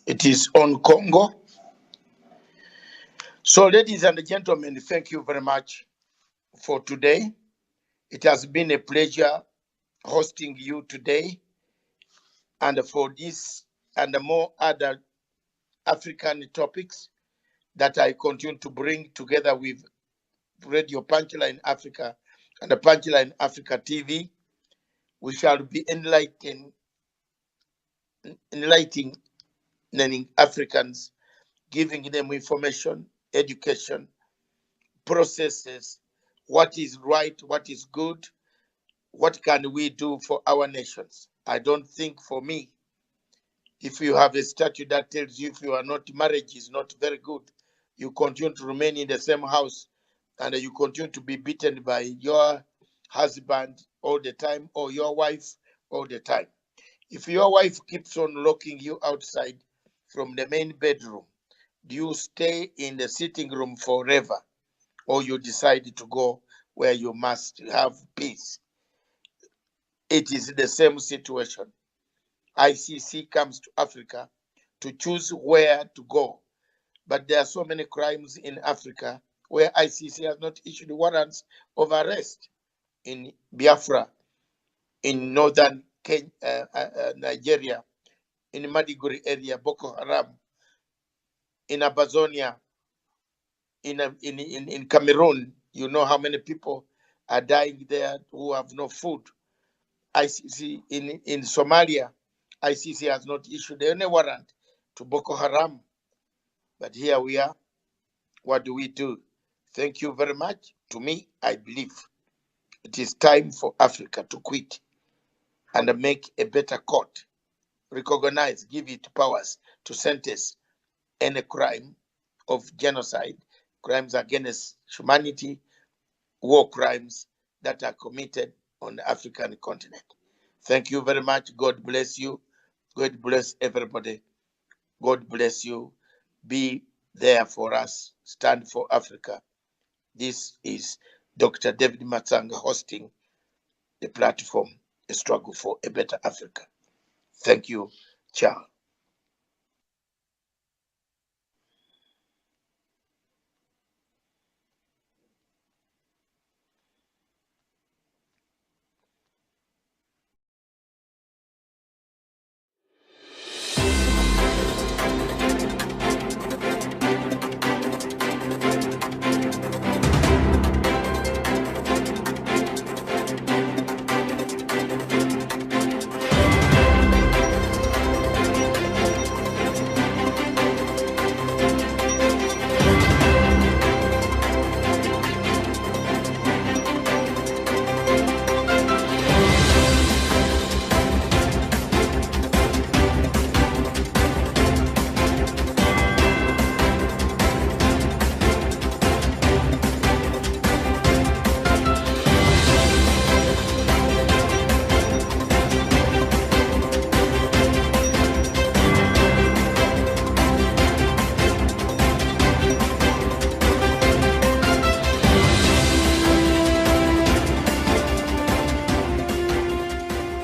It is on Congo. So, ladies and gentlemen, thank you very much for today. It has been a pleasure hosting you today, and for this and more other African topics that I continue to bring together with Radio Punchline Africa and the Punchline Africa TV, we shall be enlightening Africans, giving them information, education, processes, what is right, what is good, what can we do for our nations. I don't think, for me, if you have a statute that tells you if you are not, marriage is not very good, you continue to remain in the same house and you continue to be beaten by your husband all the time, or your wife all the time. If your wife keeps on locking you outside from the main bedroom, do you stay in the sitting room forever, or you decide to go where you must have peace? It is the same situation. ICC comes to Africa to choose where to go. But there are so many crimes in Africa where ICC has not issued warrants of arrest. In Biafra, in northern Kenya, Nigeria, in Maiduguri area, Boko Haram, in Amazonia, in Cameroon, you know how many people are dying there who have no food. ICC in Somalia, ICC has not issued any warrant to Boko Haram. But here we are. What do we do? Thank you very much. To me, I believe it is time for Africa to quit and make a better court. Recognize, give it powers to sentence any crime of genocide, crimes against humanity, war crimes that are committed on the African continent. Thank you very much. God bless you. God bless everybody. God bless you. Be there for us. Stand for Africa. This is Dr. David Matsanga hosting the platform, A Struggle for a Better Africa. Thank you. Ciao.